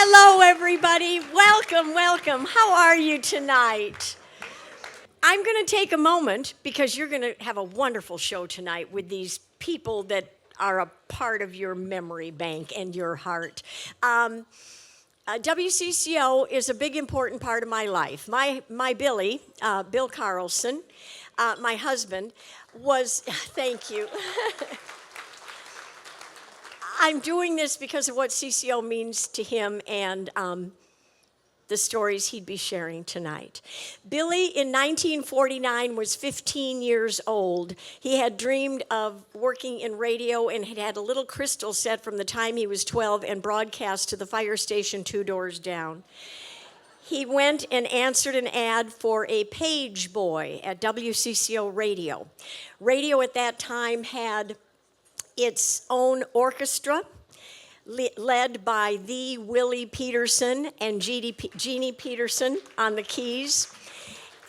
Hello, everybody. Welcome, welcome. How are you tonight? I'm going to take a moment because you're going to have a wonderful show tonight with these people that are a part of your memory bank and your heart. WCCO is a big, important part of my life. My Billy, Bill Carlson, my husband, was, thank you. I'm doing this because of what CCO means to him and the stories he'd be sharing tonight. Billy, in 1949, was 15 years old. He had dreamed of working in radio and had had a little crystal set from the time he was 12 and broadcast to the fire station 2 doors down. He went and answered an ad for a page boy at WCCO Radio. Radio at that time had its own orchestra, led by the Willie Peterson and Jeannie Peterson on the keys.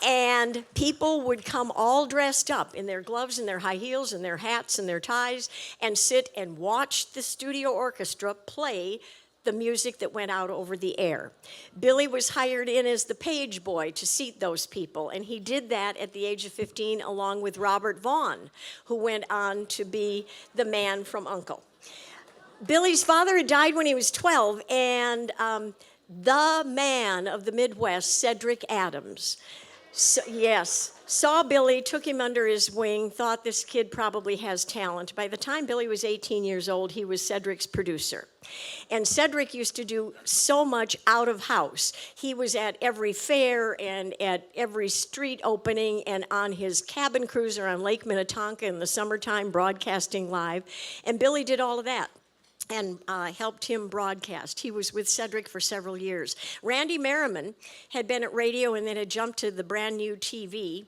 And people would come all dressed up in their gloves and their high heels and their hats and their ties and sit and watch the studio orchestra play the music that went out over the air. Billy was hired in as the page boy to seat those people, and he did that at the age of 15 along with Robert Vaughn, who went on to be the man from U.N.C.L.E. Billy's father had died when he was 12, and the man of the Midwest, Cedric Adams, saw Billy, took him under his wing, thought this kid probably has talent. By the time Billy was 18 years old, he was Cedric's producer. And Cedric used to do so much out of house. He was at every fair and at every street opening and on his cabin cruiser on Lake Minnetonka in the summertime broadcasting live. And Billy did all of that and helped him broadcast. He was with Cedric for several years. Randy Merriman had been at radio and then had jumped to the brand new TV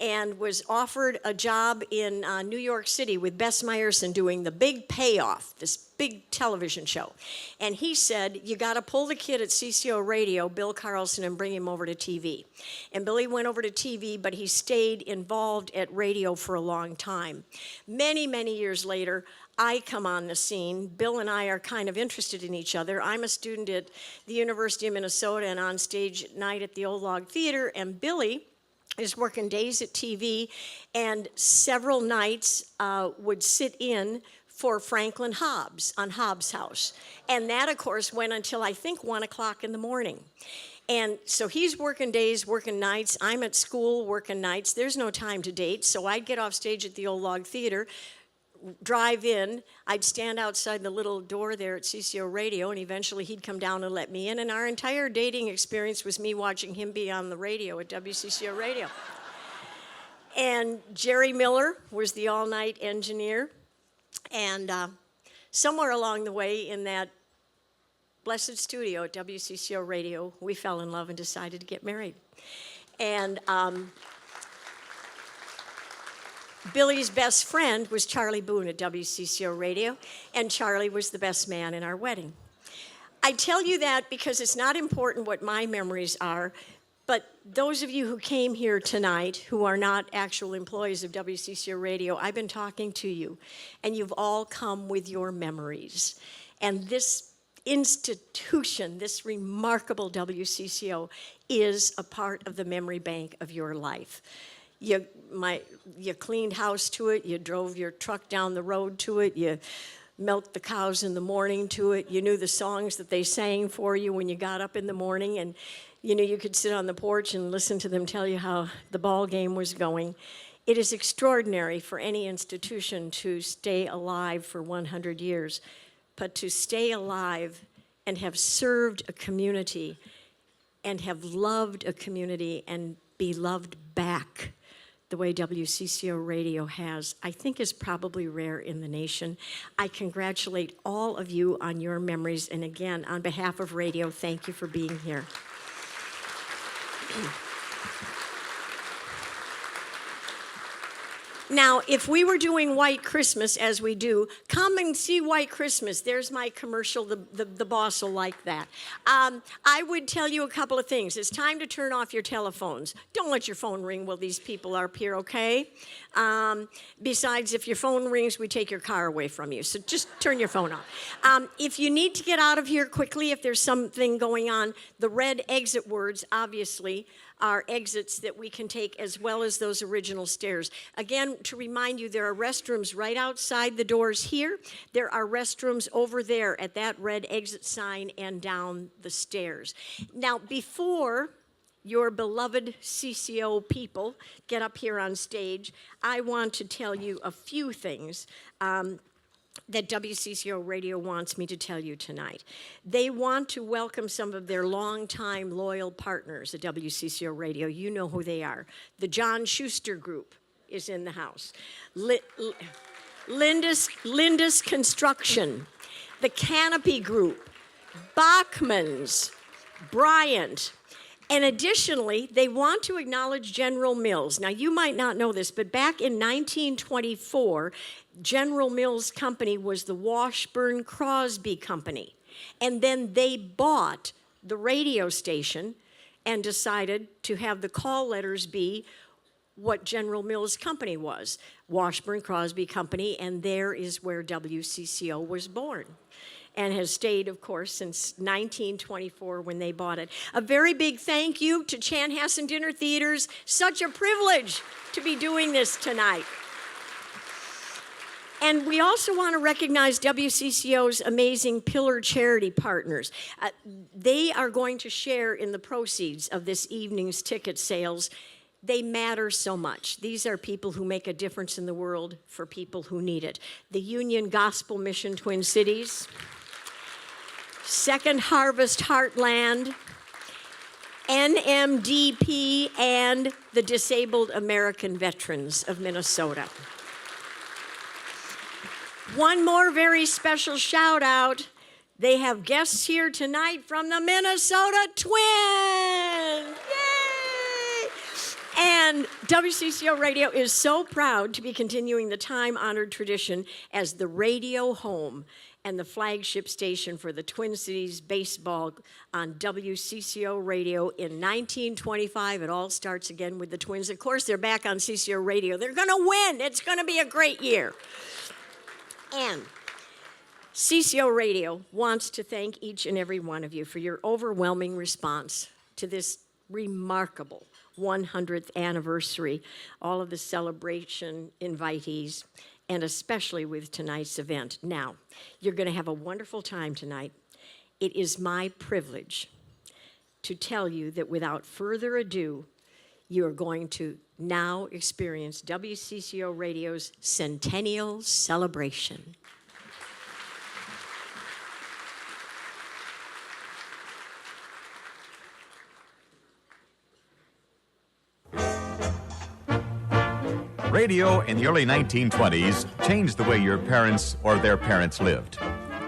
and was offered a job in New York City with Bess Meyerson doing The Big Payoff, this big television show. And he said, you got to pull the kid at CCO Radio, Bill Carlson, and bring him over to TV. And Billy went over to TV, but he stayed involved at radio for a long time. Many, many years later, I come on the scene. Bill and I are kind of interested in each other. I'm a student at the University of Minnesota and on stage at night at the Old Log Theater, and Billy is working days at TV and several nights would sit in for Franklin Hobbs on Hobbs House. And that, of course, went until I think 1 o'clock in the morning. And so he's working days, working nights. I'm at school working nights. There's no time to date, so I'd get off stage at the Old Log Theater, drive in, I'd stand outside the little door there at CCO Radio, and eventually he'd come down and let me in, and our entire dating experience was me watching him be on the radio at WCCO Radio. And Jerry Miller was the all-night engineer, and somewhere along the way in that blessed studio at WCCO Radio, we fell in love and decided to get married. And Billy's best friend was Charlie Boone at WCCO Radio, and Charlie was the best man in our wedding. I tell you that because it's not important what my memories are, but those of you who came here tonight who are not actual employees of WCCO Radio, I've been talking to you, and you've all come with your memories. And this institution, this remarkable WCCO, is a part of the memory bank of your life. You cleaned house to it, you drove your truck down the road to it, you milked the cows in the morning to it, you knew the songs that they sang for you when you got up in the morning, and you knew you could sit on the porch and listen to them tell you how the ball game was going. It is extraordinary for any institution to stay alive for 100 years, but to stay alive and have served a community and have loved a community and be loved back the way WCCO Radio has, I think is probably rare in the nation. I congratulate all of you on your memories, and again, on behalf of radio, thank you for being here. Now, if we were doing White Christmas, as we do, come and see White Christmas. There's my commercial. The boss will like that. I would tell you a couple of things. It's time to turn off your telephones. Don't let your phone ring while these people are up here, okay? Besides, if your phone rings, we take your car away from you. So just turn your phone off. If you need to get out of here quickly, if there's something going on, the red exit words, obviously, are exits that we can take as well as those original stairs. Again, to remind you, there are restrooms right outside the doors here. There are restrooms over there at that red exit sign and down the stairs. Now, before your beloved CCO people get up here on stage, I want to tell you a few things that WCCO Radio wants me to tell you tonight. They want to welcome some of their longtime loyal partners at WCCO Radio. You know who they are. The John Schuster Group is in the house. Lindus Construction, the Canopy Group, Bachman's, Bryant. And additionally, they want to acknowledge General Mills. Now, you might not know this, but back in 1924, General Mills Company was the Washburn Crosby Company. And then they bought the radio station and decided to have the call letters be what General Mills Company was, Washburn Crosby Company, and there is where WCCO was born. And has stayed, of course, since 1924 when they bought it. A very big thank you to Chanhassen Dinner Theatres. Such a privilege to be doing this tonight. And we also want to recognize WCCO's amazing Pillar charity partners. They are going to share in the proceeds of this evening's ticket sales. They matter so much. These are people who make a difference in the world for people who need it. The Union Gospel Mission Twin Cities, Second Harvest Heartland, NMDP, and the Disabled American Veterans of Minnesota. One more very special shout out. They have guests here tonight from the Minnesota Twins. Yay! And WCCO Radio is so proud to be continuing the time-honored tradition as the radio home and the flagship station for the Twin Cities baseball on WCCO Radio in 1925. It all starts again with the Twins. Of course, they're back on CCO Radio. They're going to win. It's going to be a great year. And CCO Radio wants to thank each and every one of you for your overwhelming response to this remarkable 100th anniversary, all of the celebration invitees, and especially with tonight's event. Now, you're going to have a wonderful time tonight. It is my privilege to tell you that without further ado, you are going to now experience WCCO Radio's Centennial Celebration. Radio in the early 1920s changed the way your parents or their parents lived.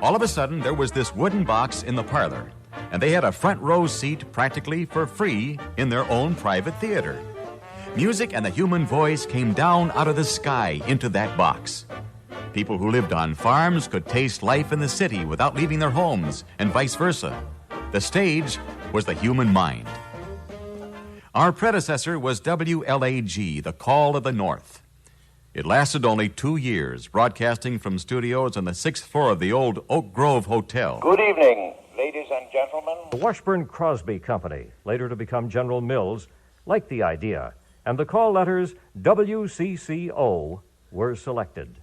All of a sudden, there was this wooden box in the parlor, and they had a front row seat practically for free in their own private theater. Music and the human voice came down out of the sky into that box. People who lived on farms could taste life in the city without leaving their homes, and vice versa. The stage was the human mind. Our predecessor was WLAG, the Call of the North. It lasted only 2 years, broadcasting from studios on the 6th floor of the old Oak Grove Hotel. Good evening, ladies and gentlemen. The Washburn Crosby Company, later to become General Mills, liked the idea, and the call letters WCCO were selected.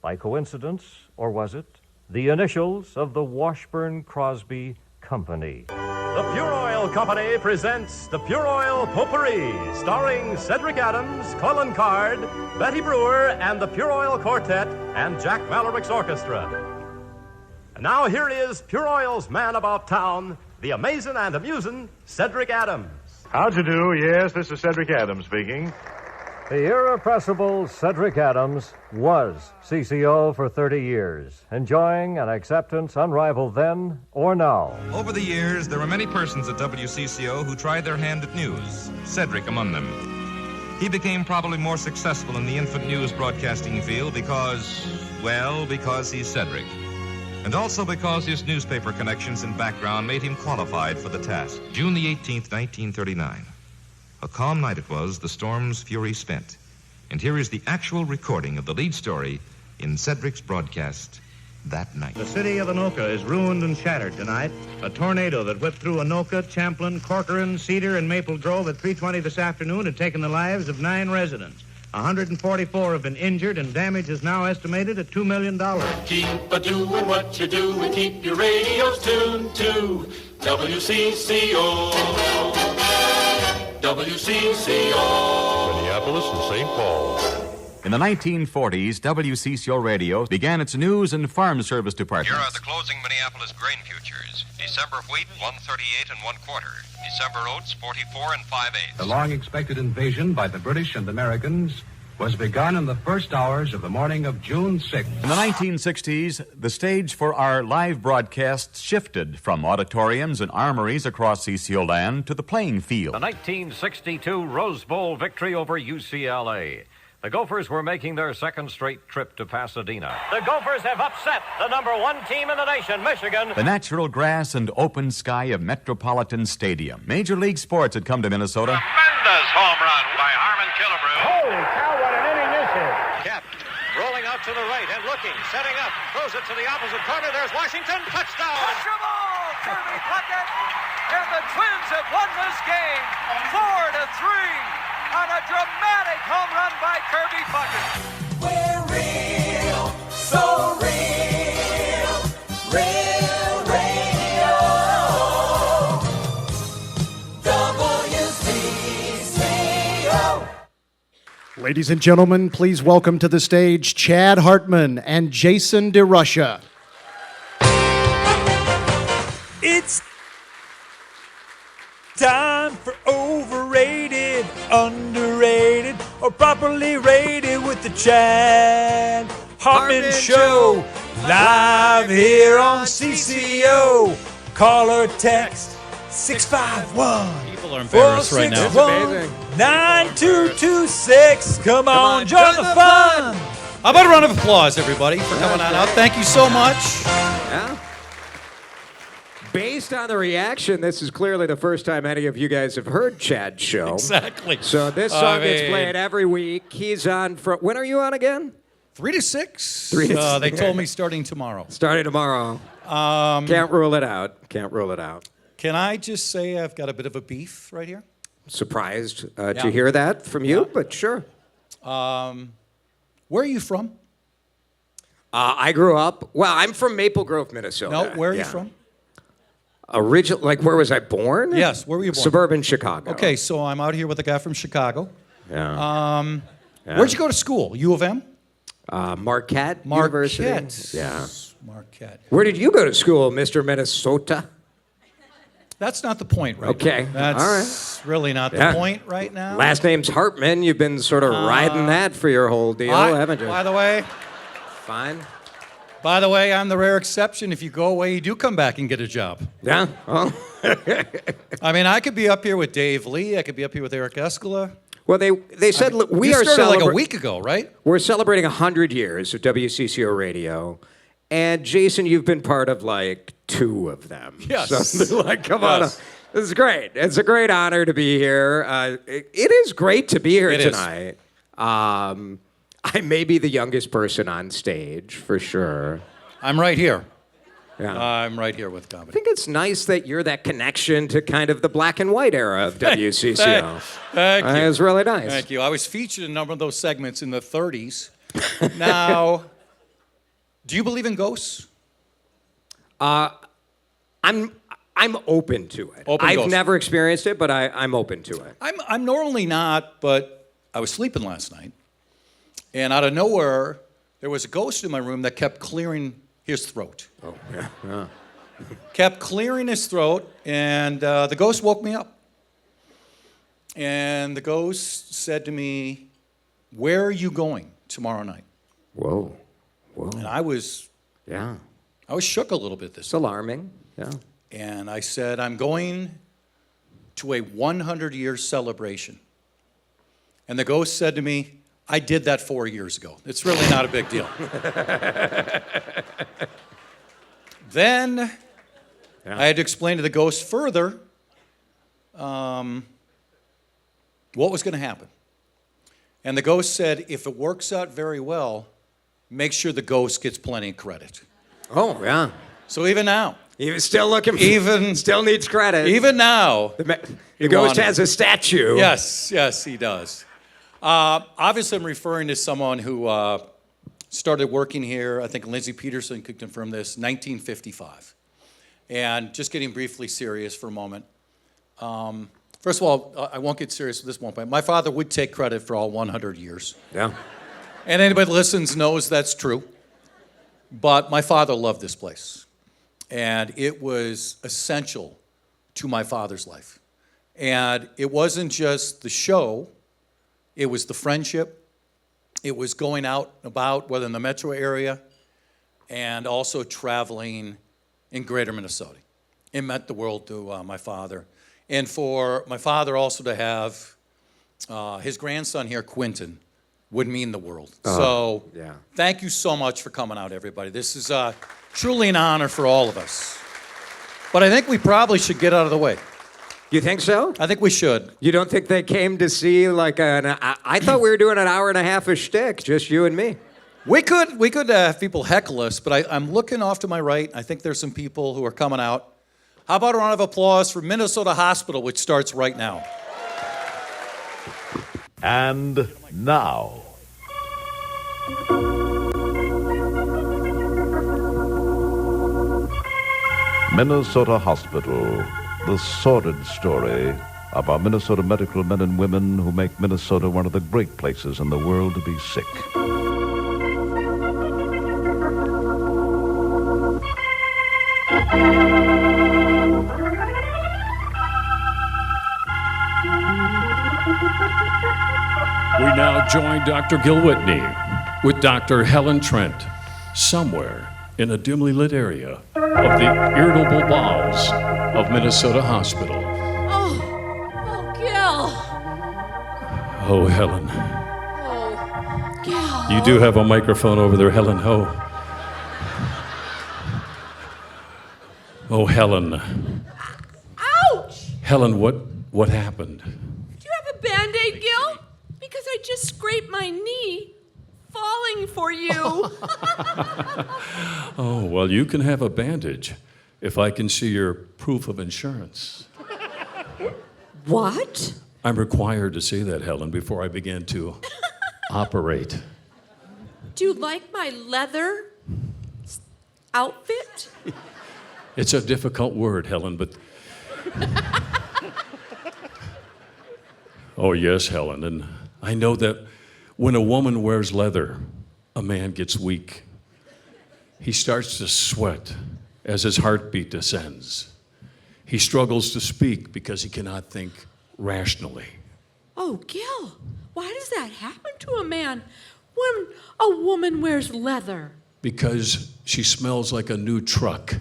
By coincidence, or was it, the initials of the Washburn Crosby Company. The Pure Oil Company presents the Pure Oil Potpourri, starring Cedric Adams, Cullen Card, Betty Brewer, and the Pure Oil Quartet, and Jack Malarick's Orchestra. And now here is Pure Oil's man about town, the amazing and amusing Cedric Adams. How'd you do? Yes, this is Cedric Adams speaking. The irrepressible Cedric Adams was CCO for 30 years, enjoying an acceptance unrivaled then or now. Over the years, there were many persons at WCCO who tried their hand at news, Cedric among them. He became probably more successful in the infant news broadcasting field because he's Cedric. And also because his newspaper connections and background made him qualified for the task. June the 18th, 1939. A calm night it was, the storm's fury spent. And here is the actual recording of the lead story in Cedric's broadcast that night. The city of Anoka is ruined and shattered tonight. A tornado that whipped through Anoka, Champlin, Corcoran, Cedar, and Maple Grove at 3:20 this afternoon had taken the lives of 9 residents. 144 have been injured, and damage is now estimated at $2 million. Keep a-doing what you do and keep your radios tuned to WCCO. WCCO. Minneapolis and St. Paul. In the 1940s, WCCO Radio began its news and farm service departments. Here are the closing Minneapolis grain futures. December wheat, 138 1/4. December oats, 44 5/8. The long-expected invasion by the British and Americans was begun in the first hours of the morning of June 6th. In the 1960s, the stage for our live broadcasts shifted from auditoriums and armories across CCO land to the playing field. The 1962 Rose Bowl victory over UCLA. The Gophers were making their second straight trip to Pasadena. The Gophers have upset the number 1 team in the nation, Michigan. The natural grass and open sky of Metropolitan Stadium. Major League Sports had come to Minnesota. Tremendous home run by Harmon Killebrew. Holy cow, what an inning this is! Cap rolling out to the right and looking, setting up, throws it to the opposite corner. There's Washington, touchdown! Touch the ball, Kirby Puckett, and the Twins have won this game 4-3 on a dramatic home run by Kirby Puckett. We're real, so real, real radio. WCCO. Ladies and gentlemen, please welcome to the stage Chad Hartman and Jason DeRusha. It's time for overrated, underrated, or properly rated with the Chad Hartman Show. Live here on CCO. Call or text 651. People are embarrassed right now. That's amazing. 9226. Come on, join the fun. How about a round of applause, everybody, for coming on out? Thank you so much. Yeah. Based on the reaction, this is clearly the first time any of you guys have heard Chad's show. Exactly. So this song gets played every week. He's on from, when are you on again? 3 to 6. 3 to 6. They told me starting tomorrow. Starting tomorrow. Can't rule it out. Can't rule it out. Can I just say I've got a bit of a beef right here? Surprised to hear that from you, but sure. Where are you from? I grew up, I'm from Maple Grove, Minnesota. No, where are you from? Where was I born? Yes, where were you born? Suburban Chicago. Okay, so I'm out here with a guy from Chicago. Yeah. Where'd you go to school? U of M? Marquette University. Yeah. Marquette. Where did you go to school, Mr. Minnesota? That's not the point right Okay. now. That's all right. really not the point right now. Last name's Hartman. You've been sort of riding that for your whole deal, haven't you? By the way. Fine. By the way, I'm the rare exception. If you go away, you do come back and get a job. Yeah? Well. I mean, I could be up here with Dave Lee. I could be up here with Eric Escala. Well, they said we are started like a week ago, right? We're celebrating 100 years of WCCO Radio. And Jason, you've been part of like 2 of them. Yes. So like, come on. This is great. It's a great honor to be here. It is great to be here tonight. I may be the youngest person on stage, for sure. I'm right here. Yeah. I'm right here with comedy. I think it's nice that you're that connection to kind of the black and white era of WCCO. Thank you. It's really nice. Thank you. I was featured in a number of those segments in the 30s. Now, do you believe in ghosts? I'm open to it. I've never experienced it, but I'm open to it. I'm normally not, but I was sleeping last night, and out of nowhere, there was a ghost in my room that kept clearing his throat. Oh, yeah. Kept clearing his throat, and the ghost woke me up. And the ghost said to me, "Where are you going tomorrow night?" Whoa. And I was shook a little bit this It's alarming. Yeah. And I said, "I'm going to a 100-year celebration And the ghost said to me, I did that 4 years ago. It's really not a big deal. Then I had to explain to the ghost further what was going to happen. And the ghost said, if it works out very well, make sure the ghost gets plenty of credit. Oh, yeah. So even now. He was still looking for, still needs credit. Even now. The ghost has a statue. Yes, he does. Obviously, I'm referring to someone who started working here. I think Lindsay Peterson could confirm this, 1955. And just getting briefly serious for a moment. First of all, I won't get serious with this one point. My father would take credit for all 100 years. Yeah. And anybody that listens knows that's true. But my father loved this place. And it was essential to my father's life. And it wasn't just the show. It was the friendship. It was going out about, whether in the metro area, and also traveling in greater Minnesota. It meant the world to my father. And for my father also to have his grandson here, Quentin, would mean the world. So thank you so much for coming out, everybody. This is truly an honor for all of us. But I think we probably should get out of the way. You think so? I think we should. You don't think they came to see like I thought we were doing an hour and a half of shtick, just you and me. We could have people heckle us, but I'm looking off to my right. I think there's some people who are coming out. How about a round of applause for Minnesota Hospital, which starts right now. And now, Minnesota Hospital, the sordid story of our Minnesota medical men and women who make Minnesota one of the great places in the world to be sick. We now join Dr. Gil Whitney with Dr. Helen Trent, somewhere in a dimly lit area of the irritable bowels of Minnesota Hospital. Oh, Gil. Oh, Helen. Oh, Gil. You do have a microphone over there, Helen. Oh, Helen. Ouch! Helen, what happened? Do you have a Band-Aid, Gil? Because I just scraped my knee falling for you. Oh, well, you can have a bandage if I can see your proof of insurance. What? I'm required to see that, Helen, before I begin to operate. Do you like my leather outfit? It's a difficult word, Helen, but... Oh, yes, Helen, and I know that when a woman wears leather, a man gets weak. He starts to sweat as his heartbeat descends. He struggles to speak because he cannot think rationally. Oh, Gil, why does that happen to a man when a woman wears leather? Because she smells like a new truck.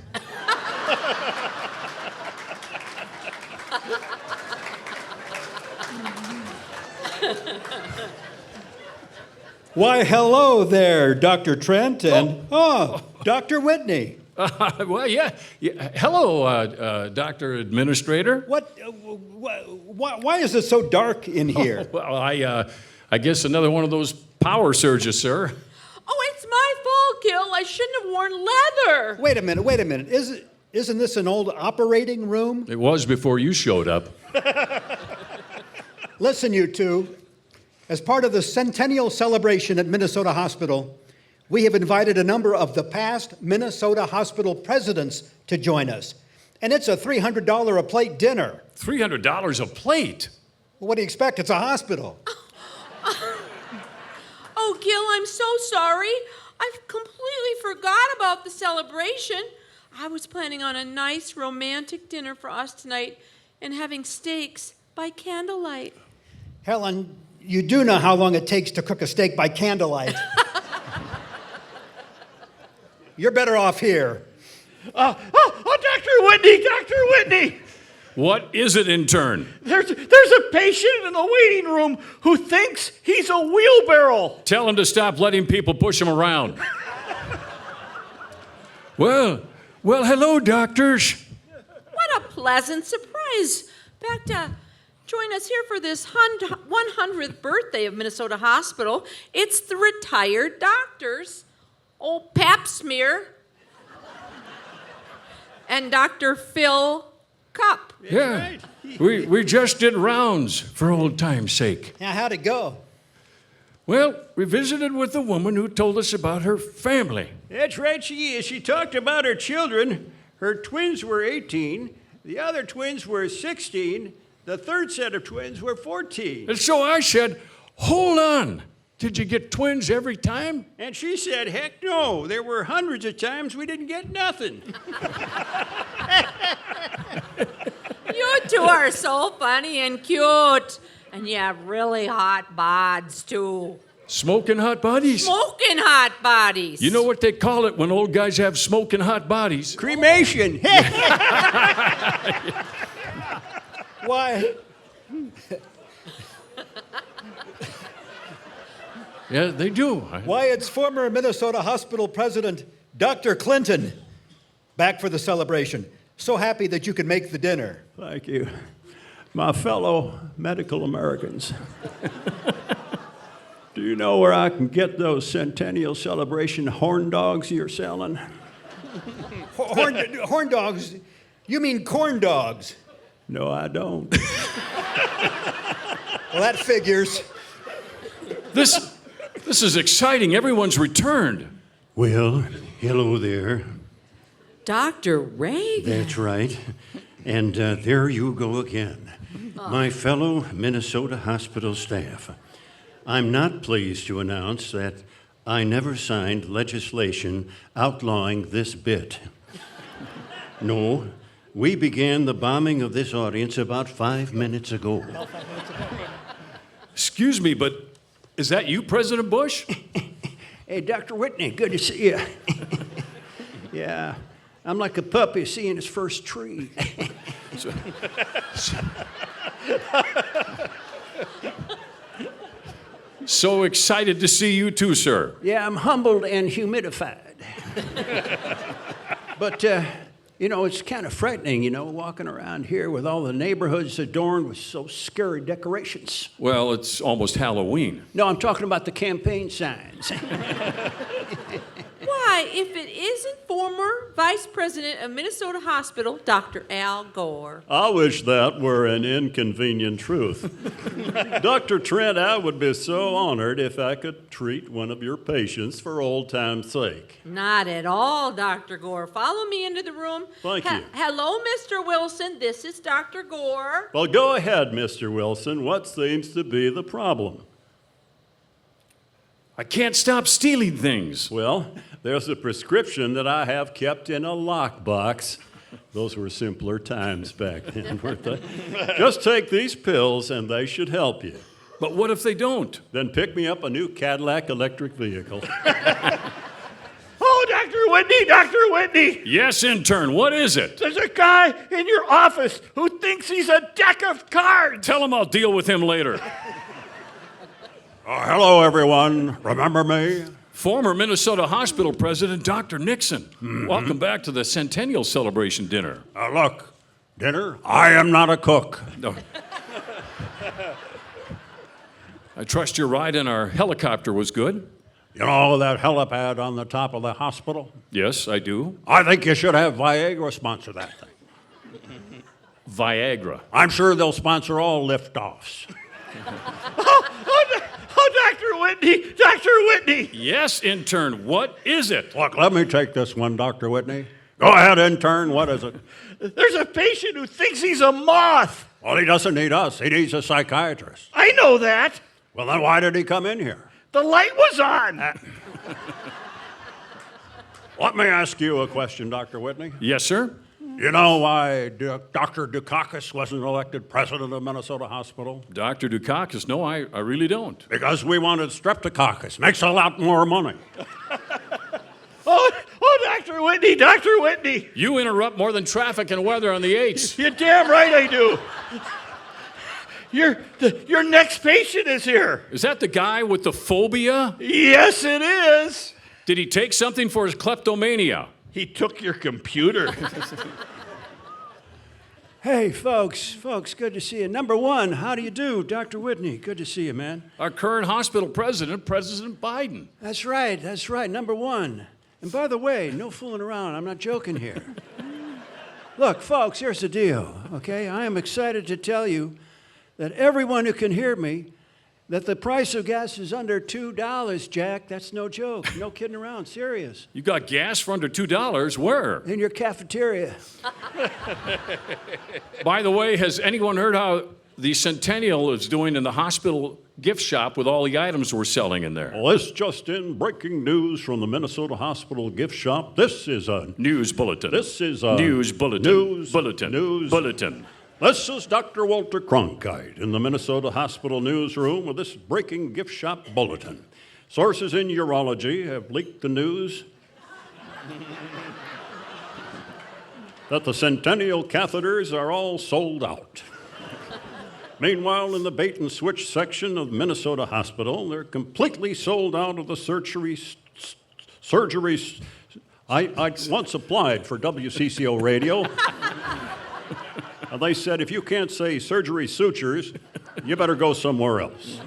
Why, hello there, Dr. Trent and, Dr. Whitney. Well, yeah. Hello, Dr. Administrator. Why is it so dark in here? Well, I guess another one of those power surges, sir. Oh, it's my fault, Gil. I shouldn't have worn leather. Wait a minute. Isn't this an old operating room? It was before you showed up. Listen, you two. As part of the Centennial Celebration at Minnesota Hospital, we have invited a number of the past Minnesota Hospital presidents to join us. And it's a $300 a plate dinner. $300 a plate? Well, what do you expect? It's a hospital. Oh, Gil, I'm so sorry. I completely forgot about the celebration. I was planning on a nice romantic dinner for us tonight and having steaks by candlelight. Helen, you do know how long it takes to cook a steak by candlelight. You're better off here. Dr. Whitney! What is it, intern? There's a patient in the waiting room who thinks he's a wheelbarrow. Tell him to stop letting people push him around. Well, hello, doctors. What a pleasant surprise. Back to join us here for this 100th birthday of Minnesota Hospital. It's the retired doctors, old Pap Smear and Dr. Phil Cup. Yeah, we just did rounds for old time's sake. Now, how'd it go? Well, we visited with a woman who told us about her family. That's right, she is. She talked about her children. Her twins were 18. The other twins were 16. The third set of twins were 14. And so I said, hold on. Did you get twins every time? And she said, heck no. There were hundreds of times we didn't get nothing. You two are so funny and cute. And you have really hot bods, too. Smoking hot bodies? Smoking hot bodies. You know what they call it when old guys have smoking hot bodies? Cremation. Why? Yeah, they do. Why, it's former Minnesota Hospital President Dr. Clinton back for the celebration. So happy that you could make the dinner. Thank you. My fellow medical Americans. Do you know where I can get those Centennial Celebration horn dogs you're selling? Horn dogs? You mean corn dogs? No, I don't. Well, that figures. This is exciting. Everyone's returned. Well, hello there. Dr. Reagan. That's right. And there you go again. My fellow Minnesota hospital staff. I'm not pleased to announce that I never signed legislation outlawing this bit. No, we began the bombing of this audience about 5 minutes ago. Excuse me, but is that you, President Bush? Hey, Dr. Whitney, good to see you. Yeah, I'm like a puppy seeing his first treat. So excited to see you too, sir. Yeah, I'm humbled and humidified. But, you know, it's kind of frightening, you know, walking around here with all the neighborhoods adorned with so scary decorations. Well, it's almost Halloween. No, I'm talking about the campaign signs. Why, if it isn't former Vice President of Minnesota Hospital, Dr. Al Gore. I wish that were an inconvenient truth. Dr. Trent, I would be so honored if I could treat one of your patients for old time's sake. Not at all, Dr. Gore. Follow me into the room. Thank you. Hello, Mr. Wilson. This is Dr. Gore. Well, go ahead, Mr. Wilson. What seems to be the problem? I can't stop stealing things. Well, there's a prescription that I have kept in a lockbox. Those were simpler times back then, weren't they? Just take these pills and they should help you. But what if they don't? Then pick me up a new Cadillac electric vehicle. Oh, Dr. Whitney, Dr. Whitney! Yes, intern, what is it? There's a guy in your office who thinks he's a deck of cards. Tell him I'll deal with him later. Hello, everyone. Remember me? Former Minnesota Hospital President Dr. Nixon. Mm-hmm. Welcome back to the Centennial Celebration dinner. Look, dinner? I am not a cook. No. I trust your ride in our helicopter was good? You know that helipad on the top of the hospital? Yes, I do. I think you should have Viagra sponsor that thing. Viagra? I'm sure they'll sponsor all liftoffs. Dr. Whitney, Dr. Whitney! Yes, intern, what is it? Look, let me take this one, Dr. Whitney. Go ahead, intern, what is it? There's a patient who thinks he's a moth. Well, he doesn't need us. He needs a psychiatrist. I know that. Well, then why did he come in here? The light was on. Let me ask you a question, Dr. Whitney. Yes, sir? You know why Dr. Dukakis wasn't elected president of Minnesota Hospital? Dr. Dukakis? No, I really don't. Because we wanted streptococcus. Makes a lot more money. Oh, Dr. Dr. Whitney, Dr. Whitney. You interrupt more than traffic and weather on the 8s. You're damn right I do. Your next patient is here. Is that the guy with the phobia? Yes, it is. Did he take something for his kleptomania? He took your computer. Hey, folks, good to see you. Number one, how do you do? Dr. Whitney, good to see you, man. Our current hospital president, President Biden. That's right, number one. And by the way, no fooling around, I'm not joking here. Look, folks, here's the deal, okay? I am excited to tell you that everyone who can hear me, that the price of gas is under $2, Jack. That's no joke. No kidding around. Serious. You got gas for under $2? Where? In your cafeteria. By the way, has anyone heard how the Centennial is doing in the hospital gift shop with all the items we're selling in there? Well, this just in, breaking news from the Minnesota Hospital gift shop. This is a news bulletin. This is a news bulletin. News bulletin. News bulletin. This is Dr. Walter Cronkite in the Minnesota Hospital newsroom with this breaking gift shop bulletin. Sources in urology have leaked the news that the Centennial catheters are all sold out. Meanwhile, in the bait and switch section of Minnesota Hospital, they're completely sold out of the surgeries. I once applied for WCCO radio. And they said, if you can't say surgery sutures, you better go somewhere else.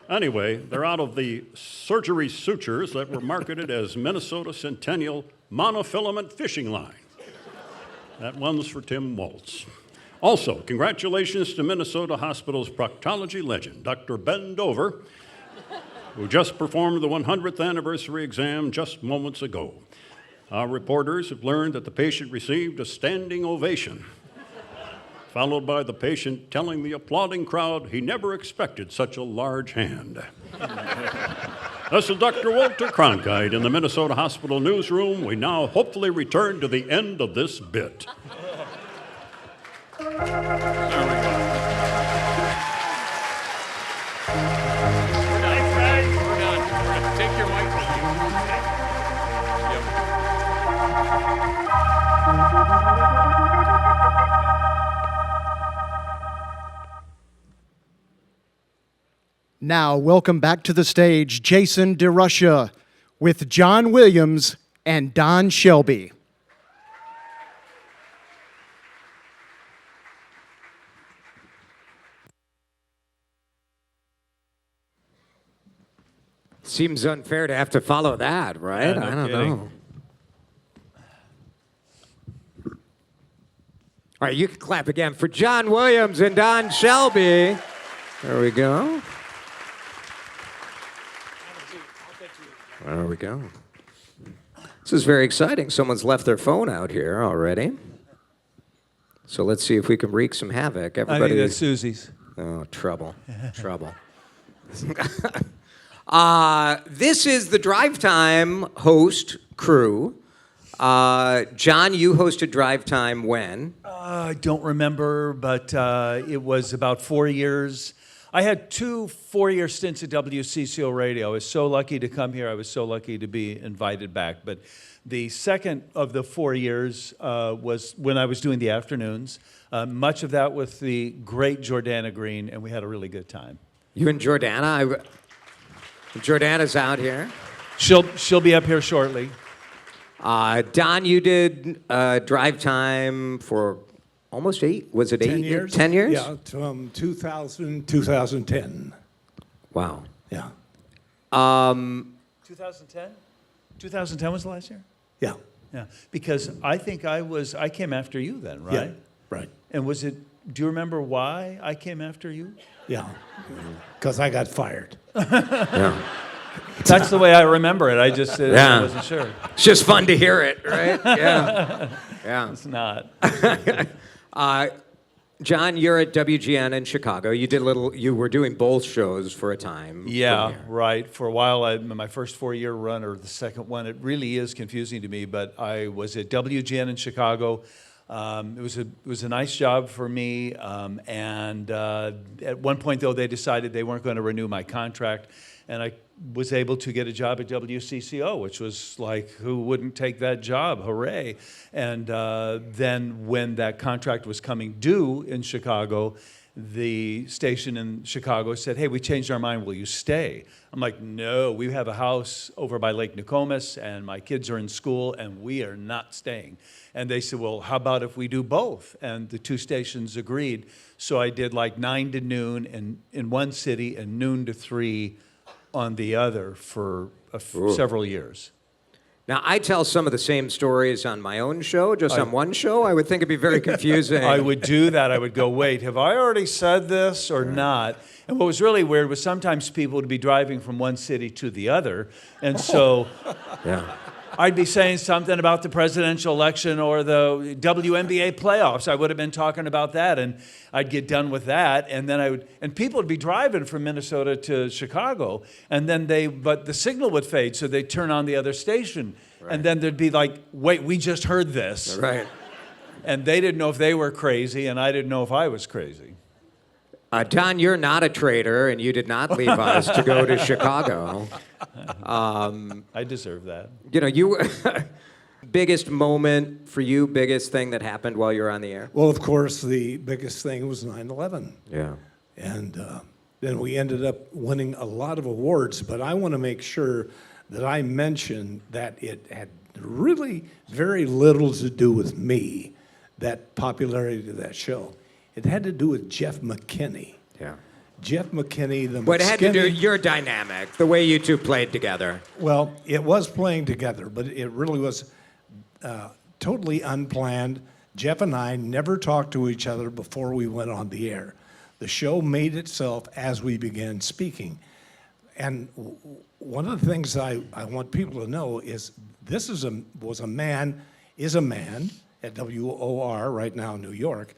Anyway, they're out of the surgery sutures that were marketed as Minnesota Centennial monofilament fishing line. That one's for Tim Waltz. Also, congratulations to Minnesota Hospital's proctology legend, Dr. Ben Dover, who just performed the 100th anniversary exam just moments ago. Our reporters have learned that the patient received a standing ovation, followed by the patient telling the applauding crowd he never expected such a large hand. This is Dr. Walter Cronkite in the Minnesota Hospital newsroom. We now hopefully return to the end of this bit. There we go. We're done. Take your mic with you. Now, welcome back to the stage, Jason DeRusha with John Williams and Don Shelby. Seems unfair to have to follow that, right? Yeah, I don't kidding. know. All right, you can clap again for John Williams and Don Shelby. There we go. There we go. This is very exciting. Someone's left their phone out here already. So let's see if we can wreak some havoc. Everybody. I think that's Susie's. Oh, trouble. Trouble. This is the Drive Time host crew. John, you hosted Drive Time when? I don't remember, but it was about 4 years. I had 2 4-year stints at WCCO Radio. I was so lucky to come here. I was so lucky to be invited back. But the second of the 4 years was when I was doing the afternoons. Much of that with the great Jordana Green, and we had a really good time. You and Jordana? Jordana's out here. She'll be up here shortly. Don, you did Drive Time for almost 8. Was it 8 10 years? 10 years? Yeah, from 2000, 2010. Wow. Yeah. 2010? 2010 was the last year? Yeah. Yeah. Because I think I came after you then, right? Yeah, right. And do you remember why I came after you? Yeah. Because I got fired. Yeah. That's the way I remember it. I just Yeah. I wasn't sure. It's just fun to hear it, right? Yeah. Yeah. It's not. John, you're at WGN in Chicago. You were doing both shows for a time. Yeah, right. For a while, my first 4-year run, or the second one, it really is confusing to me, but I was at WGN in Chicago. It was a nice job for me, and at one point, though, they decided they weren't going to renew my contract, And I was able to get a job at WCCO, which was like, who wouldn't take that job? Hooray. And then when that contract was coming due in Chicago, the station in Chicago said, hey, we changed our mind, will you stay? I'm like, no, we have a house over by Lake Nokomis, and my kids are in school, and we are not staying. And they said, well, how about if we do both? And the two stations agreed. So I did like 9 to noon in one city and noon to 3 on the other for several years. Now, I tell some of the same stories on my own show, just on one show. I would think it'd be very confusing. I would do that. I would go, wait, have I already said this or not? And what was really weird was sometimes people would be driving from one city to the other. And so I'd be saying something about the presidential election or the WNBA playoffs. I would have been talking about that, and I'd get done with that, and then and people would be driving from Minnesota to Chicago, and then but the signal would fade, so they'd turn on the other station, and then there'd be like, wait, we just heard this. Right. And they didn't know if they were crazy, and I didn't know if I was crazy. Don, you're not a traitor, and you did not leave us to go to Chicago. I deserve that. You know, biggest moment for you, biggest thing that happened while you were on the air? Well, of course, the biggest thing was 9/11. Yeah. And then we ended up winning a lot of awards, but I want to make sure that I mention that it had really very little to do with me, that popularity of that show. It had to do with Jeff McKinney. Yeah. Jeff McKinney, But it had to do your dynamic, the way you two played together. Well, it was playing together, but it really was totally unplanned. Jeff and I never talked to each other before we went on the air. The show made itself as we began speaking. And one of the things I want people to know is this is a man at WOR right now in New York,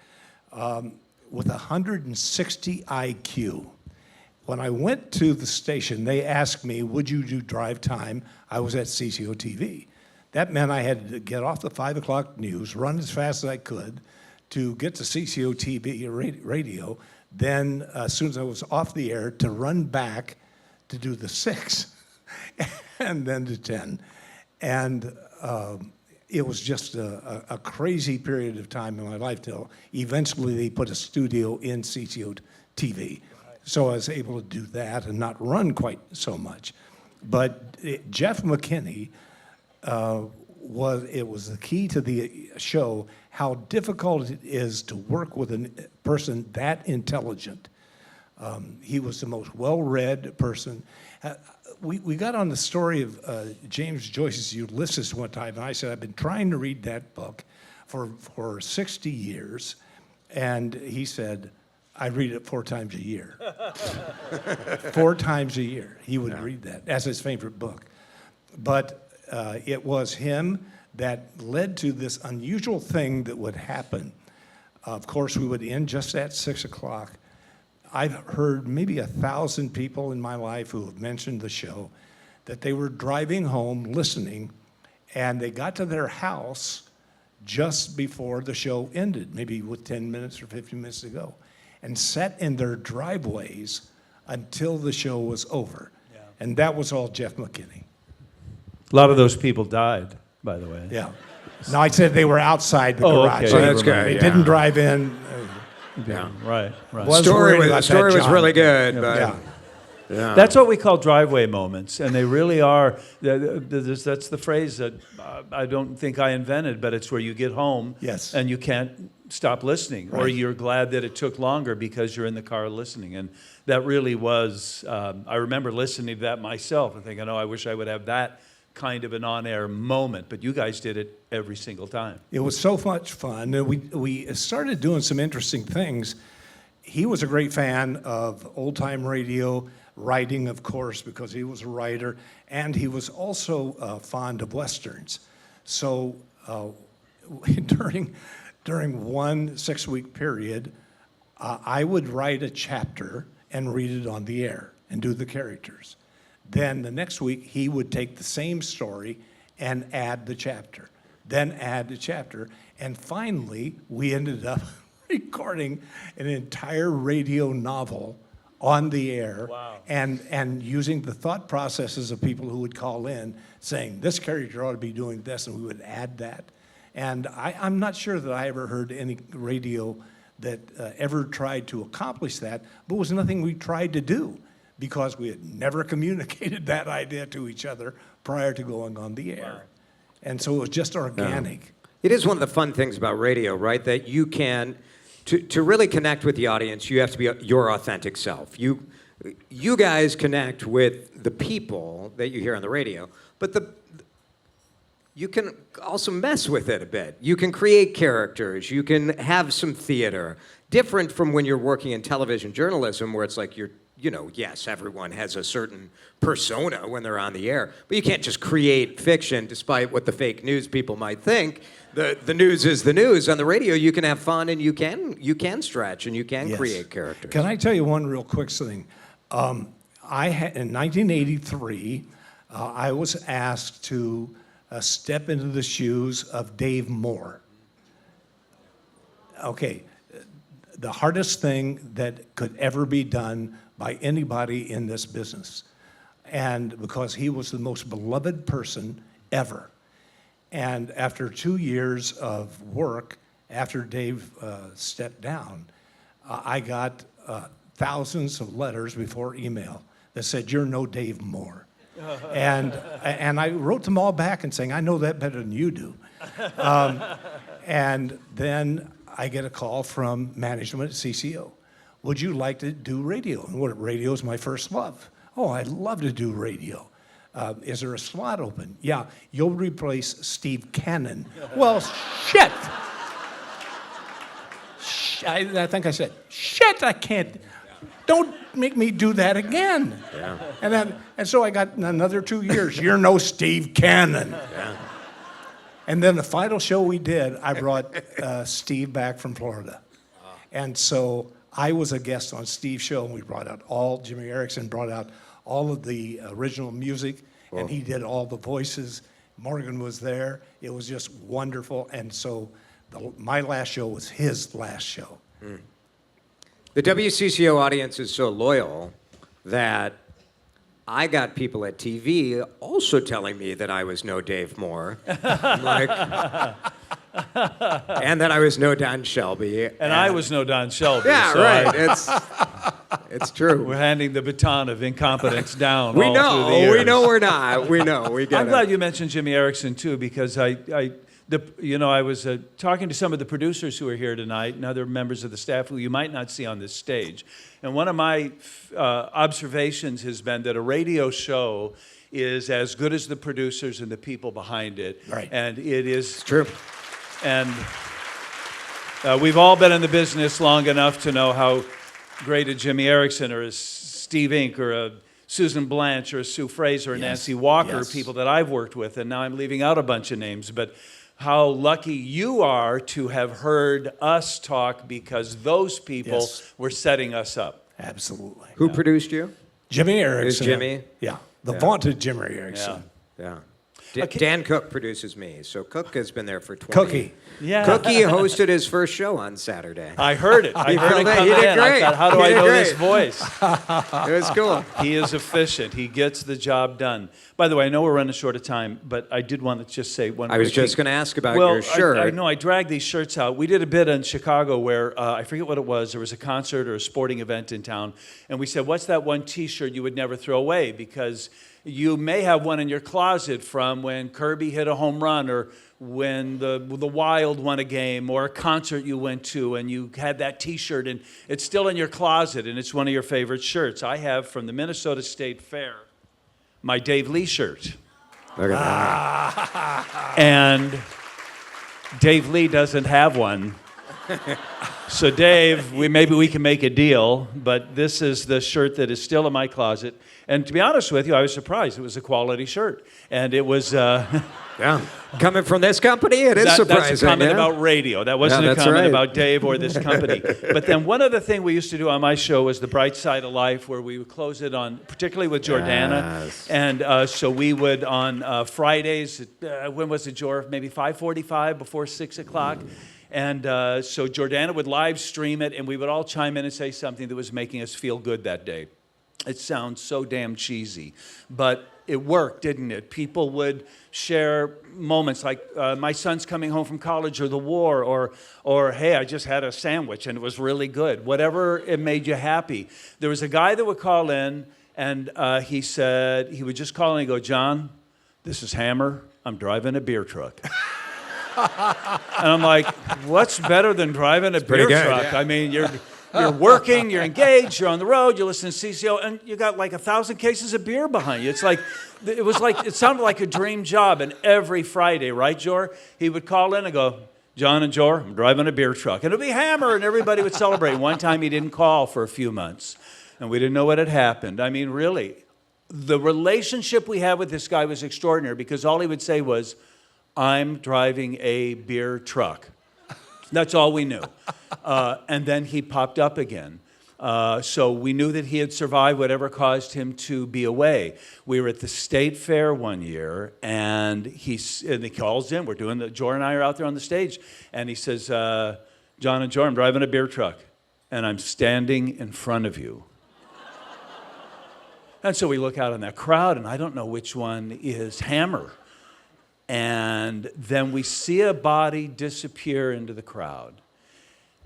with 160 IQ. When I went to the station, they asked me, would you do drive time? I was at CCO TV. That meant I had to get off the 5 o'clock news, run as fast as I could to get to CCO TV radio. Then, as soon as I was off the air, to run back to do the 6 and then to 10. And it was just a crazy period of time in my life till eventually they put a studio in CCO TV. So I was able to do that and not run quite so much. But Jeff McKinney was the key to the show, how difficult it is to work with a person that intelligent. He was the most well-read person. We got on the story of James Joyce's Ulysses one time, and I said, I've been trying to read that book for 60 years. And he said, I read it 4 times a year. 4 times a year, he would read that as his favorite book. But it was him that led to this unusual thing that would happen. Of course, we would end just at 6 o'clock. I've heard maybe 1,000 people in my life who have mentioned the show, that they were driving home listening, and they got to their house just before the show ended, maybe with 10 minutes or 15 minutes to go, and sat in their driveways until the show was over. Yeah. And that was all Jeff McKinney. A lot of those people died, by the way. Yeah. No, I said they were outside the garage. Okay. That's good. They didn't drive in. Yeah. Right. The story was really good, but yeah. That's what we call driveway moments, and they really are. That's the phrase that I don't think I invented, but it's where you get home and you can't stop listening, or you're glad that it took longer because you're in the car listening. And that really was, I remember listening to that myself and thinking, oh, I wish I would have that kind of an on-air moment, but you guys did it every single time. It was so much fun. And we started doing some interesting things. He was a great fan of old-time radio, writing, of course, because he was a writer, and he was also fond of Westerns. So during one 6-week period, I would write a chapter and read it on the air and do the characters. Then the next week, he would take the same story and add the chapter, then add the chapter. And finally, we ended up recording an entire radio novel on the air, and using the thought processes of people who would call in saying, this character ought to be doing this, and we would add that. And I'm not sure that I ever heard any radio that ever tried to accomplish that, but it was nothing we tried to do because we had never communicated that idea to each other prior to going on the air. And so it was just organic. It is one of the fun things about radio, right? That you can, to really connect with the audience, you have to be your authentic self. You guys connect with the people that you hear on the radio, but you can also mess with it a bit. You can create characters. You can have some theater. Different from when you're working in television journalism where it's like yes, everyone has a certain persona when they're on the air, but you can't just create fiction despite what the fake news people might think. The news is the news. On the radio, you can have fun and you can stretch and you can create characters. Can I tell you one real quick thing? In 1983, I was asked to step into the shoes of Dave Moore. Okay, the hardest thing that could ever be done by anybody in this business. And because he was the most beloved person ever. And after 2 years of work, after Dave stepped down, I got thousands of letters before email that said, "You're no Dave Moore." And I wrote them all back and saying, "I know that better than you do." And then I get a call from management at CCO. "Would you like to do radio?" And radio is my first love. "Oh, I'd love to do radio. Is there a slot open?" "Yeah, you'll replace Steve Cannon." "Well, shit." I think I said, "Shit, I can't. Don't make me do that again." Yeah. And so I got another 2 years. "You're no Steve Cannon." Yeah. And then the final show we did, I brought Steve back from Florida. And so I was a guest on Steve's show, and we brought out Jimmy Erickson brought out all of the original music, and he did all the voices. Morgan was there. It was just wonderful. And so my last show was his last show. The WCCO audience is so loyal that I got people at TV also telling me that I was no Dave Moore. Like, and that I was no Don Shelby. And I was no Don Shelby. Yeah, so right. It's true. We're handing the baton of incompetence down. We all know. through the years. We know we're not. We know. We get I'm glad you mentioned Jimmy Erickson too, because I was talking to some of the producers who are here tonight and other members of the staff who you might not see on this stage. And one of my observations has been that a radio show is as good as the producers and the people behind it. Right. And it is. It's true. And we've all been in the business long enough to know how great a Jimmy Erickson or a Steve Inc. or a Susan Blanche or a Sue Fraser or Nancy Walker, people that I've worked with, and now I'm leaving out a bunch of names, but how lucky you are to have heard us talk because those people were setting us up. Absolutely. Who produced you? Jimmy Erickson. Is Jimmy? Yeah, the vaunted Jimmy Erickson. Yeah. Dan Cook produces me, so Cook has been there for 20. Cookie. Yeah. Cookie hosted his first show on Saturday. I heard it. I heard it come He did in. great. I thought, how do I know this voice? It was cool. He is efficient. He gets the job done. By the way, I know we're running short of time, but I did want to just say one I was quick just thing. going to ask about your shirt. I know I dragged these shirts out. We did a bit in Chicago where, I forget what it was, there was a concert or a sporting event in town, and we said, what's that one T-shirt you would never throw away? Because you may have one in your closet from when Kirby hit a home run or when the Wild won a game or a concert you went to and you had that T-shirt and it's still in your closet and it's one of your favorite shirts. I have from the Minnesota State Fair my Dave Lee shirt. Look at that. And Dave Lee doesn't have one. So Dave, maybe we can make a deal, but this is the shirt that is still in my closet. And to be honest with you, I was surprised. It was a quality shirt. And it was... yeah. Coming from this company, it is surprising. That's a comment about radio. That wasn't a comment right. about Dave or this company. But then one other thing we used to do on my show was The Bright Side of Life, where we would close it on, particularly with Jordana. Yes. And so we would on Fridays, when was it, Jor? Maybe 5:45 before 6 o'clock. And so Jordana would live stream it, and we would all chime in and say something that was making us feel good that day. It sounds so damn cheesy, but it worked, didn't it? People would share moments like my son's coming home from college or the war, or hey, I just had a sandwich and it was really good. Whatever it made you happy. There was a guy that would call in, and he said, he would just call in and go, John, this is Hammer. I'm driving a beer truck. And I'm like, what's better than driving a beer truck? Yeah. I mean, you're working, you're engaged, you're on the road, you're listening to CCO, and you got like 1,000 cases of beer behind you. It's like, it sounded like a dream job. And every Friday, right, Jor? He would call in and go, John and Jor, I'm driving a beer truck. And it would be Hammer, and everybody would celebrate. One time he didn't call for a few months, and we didn't know what had happened. I mean, really, the relationship we had with this guy was extraordinary because all he would say was, I'm driving a beer truck. That's all we knew. And then he popped up again. So we knew that he had survived whatever caused him to be away. We were at the state fair one year, and he calls in. We're doing Jor and I are out there on the stage, and he says, John and Jor, I'm driving a beer truck, and I'm standing in front of you. And so we look out in that crowd, and I don't know which one is Hammer. And then we see a body disappear into the crowd.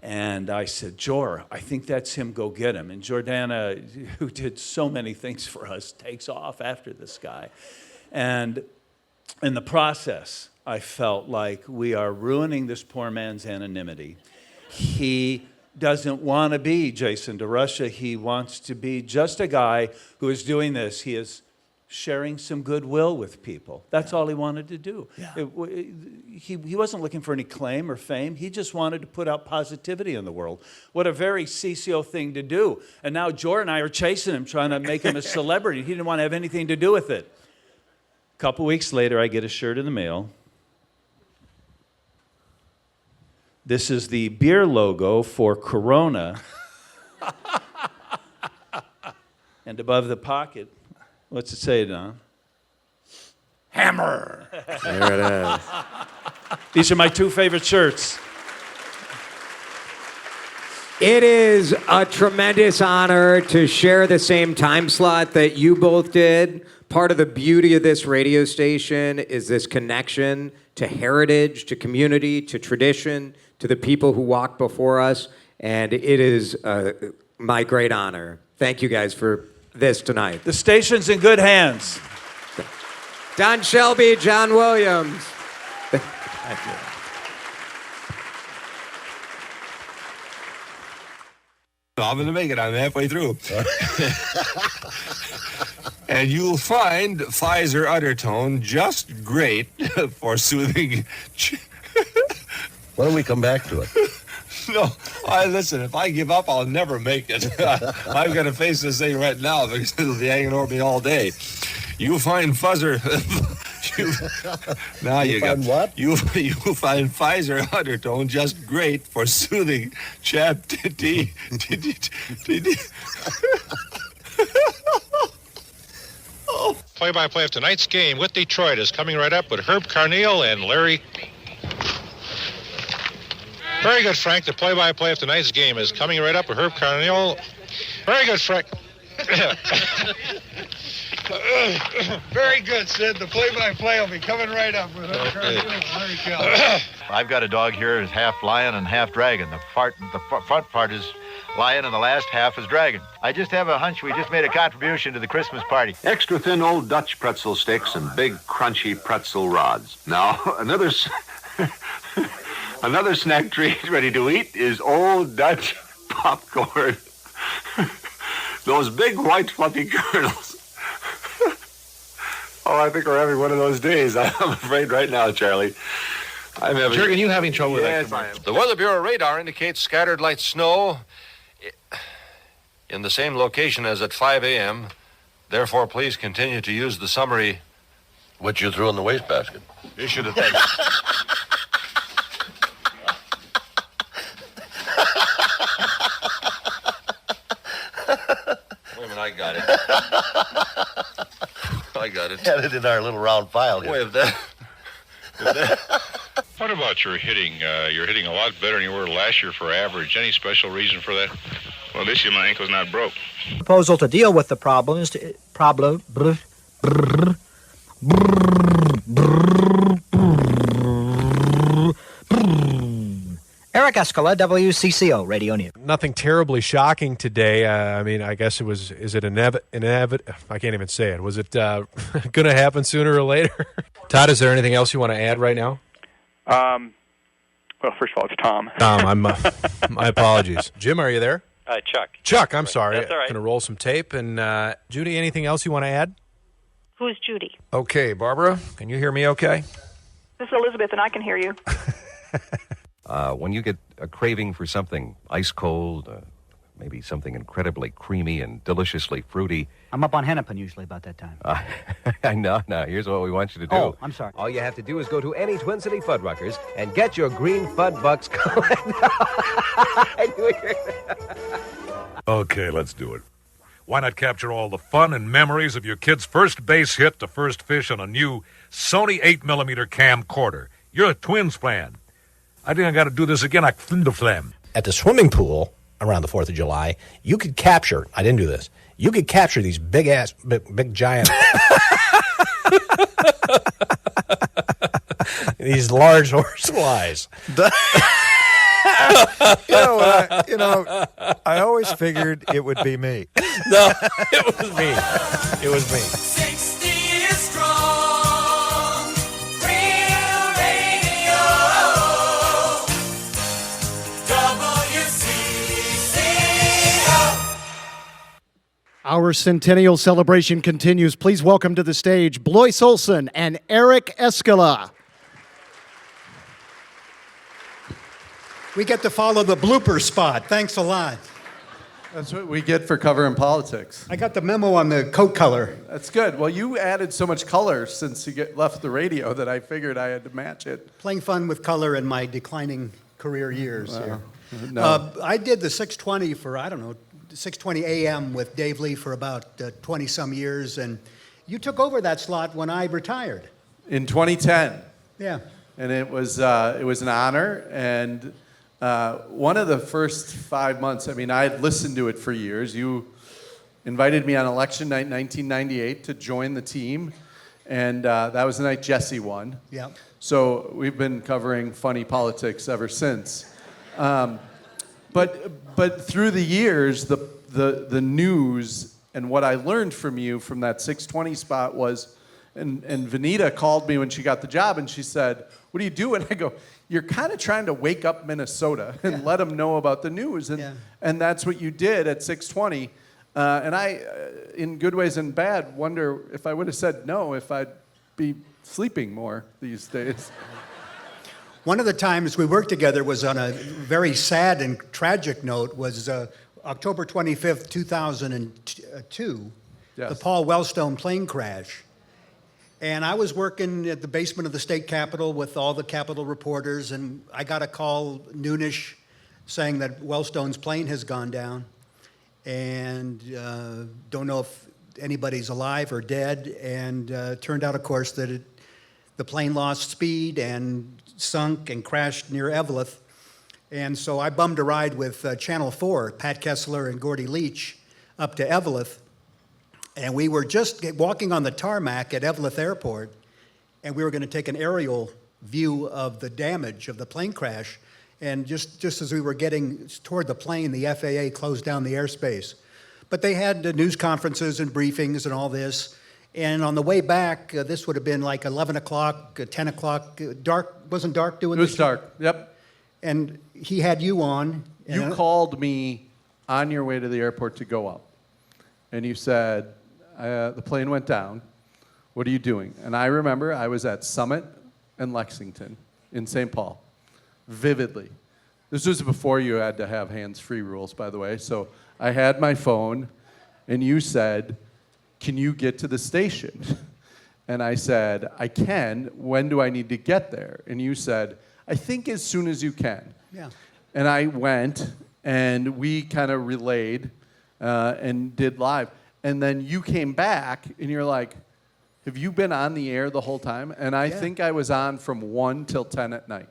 And I said, Jor, I think that's him, go get him. And Jordana, who did so many things for us, takes off after this guy. And in the process, I felt like we are ruining this poor man's anonymity. He doesn't want to be Jason DeRusha. He wants to be just a guy who is doing this. He is sharing some goodwill with people. That's all he wanted to do. Yeah. He wasn't looking for any claim or fame. He just wanted to put out positivity in the world. What a very CCO thing to do. And now Jor and I are chasing him, trying to make him a celebrity. He didn't want to have anything to do with it. A couple weeks later, I get a shirt in the mail. This is the beer logo for Corona. And above the pocket, what's it say, Don? Hammer. There it is. These are my two favorite shirts. It is a tremendous honor to share the same time slot that you both did. Part of the beauty of this radio station is this connection to heritage, to community, to tradition, to the people who walked before us. And it is my great honor. Thank you guys for this tonight. The station's in good hands. Don Shelby, John Williams. Thank you. I'm going to make it. I'm halfway through. And you'll find Pfizer Undertone just great for soothing. Why don't we come back to it? No, listen, if I give up, I'll never make it. I'm going to face this thing right now because it'll be hanging over me all day. You'll find Pfizer. Now you got what? You'll find Pfizer Undertone just great for soothing chapped tea. Play-by-play of tonight's game with Detroit is coming right up with Herb Carneal and Larry. Very good, Frank. The play-by-play of tonight's game is coming right up with Herb Carneal. Very good, Frank. Very good, Sid. The play-by-play will be coming right up with Herb Carneal and Larry Kell. I've got a dog here who's half lion and half dragon. The front part is lion and the last half is dragon. I just have a hunch we just made a contribution to the Christmas party. Extra thin old Dutch pretzel sticks and big crunchy pretzel rods. Now, another snack treat ready to eat is old Dutch popcorn. Those big white fluffy kernels. Oh, I think we're having one of those days. I'm afraid right now, Charlie. I'm having... Jurgen, you having trouble with that? Yes, I am. The Weather Bureau radar indicates scattered light snow in the same location as at 5 a.m. Therefore, please continue to use the summary... Which you threw in the wastebasket. issued at that... Wait a minute, I got it. I got it. Had it in our little round file here. Boy, if that... What about thought you're hitting a lot better than you were last year for average. Any special reason for that? Well, this year my ankle's not broke. Proposal to deal with the problems. Eric Escala, WCCO Radio News. Nothing terribly shocking today. I mean, I guess it was. Is it I can't even say it. Was it going to happen sooner or later? Todd, is there anything else you want to add right now? Well, first of all, it's Tom. Tom, my apologies. Jim, are you there? Chuck. Chuck, I'm sorry. That's all right. Going to roll some tape. And Judy, anything else you want to add? Who's Judy? Okay, Barbara, can you hear me okay? This is Elizabeth, and I can hear you. When you get a craving for something ice cold, maybe something incredibly creamy and deliciously fruity. I'm up on Hennepin usually about that time. No, here's what we want you to do. Oh, I'm sorry. All you have to do is go to any Twin City Fuddruckers and get your green Fudd Bucks. Okay, let's do it. Why not capture all the fun and memories of your kid's first base hit to first fish on a new Sony 8mm camcorder? You're a Twins fan. I think I got to do this again. I couldn't have them. At the swimming pool around the 4th of July, you could capture, I didn't do this, you could capture these big giant, these large horseflies. I always figured it would be me. No, it was me. It was me. 60 years strong. Real radio. WCCO. Our Centennial Celebration continues. Please welcome to the stage Blois Olson and Eric Escala. We get to follow the blooper spot. Thanks a lot. That's what we get for covering politics. I got the memo on the coat color. That's good. Well, you added so much color since you left the radio that I figured I had to match it. Playing fun with color in my declining career years here. No. I did the 620 for, 6:20 a.m. with Dave Lee for about 20-some years, and you took over that slot when I retired. In 2010. Yeah. And it was an honor, and one of the first 5 months, I mean, I had listened to it for years. You invited me on election night 1998 to join the team, and that was the night Jesse won. Yeah. So we've been covering funny politics ever since. But through the years, the news and what I learned from you from that 620 spot was, and Vanita called me when she got the job, and she said, "What are you doing?" I go, "You're kind of trying to wake up Minnesota and let them know about the news." And that's what you did at 620. And I, in good ways and bad, wonder if I would have said no, if I'd be sleeping more these days. One of the times we worked together was on a very sad and tragic note, was October 25th, 2002, the Paul Wellstone plane crash. And I was working at the basement of the state capitol with all the Capitol reporters, and I got a call noonish saying that Wellstone's plane has gone down, and don't know if anybody's alive or dead. And turned out, of course, that the plane lost speed and sunk and crashed near Eveleth. And so I bummed a ride with Channel 4, Pat Kessler and Gordy Leach, up to Eveleth. And we were just walking on the tarmac at Eveleth Airport, and we were going to take an aerial view of the damage of the plane crash. And just as we were getting toward the plane, the FAA closed down the airspace. But they had news conferences and briefings and all this. And on the way back, this would have been like 11 o'clock, 10 o'clock. Wasn't Dark doing this? It was Dark, yep. And he had you on. You called me on your way to the airport to go up. And you said, the plane went down. What are you doing? And I remember I was at Summit and Lexington in St. Paul, vividly. This was before you had to have hands-free rules, by the way. So I had my phone, and you said, "Can you get to the station?" And I said, "I can. When do I need to get there?" And you said, "I think as soon as you can." Yeah. And I went, and we kind of relayed and did live. And then you came back, and you're like, "Have you been on the air the whole time?" And I think I was on from 1 till 10 at night.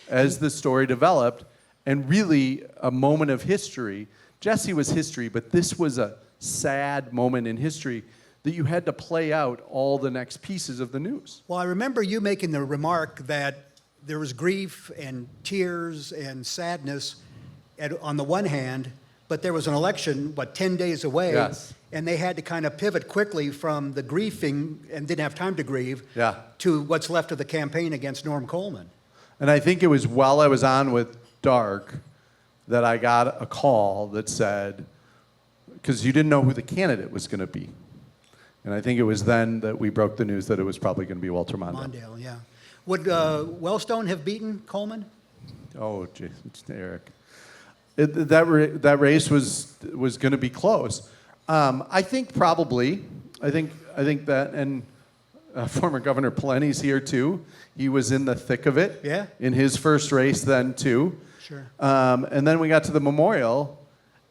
as the story developed, and really a moment of history. Jesse was history, but this was a sad moment in history that you had to play out all the next pieces of the news. Well, I remember you making the remark that there was grief and tears and sadness on the one hand, but there was an election, 10 days away? Yes. And they had to kind of pivot quickly from the grieving, and didn't have time to grieve, Yeah. to what's left of the campaign against Norm Coleman. And I think it was while I was on with Dark that I got a call that said, because you didn't know who the candidate was going to be. And I think it was then that we broke the news that it was probably going to be Walter Mondale. Mondale, yeah. Would Wellstone have beaten Coleman? Oh, geez, Eric. That race was going to be close. I think probably. I think that, and former Governor Plenty's here too. He was in the thick of it. Yeah. In his first race then too. Sure. And then we got to the memorial,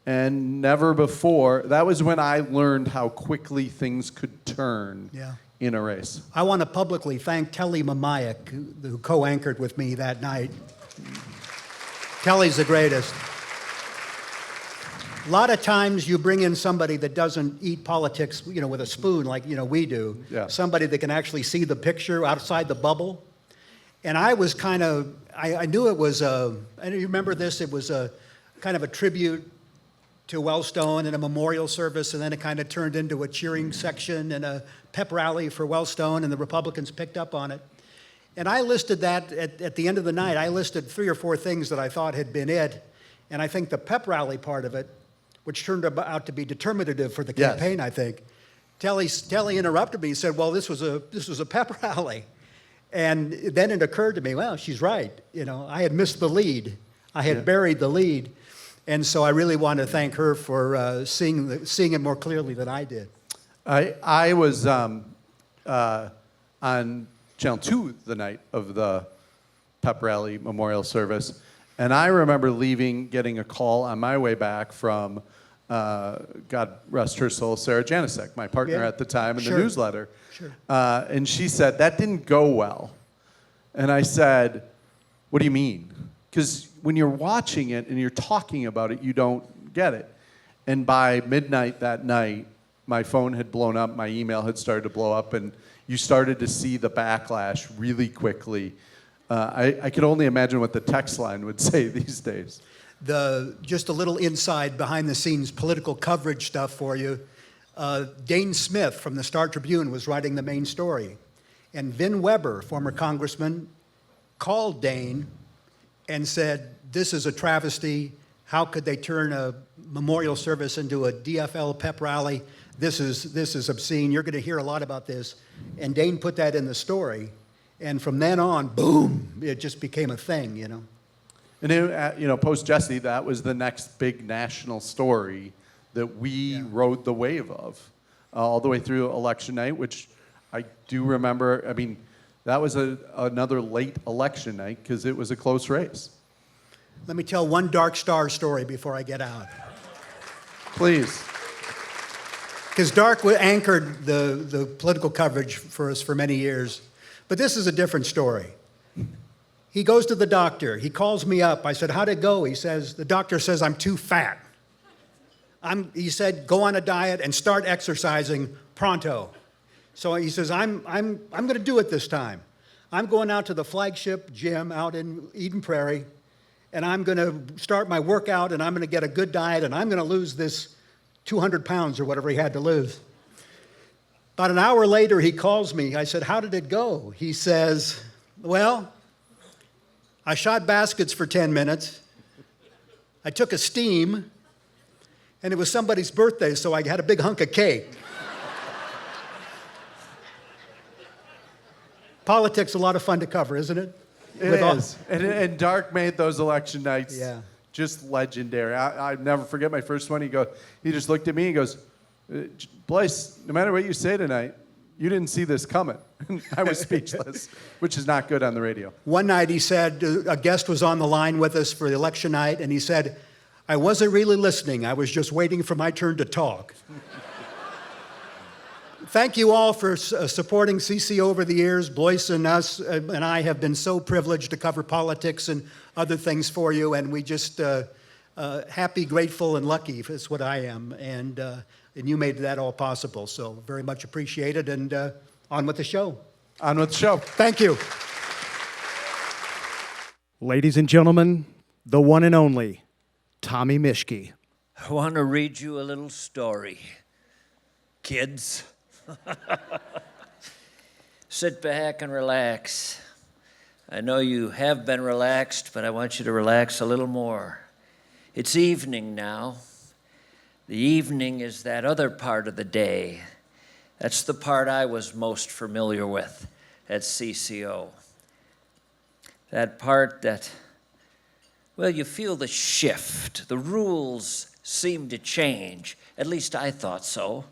and never before. That was when I learned how quickly things could turn. Yeah. In a race. I want to publicly thank Telly Mamayak, who co-anchored with me that night. Telly's the greatest. A lot of times you bring in somebody that doesn't eat politics, with a spoon like, we do. Yeah. Somebody that can actually see the picture outside the bubble. And I was I knew it was I remember this, it was a kind of a tribute to Wellstone and a memorial service, and then it kind of turned into a cheering section and a pep rally for Wellstone, and the Republicans picked up on it. And I listed that at the end of the night. I listed 3 or 4 things that I thought had been it, and I think the pep rally part of it, which turned out to be determinative for the campaign, I think. Telly interrupted me and said, "Well, this was a pep rally," and then it occurred to me, well, she's right. I had missed the lead. I had buried the lead. And so I really want to thank her for seeing it more clearly than I did. I was on Channel 2 the night of the pep rally memorial service, and I remember getting a call on my way back from, God rest her soul, Sarah Janicek, my partner at the time in the newsletter. Sure. And she said, "That didn't go well." And I said, "What do you mean?" Because when you're watching it and you're talking about it, you don't get it. And by midnight that night, my phone had blown up, my email had started to blow up, and you started to see the backlash really quickly. I could only imagine what the text line would say these days. Just a little inside behind-the-scenes political coverage stuff for you. Dane Smith from the Star Tribune was writing the main story. And Vin Weber, former congressman, called Dane and said, "This is a travesty. How could they turn a memorial service into a DFL pep rally? This is obscene. You're going to hear a lot about this." And Dane put that in the story. And from then on, boom, it just became a thing, And it, post Jesse, that was the next big national story that we rode the wave of all the way through election night, which I do remember. I mean, that was another late election night because it was a close race. Let me tell one Dark Star story before I get out. Please. Because Dark anchored the political coverage for us for many years. But this is a different story. He goes to the doctor. He calls me up. I said, "How'd it go?" He says, "The doctor says I'm too fat." He said, "Go on a diet and start exercising pronto." So he says, I'm going to do it this time. I'm going out to the flagship gym out in Eden Prairie, and I'm going to start my workout, and I'm going to get a good diet, and I'm going to lose this 200 pounds or whatever he had to lose. About an hour later, he calls me. I said, "How did it go?" He says, "Well, I shot baskets for 10 minutes. I took a steam, and it was somebody's birthday, so I had a big hunk of cake." Politics is a lot of fun to cover, isn't it? It is. And Dark made those election nights just legendary. I never forget my first one. He just looked at me and goes, "Blyce, no matter what you say tonight, you didn't see this coming." I was speechless, which is not good on the radio. One night he said, a guest was on the line with us for the election night, and he said, "I wasn't really listening. I was just waiting for my turn to talk." Thank you all for supporting CCO over the years. Blois and us and I have been so privileged to cover politics and other things for you, and we just happy, grateful, and lucky is what I am, and you made that all possible. So very much appreciated, and on with the show. On with the show. Thank you. Ladies and gentlemen, the one and only Tommy Mischke. I want to read you a little story, kids. Sit back and relax. I know you have been relaxed, but I want you to relax a little more. It's evening now. The evening is that other part of the day. That's the part I was most familiar with at CCO. That part that, well, you feel the shift. The rules seem to change. At least I thought so.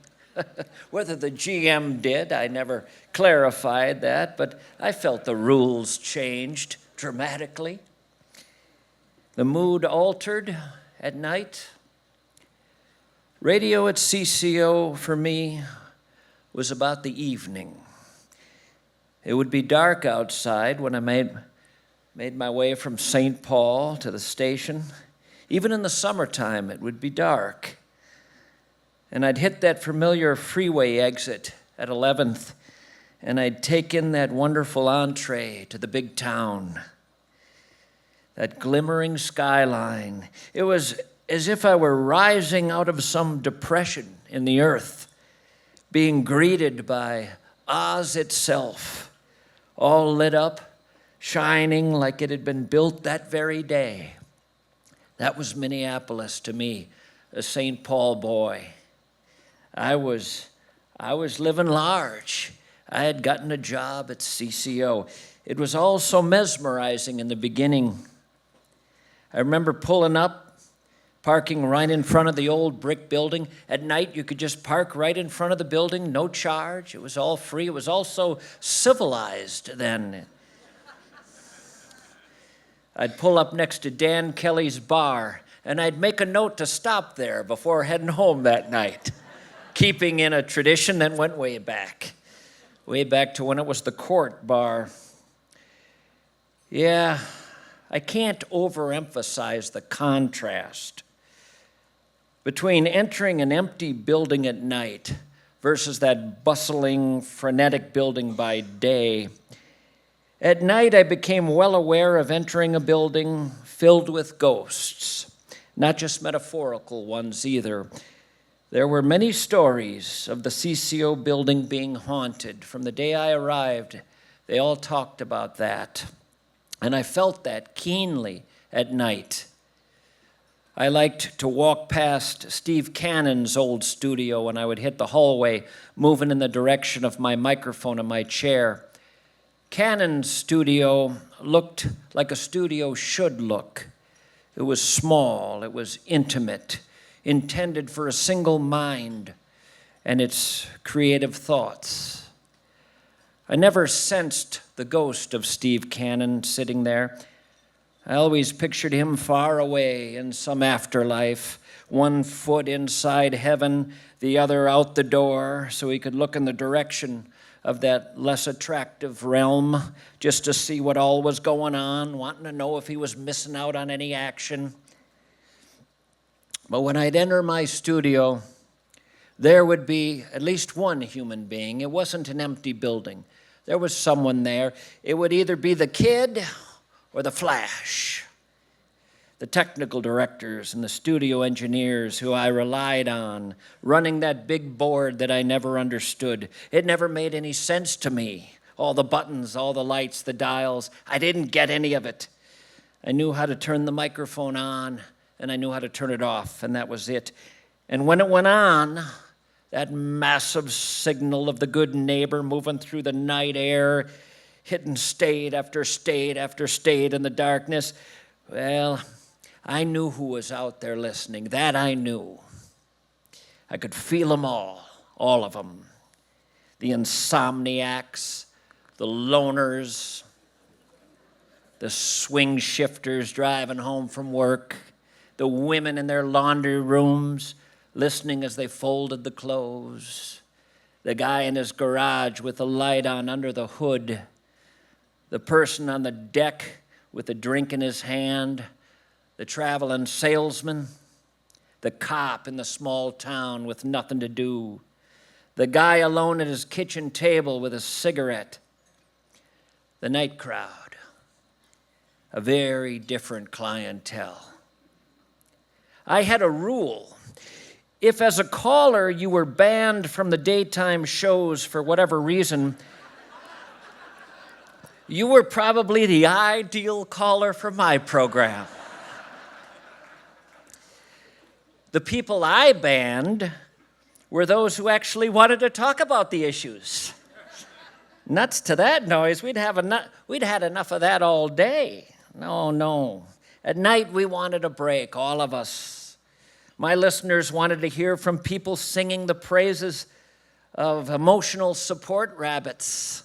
Whether the GM did, I never clarified that, but I felt the rules changed dramatically. The mood altered at night. Radio at CCO for me was about the evening. It would be dark outside when I made my way from St. Paul to the station. Even in the summertime, it would be dark. And I'd hit that familiar freeway exit at 11th, and I'd take in that wonderful entree to the big town. That glimmering skyline. It was as if I were rising out of some depression in the earth, being greeted by Oz itself, all lit up, shining like it had been built that very day. That was Minneapolis to me, a St. Paul boy. I was living large. I had gotten a job at CCO. It was all so mesmerizing in the beginning. I remember pulling up, parking right in front of the old brick building. At night, you could just park right in front of the building, no charge. It was all free. It was all so civilized then. I'd pull up next to Dan Kelly's bar, and I'd make a note to stop there before heading home that night, keeping in a tradition that went way back to when it was the Court bar. Yeah, I can't overemphasize the contrast between entering an empty building at night versus that bustling, frenetic building by day. At night, I became well aware of entering a building filled with ghosts, not just metaphorical ones either. There were many stories of the CCO building being haunted. From the day I arrived, they all talked about that. And I felt that keenly at night. I liked to walk past Steve Cannon's old studio when I would hit the hallway, moving in the direction of my microphone and my chair. Cannon's studio looked like a studio should look. It was small, it was intimate, intended for a single mind and its creative thoughts. I never sensed the ghost of Steve Cannon sitting there. I always pictured him far away in some afterlife, one foot inside heaven, the other out the door, so he could look in the direction of that less attractive realm, just to see what all was going on, wanting to know if he was missing out on any action. But when I'd enter my studio, there would be at least one human being. It wasn't an empty building. There was someone there. It would either be the kid or the Flash. The technical directors and the studio engineers who I relied on, running that big board that I never understood. It never made any sense to me. All the buttons, all the lights, the dials, I didn't get any of it. I knew how to turn the microphone on, and I knew how to turn it off, and that was it. And when it went on, that massive signal of the good neighbor moving through the night air, hitting state after state after state in the darkness, well, I knew who was out there listening. That I knew. I could feel them all of them. The insomniacs, the loners, the swing shifters driving home from work, the women in their laundry rooms listening as they folded the clothes, The guy in his garage with the light on under the hood. The person on the deck with a drink in his hand. The traveling salesman. The cop in the small town with nothing to do. The guy alone at his kitchen table with a cigarette. The night crowd. A very different clientele. I had a rule. If as a caller you were banned from the daytime shows for whatever reason, you were probably the ideal caller for my program. The people I banned were those who actually wanted to talk about the issues. Nuts to that noise. We'd had enough of that all day. No. At night, we wanted a break, all of us. My listeners wanted to hear from people singing the praises of emotional support rabbits.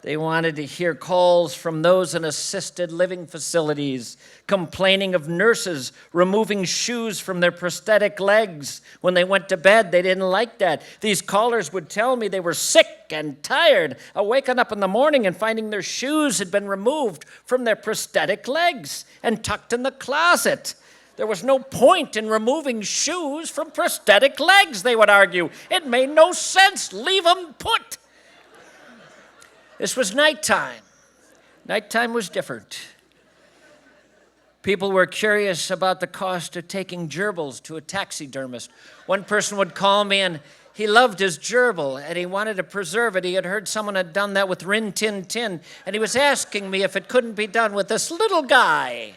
They wanted to hear calls from those in assisted living facilities complaining of nurses removing shoes from their prosthetic legs when they went to bed. They didn't like that. These callers would tell me they were sick and tired of waking up in the morning and finding their shoes had been removed from their prosthetic legs and tucked in the closet. There was no point in removing shoes from prosthetic legs, they would argue. It made no sense. Leave them put. This was nighttime. Nighttime was different. People were curious about the cost of taking gerbils to a taxidermist. One person would call me and he loved his gerbil and he wanted to preserve it. He had heard someone had done that with Rin Tin Tin, and he was asking me if it couldn't be done with this little guy.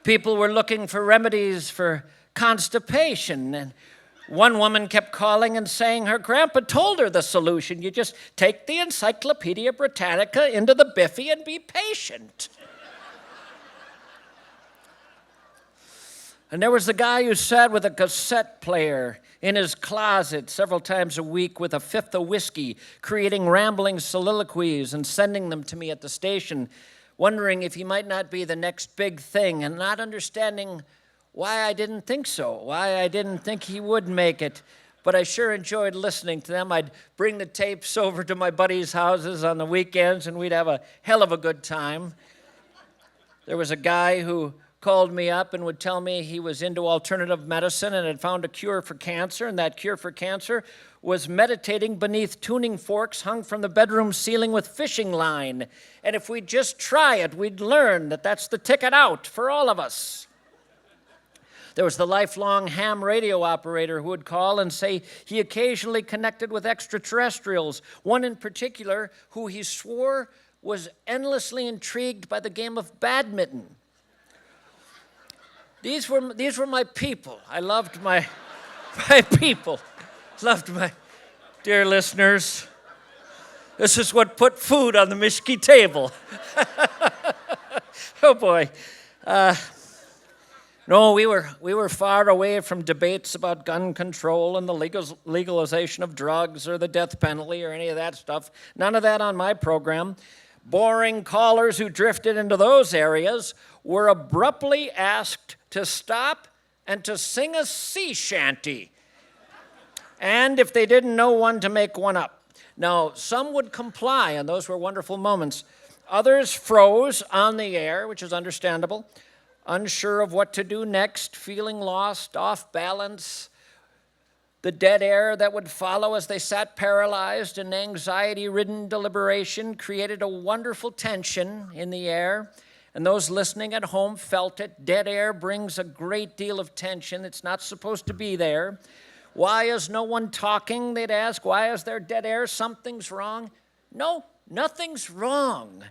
People were looking for remedies for constipation, and one woman kept calling and saying her grandpa told her the solution. You just take the Encyclopedia Britannica into the biffy and be patient. And there was the guy who sat with a cassette player in his closet several times a week with a fifth of whiskey, creating rambling soliloquies and sending them to me at the station, wondering if he might not be the next big thing and not understanding why I didn't think so, why I didn't think he would make it. But I sure enjoyed listening to them. I'd bring the tapes over to my buddies' houses on the weekends, and we'd have a hell of a good time. There was a guy who called me up and would tell me he was into alternative medicine and had found a cure for cancer, and that cure for cancer was meditating beneath tuning forks hung from the bedroom ceiling with fishing line. And if we'd just try it, we'd learn that that's the ticket out for all of us. There was the lifelong ham radio operator who would call and say he occasionally connected with extraterrestrials, one in particular who he swore was endlessly intrigued by the game of badminton. These were my people. I loved my people. Loved my dear listeners. This is what put food on the Mischke table. Oh boy. No, we were far away from debates about gun control and the legalization of drugs or the death penalty or any of that stuff. None of that on my program. Boring callers who drifted into those areas were abruptly asked to stop and to sing a sea shanty. And if they didn't know one, to make one up. Now, some would comply, and those were wonderful moments. Others froze on the air, which is understandable, unsure of what to do next, feeling lost, off balance. The dead air that would follow as they sat paralyzed in anxiety-ridden deliberation created a wonderful tension in the air, and those listening at home felt it. Dead air brings a great deal of tension. It's not supposed to be there. Why is no one talking? They'd ask. Why is there dead air? Something's wrong. No, nothing's wrong.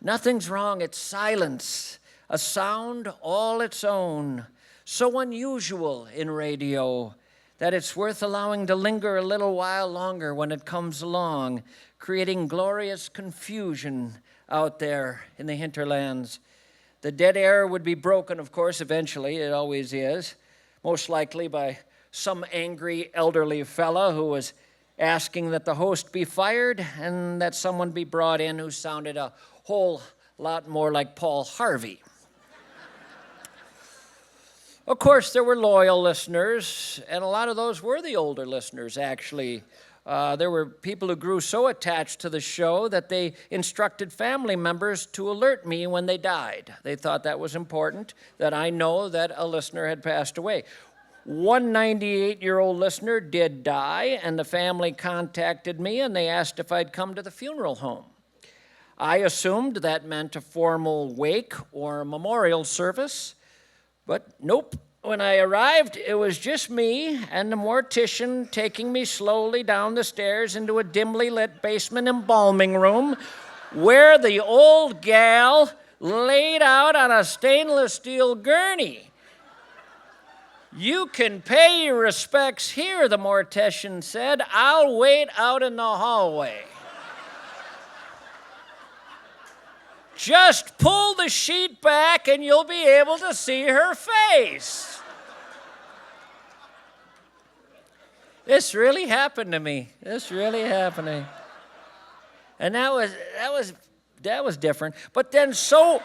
Nothing's wrong. It's silence, a sound all its own, so unusual in radio that it's worth allowing to linger a little while longer when it comes along, creating glorious confusion out there in the hinterlands. The dead air would be broken, of course, eventually. It always is, most likely by some angry elderly fella who was asking that the host be fired and that someone be brought in who sounded a whole lot more like Paul Harvey. Of course, there were loyal listeners, and a lot of those were the older listeners, actually. There were people who grew so attached to the show that they instructed family members to alert me when they died. They thought that was important, that I know that a listener had passed away. One 98-year-old listener did die, and the family contacted me, and they asked if I'd come to the funeral home. I assumed that meant a formal wake or a memorial service, but nope. When I arrived, it was just me and the mortician taking me slowly down the stairs into a dimly lit basement embalming room where the old gal laid out on a stainless steel gurney. "You can pay your respects here," the mortician said. "I'll wait out in the hallway." "Just pull the sheet back and you'll be able to see her face." This really happened to me. This really happened to me. And that was different. But then so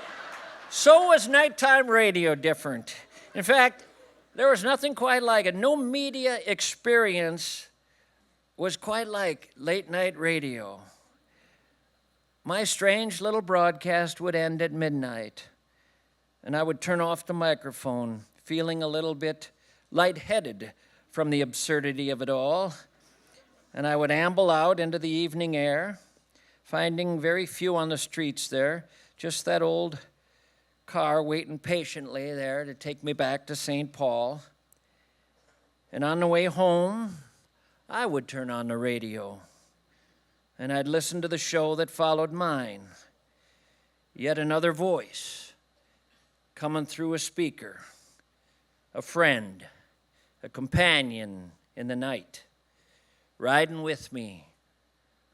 was nighttime radio different. In fact, there was nothing quite like it. No media experience was quite like late night radio. My strange little broadcast would end at midnight, and I would turn off the microphone, feeling a little bit lightheaded from the absurdity of it all, and I would amble out into the evening air, finding very few on the streets there, just that old car waiting patiently there to take me back to St. Paul. And on the way home, I would turn on the radio, and I'd listen to the show that followed mine. Yet another voice coming through a speaker, a friend, a companion in the night, riding with me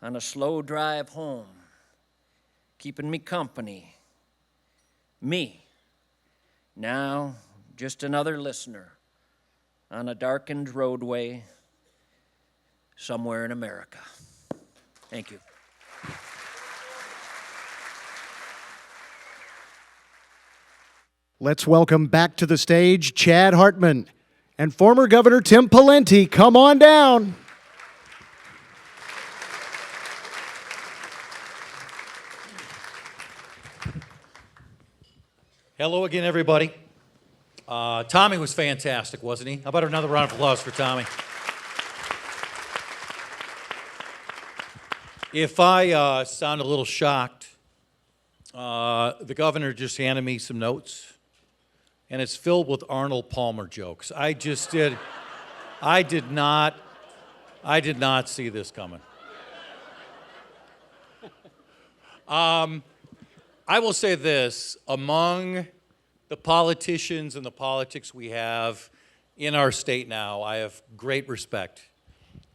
on a slow drive home, keeping me company. Me, now just another listener on a darkened roadway somewhere in America. Thank you. Let's welcome back to the stage Chad Hartman and former Governor Tim Pawlenty. Come on down. Hello again, everybody. Tommy was fantastic, wasn't he? How about another round of applause for Tommy? If I sound a little shocked, the governor just handed me some notes, and it's filled with Arnold Palmer jokes. I did not see this coming. I will say this, among the politicians and the politics we have in our state now, I have great respect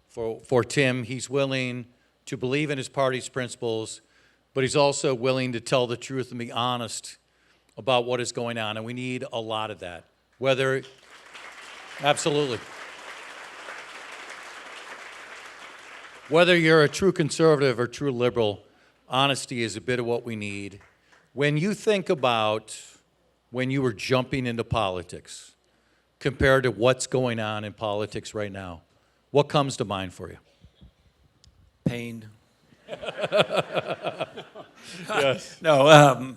for Tim. He's willing to believe in his party's principles, but he's also willing to tell the truth and be honest about what is going on, and we need a lot of that. Absolutely. Whether you're a true conservative or true liberal, honesty is a bit of what we need. When you think about when you were jumping into politics compared to what's going on in politics right now, what comes to mind for you? Pain. Yes. No,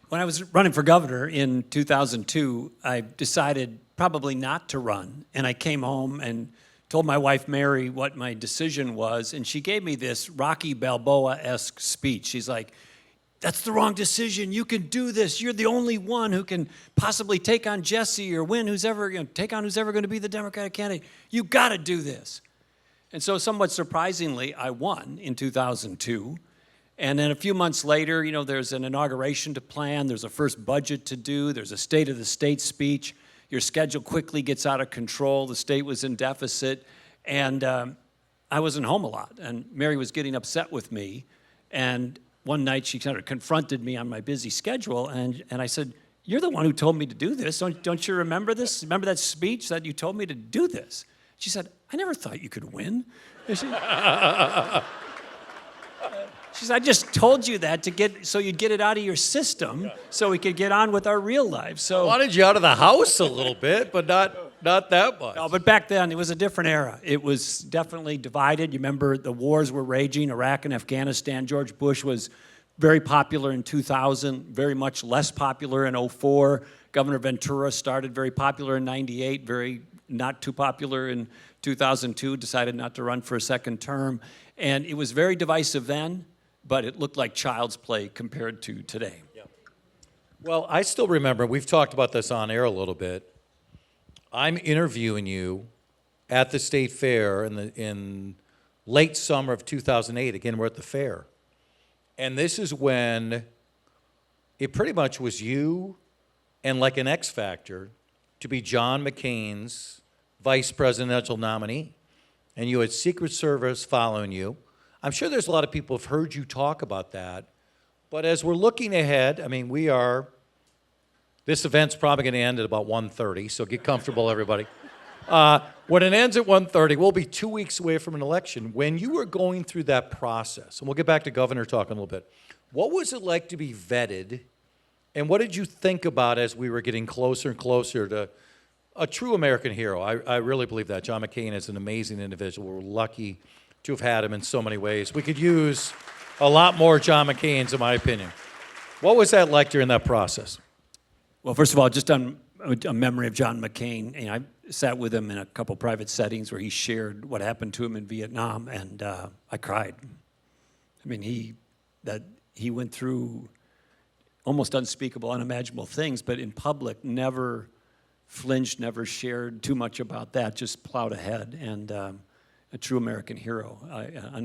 when I was running for governor in 2002, I decided probably not to run. And I came home and told my wife, Mary, what my decision was. And she gave me this Rocky Balboa-esque speech. She's like, "That's the wrong decision. You can do this. You're the only one who can possibly take on Jesse or win take on who's ever going to be the Democratic candidate. You got to do this." And so somewhat surprisingly, I won in 2002. And then a few months later, there's an inauguration to plan. There's a first budget to do. There's a State of the State speech. Your schedule quickly gets out of control. The state was in deficit. And I wasn't home a lot. And Mary was getting upset with me. And one night she kind of confronted me on my busy schedule. And I said, "You're the one who told me to do this. Don't you remember this? Remember that speech that you told me to do this?" She said, "I never thought you could win." She said, I just told you that so you'd get it out of your system so we could get on with our real lives. So I wanted you out of the house a little bit, but not that much. No, but back then, it was a different era. It was definitely divided. You remember the wars were raging, Iraq and Afghanistan. George Bush was very popular in 2000, very much less popular in 2004. Governor Ventura started very popular in 98, very not too popular in 2002, decided not to run for a second term. And it was very divisive then, but it looked like child's play compared to today. Yeah. Well, I still remember, we've talked about this on air a little bit. I'm interviewing you at the State Fair in late summer of 2008. Again, we're at the fair. And this is when it pretty much was you and like an X factor to be John McCain's vice presidential nominee. And you had Secret Service following you. I'm sure there's a lot of people who've heard you talk about that. But as we're looking ahead, I mean, this event's probably going to end at about 1:30, so get comfortable, everybody. When it ends at 1:30, we'll be 2 weeks away from an election. When you were going through that process, and we'll get back to governor talk in a little bit, what was it like to be vetted, and what did you think about as we were getting closer and closer to a true American hero? I really believe that. John McCain is an amazing individual. We're lucky to have had him in so many ways. We could use a lot more John McCains, in my opinion. What was that like during that process? Well, first of all, just on a memory of John McCain, and I sat with him in a couple private settings where he shared what happened to him in Vietnam, and I cried. I mean, he went through almost unspeakable, unimaginable things, but in public never flinched, never shared too much about that, just plowed ahead, and a true American hero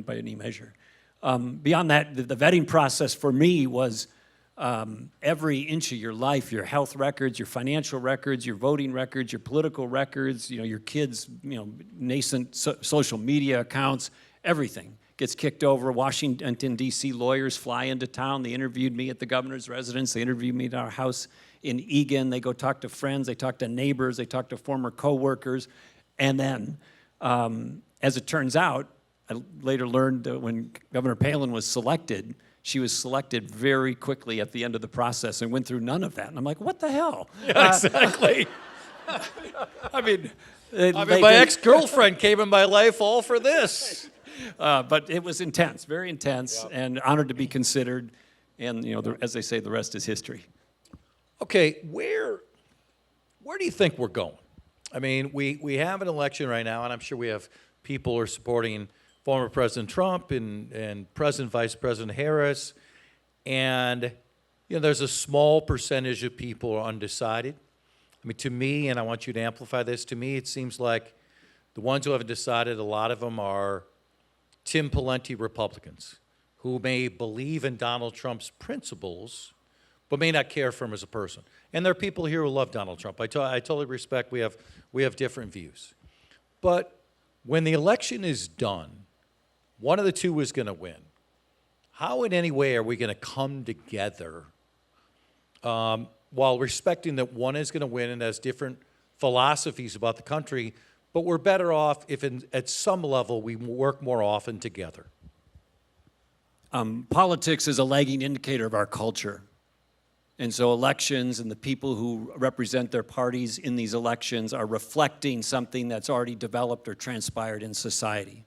by any measure. Beyond that, the vetting process for me was every inch of your life, your health records, your financial records, your voting records, your political records, your kids', nascent social media accounts, everything gets kicked over. Washington, D.C. lawyers fly into town. They interviewed me at the governor's residence. They interviewed me at our house in Eagan. They go talk to friends. They talk to neighbors. They talk to former coworkers. And then, as it turns out, I later learned that when Governor Palin was selected, she was selected very quickly at the end of the process and went through none of that. And I'm like, what the hell? Yeah, exactly. I mean, my ex-girlfriend came in my life all for this. But it was intense, very intense, and honored to be considered. And, as they say, the rest is history. Okay, where do you think we're going? I mean, we have an election right now, and I'm sure we have people who are supporting former President Trump and Vice President Harris. And, there's a small percentage of people who are undecided. I mean, to me, and I want you to amplify this, to me it seems like the ones who haven't decided, a lot of them are Tim Pawlenty Republicans who may believe in Donald Trump's principles, but may not care for him as a person. And there are people here who love Donald Trump. I totally respect we have different views. But when the election is done, one of the two is going to win. How in any way are we going to come together while respecting that one is going to win and has different philosophies about the country, but we're better off if at some level we work more often together? Politics is a lagging indicator of our culture. And so elections and the people who represent their parties in these elections are reflecting something that's already developed or transpired in society.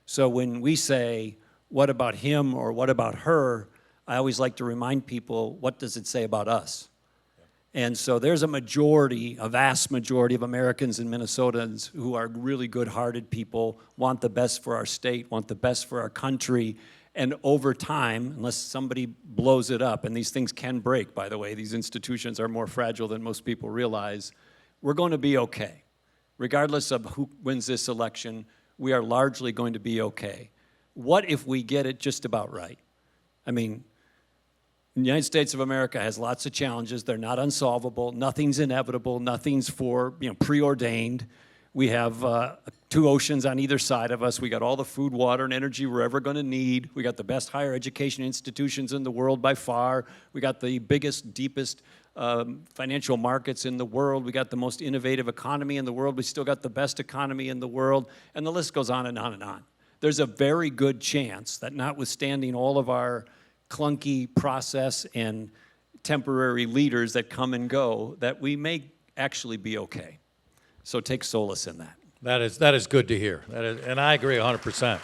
So when we say, what about him or what about her, I always like to remind people, what does it say about us? And so there's a vast majority of Americans and Minnesotans who are really good-hearted people, want the best for our state, want the best for our country. And over time, unless somebody blows it up, and these things can break, by the way, these institutions are more fragile than most people realize, we're going to be okay. Regardless of who wins this election, we are largely going to be okay. What if we get it just about right? I mean, the United States of America has lots of challenges. They're not unsolvable. Nothing's inevitable. Nothing's preordained. We have 2 oceans on either side of us. We got all the food, water, and energy we're ever going to need. We got the best higher education institutions in the world by far. We got the biggest, deepest financial markets in the world. We got the most innovative economy in the world. We still got the best economy in the world. And the list goes on and on and on. there's a very good chance that notwithstanding all of our clunky process and temporary leaders that come and go, that we may actually be okay. So take solace in that. That is good to hear. And I agree 100%.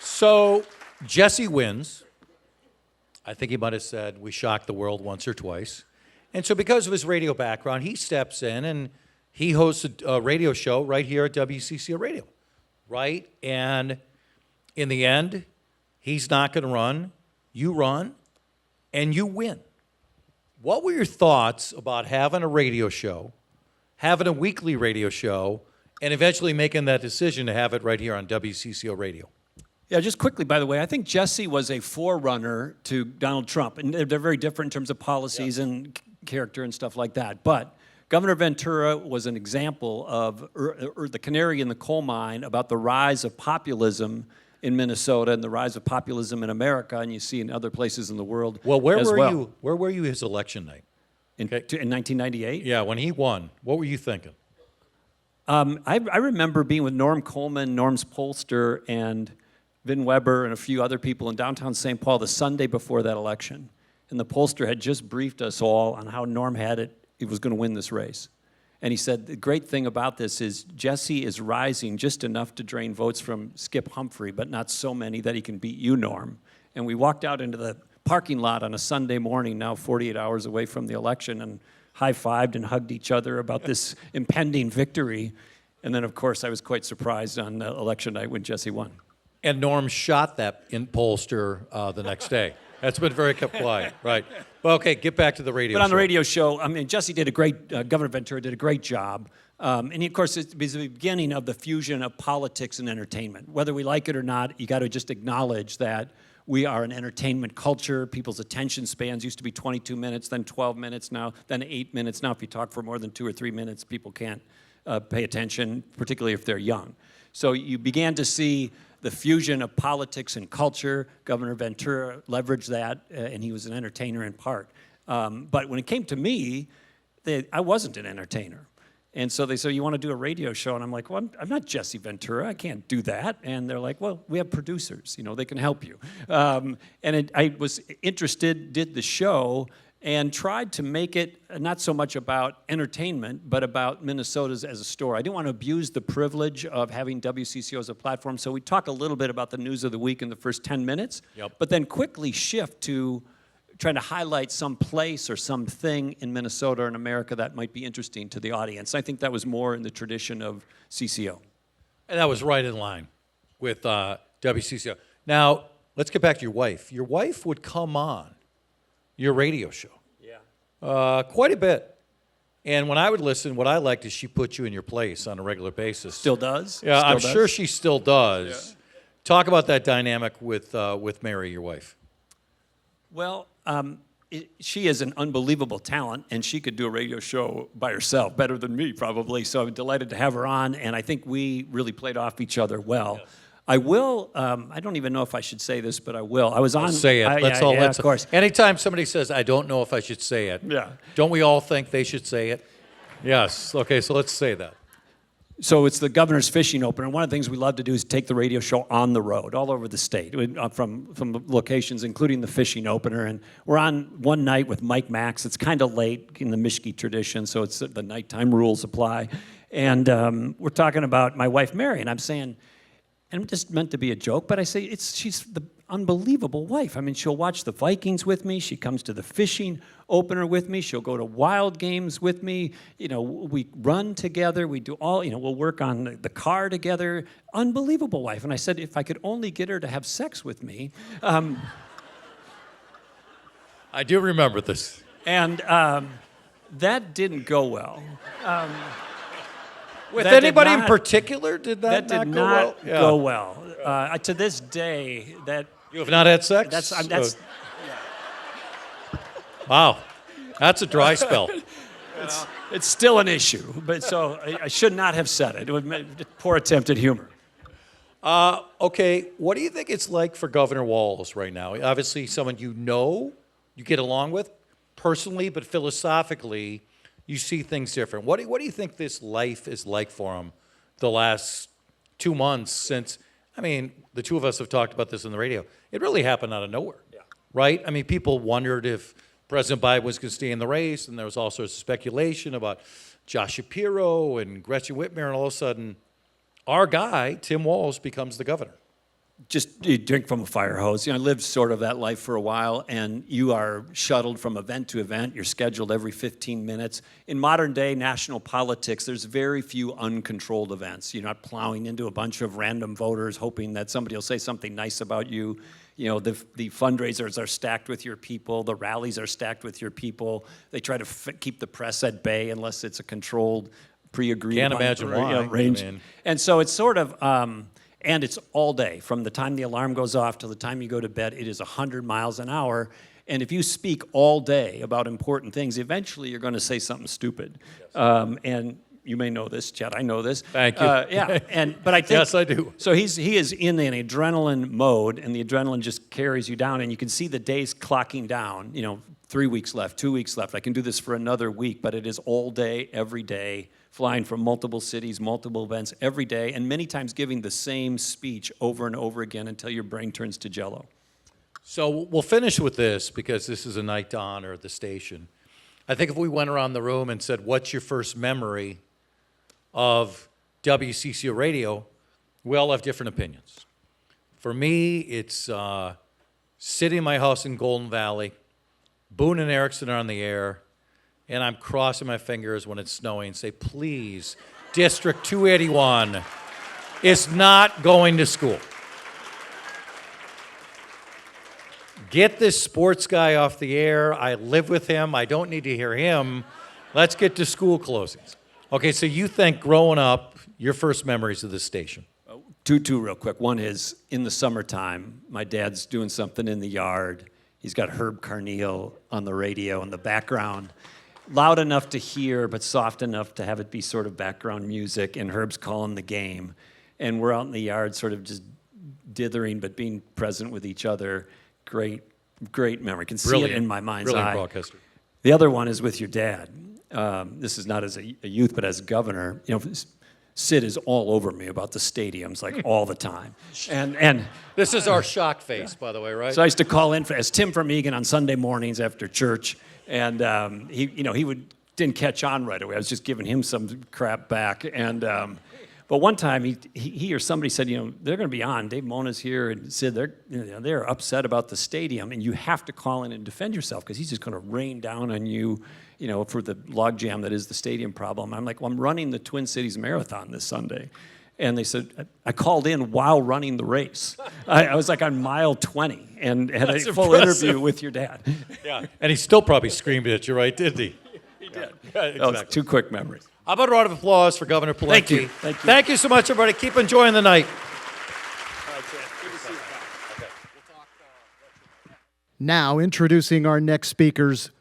So Jesse wins. I think he might have said we shocked the world once or twice. And so because of his radio background, he steps in and he hosts a radio show right here at WCCO Radio, right? And in the end, he's not going to run. You run, and you win. What were your thoughts about having a radio show, having a weekly radio show, and eventually making that decision to have it right here on WCCO Radio? Yeah, just quickly, by the way, I think Jesse was a forerunner to Donald Trump, and they're very different in terms of policies and character and stuff like that. But Governor Ventura was an example of the canary in the coal mine about the rise of populism in Minnesota and the rise of populism in America, and you see in other places in the world. Well, where were you his election night? In 1998? Yeah, when he won, what were you thinking? I remember being with Norm Coleman, Norm's pollster, and Vin Weber and a few other people in downtown St. Paul the Sunday before that election. And the pollster had just briefed us all on how Norm he was going to win this race. And he said, the great thing about this is Jesse is rising just enough to drain votes from Skip Humphrey, but not so many that he can beat you, Norm. And we walked out into the parking lot on a Sunday morning, now 48 hours away from the election, and high-fived and hugged each other about this impending victory. And then, of course, I was quite surprised on election night when Jesse won. And Norm shot that pollster the next day. That's been very kept quiet, right? Well, okay, get back to the radio show. But on the radio show, I mean, Jesse did a great, Governor Ventura did a great job. And he, of course, it was the beginning of the fusion of politics and entertainment. Whether we like it or not, you got to just acknowledge that we are an entertainment culture. People's attention spans used to be 22 minutes, then 12 minutes now, then 8 minutes. Now, if you talk for more than 2 or 3 minutes, people can't pay attention, particularly if they're young. So you began to see the fusion of politics and culture. Governor Ventura leveraged that, and he was an entertainer in part. But when it came to me, I wasn't an entertainer. And so they said, you want to do a radio show? And I'm like, well, I'm not Jesse Ventura. I can't do that. And they're like, well, we have producers. They can help you. I was interested, did the show, and tried to make it not so much about entertainment, but about Minnesota as a story. I didn't want to abuse the privilege of having WCCO as a platform, so we talk a little bit about the news of the week in the first 10 minutes, but then quickly shift to trying to highlight some place or something in Minnesota or in America that might be interesting to the audience. I think that was more in the tradition of CCO. And that was right in line with WCCO. Now, let's get back to your wife. Your wife would come on your radio show. Yeah. Quite a bit. And when I would listen, what I liked is she put you in your place on a regular basis. Still does? Yeah, still I'm does. sure she still does. Yeah. Talk about that dynamic with Mary, your wife. Well, she is an unbelievable talent, and she could do a radio show by herself, better than me probably. So I'm delighted to have her on, and I think we really played off each other well. Yes. I will, I don't even know if I should say this, but I will. I was on... Say it. Of course. Anytime somebody says, I don't know if I should say it, don't we all think they should say it? Yes. Okay, so let's say that. So it's the governor's fishing opener. One of the things we love to do is take the radio show on the road, all over the state, from locations, including the fishing opener. And we're on one night with Mike Max. It's kind of late in the Mischke tradition, so it's the nighttime rules apply. And we're talking about my wife, Mary, and I'm saying... And it's just meant to be a joke, but I say she's the unbelievable wife. I mean, she'll watch the Vikings with me. She comes to the fishing opener with me. She'll go to wild games with me. We run together. We do all, we'll work on the car together. Unbelievable wife. And I said, if I could only get her to have sex with me. I do remember this. And that didn't go well. With anybody in particular, did that not go well? That did not go well. To this day, that... You have not had sex? That's Wow. That's a dry spell. It's still an issue, but so I should not have said it. It was a poor attempt at humor. Okay, what do you think it's like for Governor Walz right now? Obviously, someone you get along with personally, but philosophically... You see things different. What do you think this life is like for him the last 2 months since, I mean, the two of us have talked about this on the radio. It really happened out of nowhere, right? I mean, people wondered if President Biden was going to stay in the race, and there was all sorts of speculation about Josh Shapiro and Gretchen Whitmer, and all of a sudden, our guy, Tim Walz, becomes the governor. Just you drink from a fire hose. I lived sort of that life for a while, and you are shuttled from event to event. You're scheduled every 15 minutes. In modern day national politics, there's very few uncontrolled events. You're not plowing into a bunch of random voters hoping that somebody will say something nice about you. The fundraisers are stacked with your people. The rallies are stacked with your people. They try to keep the press at bay unless it's a controlled, pre-agreed Can't imagine why. range. I mean. And so it's sort of... and it's all day. From the time the alarm goes off till the time you go to bed, it is 100 miles an hour. And if you speak all day about important things, eventually you're going to say something stupid. Yes. And you may know this, Chet. I know this. Thank you. But I think yes, I do. So he is in an adrenaline mode, and the adrenaline just carries you down, and you can see the days clocking down. 3 weeks left, 2 weeks left. I can do this for another week, but it is all day, every day, flying from multiple cities, multiple events every day, and many times giving the same speech over and over again until your brain turns to jello. So we'll finish with this because this is a night to honor the station. I think if we went around the room and said, what's your first memory of WCCO radio, we all have different opinions. For me, it's sitting in my house in Golden Valley, Boone and Erickson are on the air, and I'm crossing my fingers when it's snowing and say, please, District 281 is not going to school. Get this sports guy off the air. I live with him. I don't need to hear him. Let's get to school closings. Okay, so you think growing up, your first memories of this station? Two real quick. One is in the summertime, my dad's doing something in the yard. He's got Herb Carneal on the radio in the background. Loud enough to hear, but soft enough to have it be sort of background music, and Herb's calling the game. And we're out in the yard sort of just dithering, but being present with each other. Great memory. Can see it in my mind's eye. Brilliant broadcaster. The other one is with your dad. This is not as a youth, but as governor. Sid is all over me about the stadiums, like all the time. And this is our shock face, by the way, right? So I used to call in as Tim from Egan on Sunday mornings after church, and he didn't catch on right away. I was just giving him some crap back, and but one time he or somebody said, they're going to be on. Dave Mona's here, and Sid, they're upset about the stadium, and you have to call in and defend yourself because he's just going to rain down on you. For the logjam that is the stadium problem. I'm like, well, I'm running the Twin Cities Marathon this Sunday. And they said, I called in while running the race. I was like on mile 20 and had a full interview with your dad. Yeah, and he still probably screamed at you, right, didn't he? He did. Yeah, exactly. That was two quick memories. How about a round of applause for Governor Pawlenty? Thank you. Thank you so much, everybody. Keep enjoying the night. Now, introducing our next speakers,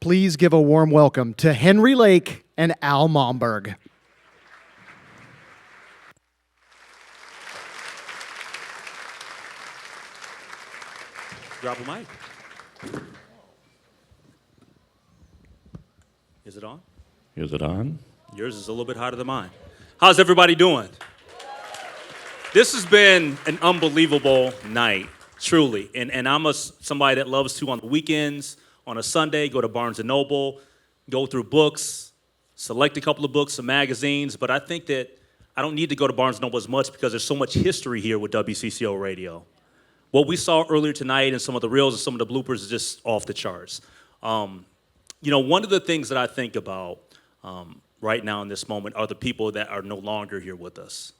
please give a warm welcome to Henry Lake and Al Momberg. Drop a mic. Is it on? Is it on? Yours is a little bit hotter than mine. How's everybody doing? This has been an unbelievable night, truly. And I'm somebody that loves to, on the weekends, on a Sunday, go to Barnes & Noble, go through books, select a couple of books, some magazines, but I think that I don't need to go to Barnes & Noble as much because there's so much history here with WCCO Radio. What we saw earlier tonight and some of the reels and some of the bloopers is just off the charts. One of the things that I think about right now in this moment are the people that are no longer here with us.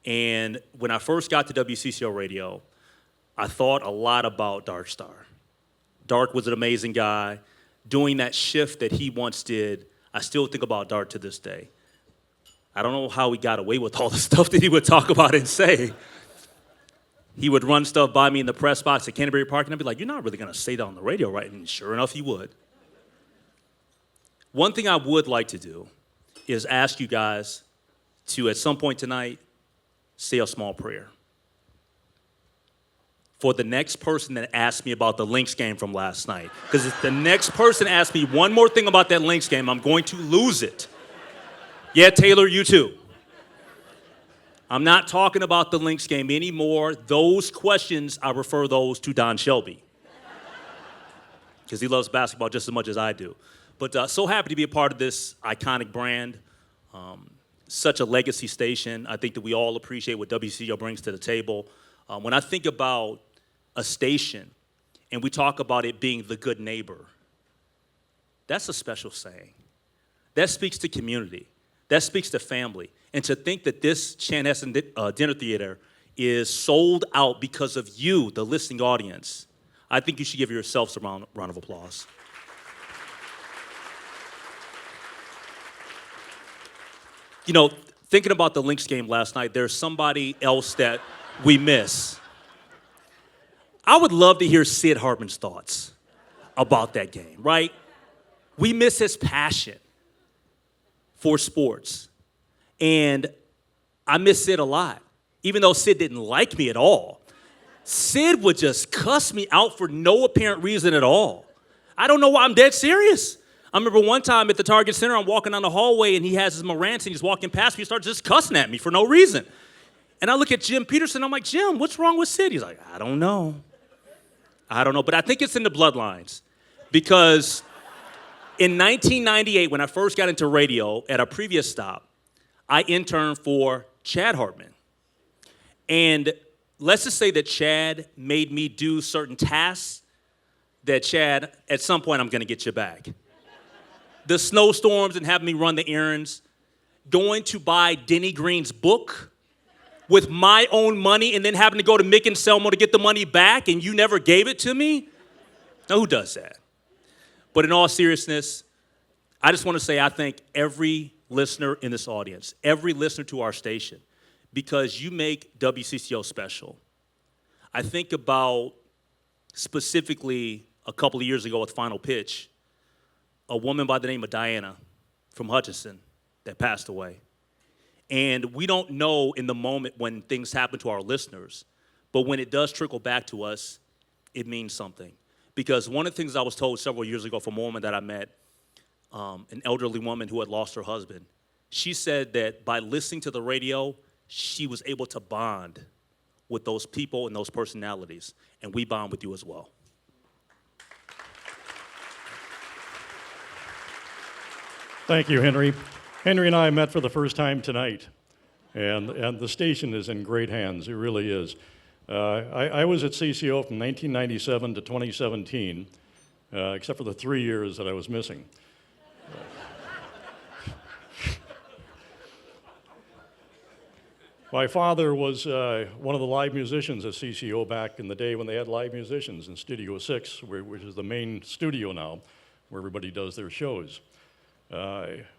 And when I first got to WCCO Radio, I thought a lot about Dark Star. Dark was an amazing guy. Doing that shift that he once did, I still think about Dark to this day. I don't know how he got away with all the stuff that he would talk about and say. He would run stuff by me in the press box at Canterbury Park, and I'd be like, you're not really going to say that on the radio, right? And sure enough, he would. One thing I would like to do is ask you guys to, at some point tonight, say a small prayer for the next person that asked me about the Lynx game from last night. Because if the next person asks me one more thing about that Lynx game, I'm going to lose it. Yeah, Taylor, you too. I'm not talking about the Lynx game anymore. Those questions, I refer those to Don Shelby. Because he loves basketball just as much as I do. But so happy to be a part of this iconic brand. Such a legacy station. I think that we all appreciate what WCCO brings to the table. When I think about a station and we talk about it being the good neighbor, that's a special saying. That speaks to community. That speaks to family. And to think that this Chanhassen Dinner Theater is sold out because of you, the listening audience, I think you should give yourselves a round of applause. You know, thinking about the Lynx game last night, there's somebody else that we miss. I would love to hear Sid Hartman's thoughts about that game, right? We miss his passion for sports. And I miss Sid a lot. Even though Sid didn't like me at all, Sid would just cuss me out for no apparent reason at all. I don't know why. I'm dead serious. I remember one time at the Target Center, I'm walking down the hallway and he has his Marantz and he's walking past me. He starts just cussing at me for no reason. And I look at Jim Peterson. I'm like, Jim, what's wrong with Sid? He's like, I don't know. But I think it's in the bloodlines because in 1998, when I first got into radio at a previous stop, I interned for Chad Hartman. And let's just say that Chad made me do certain tasks that Chad, at some point, I'm gonna get you back. The snowstorms and having me run the errands, going to buy Denny Green's book with my own money and then having to go to Mick and Selmo to get the money back and you never gave it to me? Now, who does that? But in all seriousness, I just want to say I thank every listener in this audience, every listener to our station, because you make WCCO special. I think about specifically a couple of years ago with Final Pitch, a woman by the name of Diana from Hutchinson that passed away. And we don't know in the moment when things happen to our listeners, but when it does trickle back to us, it means something. Because one of the things I was told several years ago from a woman that I met, an elderly woman who had lost her husband, she said that by listening to the radio, she was able to bond with those people and those personalities, and we bond with you as well. Thank you, Henry. Henry and I met for the first time tonight, and the station is in great hands. It really is. I was at CCO from 1997 to 2017, except for the 3 years that I was missing. My father was one of the live musicians at CCO back in the day when they had live musicians in Studio 6, which is the main studio now, where everybody does their shows.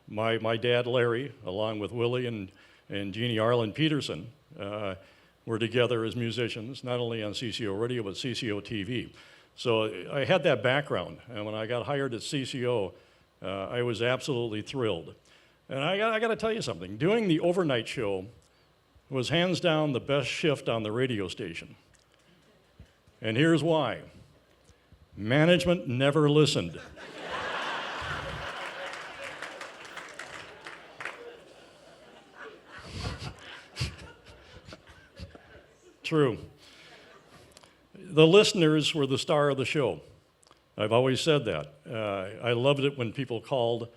My dad, Larry, along with Willie and Jeannie Arlen Peterson, were together as musicians, not only on CCO Radio, but CCO TV. So I had that background, and when I got hired at CCO, I was absolutely thrilled. And I got to tell you something. Doing the overnight show was hands down the best shift on the radio station. And here's why. Management never listened. True. The listeners were the star of the show. I've always said that. I loved it when people called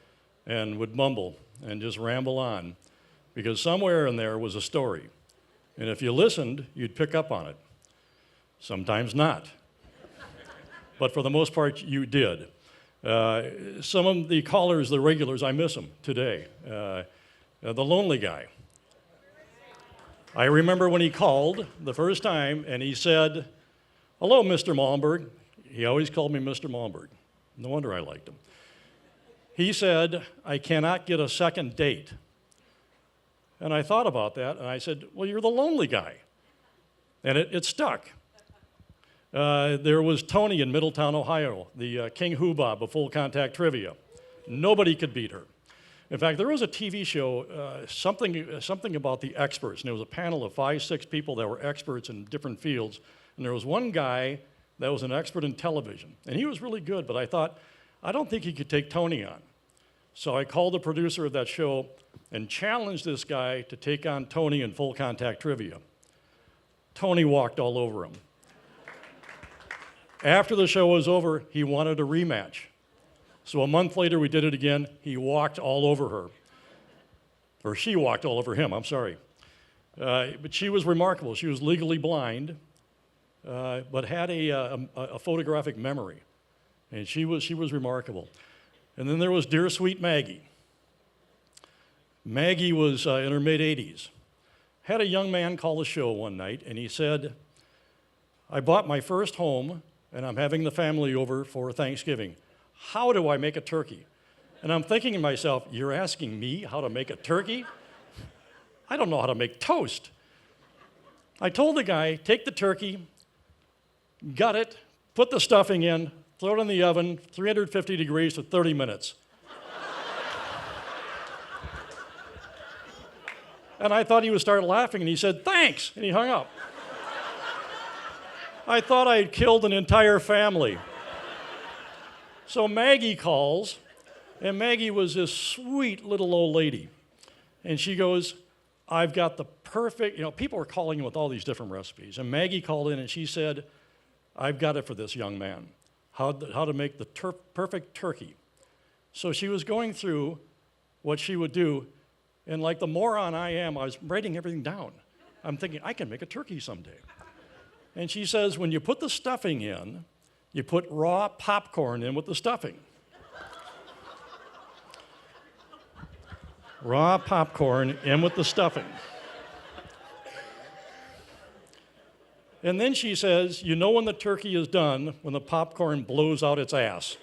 and would mumble and just ramble on, because somewhere in there was a story. And if you listened, you'd pick up on it. Sometimes not. But for the most part, you did. Some of the callers, the regulars, I miss them today. The lonely guy. I remember when he called the first time and he said, "Hello, Mr. Malmberg." He always called me Mr. Malmberg. No wonder I liked him. He said, "I cannot get a second date." And I thought about that and I said, "Well, you're the lonely guy." And it stuck. There was Tony in Middletown, Ohio, the King Hubob of Full Contact Trivia. Nobody could beat her. In fact, there was a TV show, something about the experts, and there was a panel of 5, 6 people that were experts in different fields, and there was one guy that was an expert in television, and he was really good, but I thought, I don't think he could take Tony on. So I called the producer of that show and challenged this guy to take on Tony in full contact trivia. Tony walked all over him. After the show was over, he wanted a rematch. So a month later, we did it again. He walked all over her. Or she walked all over him, I'm sorry. But she was remarkable. She was legally blind, but had a photographic memory. And she was remarkable. And then there was Dear Sweet Maggie. Maggie was in her mid-80s. Had a young man call the show one night, and he said, I bought my first home, and I'm having the family over for Thanksgiving. How do I make a turkey? And I'm thinking to myself, you're asking me how to make a turkey? I don't know how to make toast. I told the guy, take the turkey, gut it, put the stuffing in, throw it in the oven, 350 degrees for 30 minutes. And I thought he would start laughing, and he said, thanks, and he hung up. I thought I had killed an entire family. So Maggie calls, and Maggie was this sweet little old lady. And she goes, I've got the perfect, people are calling in with all these different recipes. And Maggie called in and she said, I've got it for this young man, how to make the perfect turkey. So she was going through what she would do, and like the moron I am, I was writing everything down. I'm thinking, I can make a turkey someday. And she says, when you put the stuffing in, you put raw popcorn in with the stuffing. Raw popcorn in with the stuffing. And then she says, you know when the turkey is done, when the popcorn blows out its ass.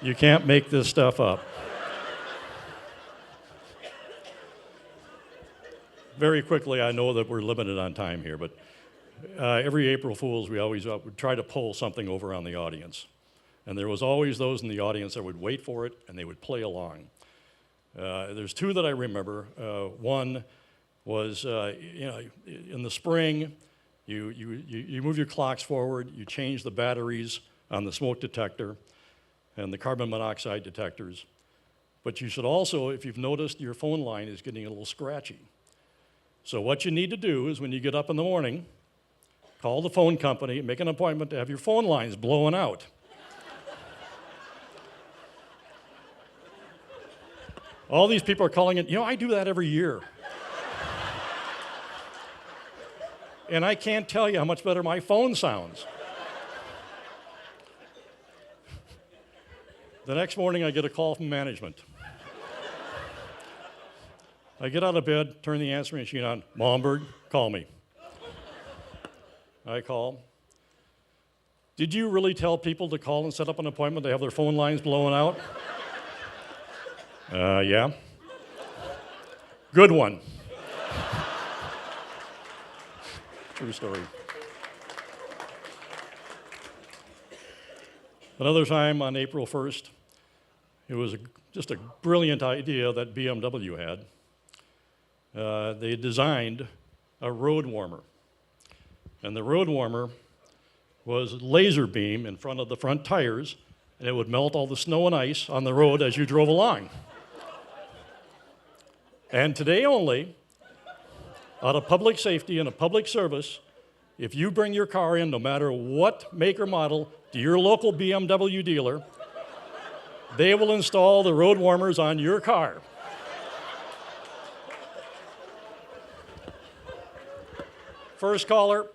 You can't make this stuff up. Very quickly, I know that we're limited on time here, but every April Fool's, we always would try to pull something over on the audience. And there was always those in the audience that would wait for it, and they would play along. There's two that I remember. One was, in the spring, you move your clocks forward, you change the batteries on the smoke detector and the carbon monoxide detectors. But you should also, if you've noticed, your phone line is getting a little scratchy. So what you need to do is when you get up in the morning, call the phone company, make an appointment to have your phone lines blown out. All these people are calling it, I do that every year. And I can't tell you how much better my phone sounds. The next morning, I get a call from management. I get out of bed, turn the answering machine on. Momberg, call me. I call. Did you really tell people to call and set up an appointment to have their phone lines blown out? Yeah. Good one. True story. Another time on April 1st, it was just a brilliant idea that BMW had. They designed a road warmer. And the road warmer was laser beam in front of the front tires, and it would melt all the snow and ice on the road as you drove along. And today only, out of public safety and a public service, if you bring your car in, no matter what make or model, to your local BMW dealer, they will install the road warmers on your car. First caller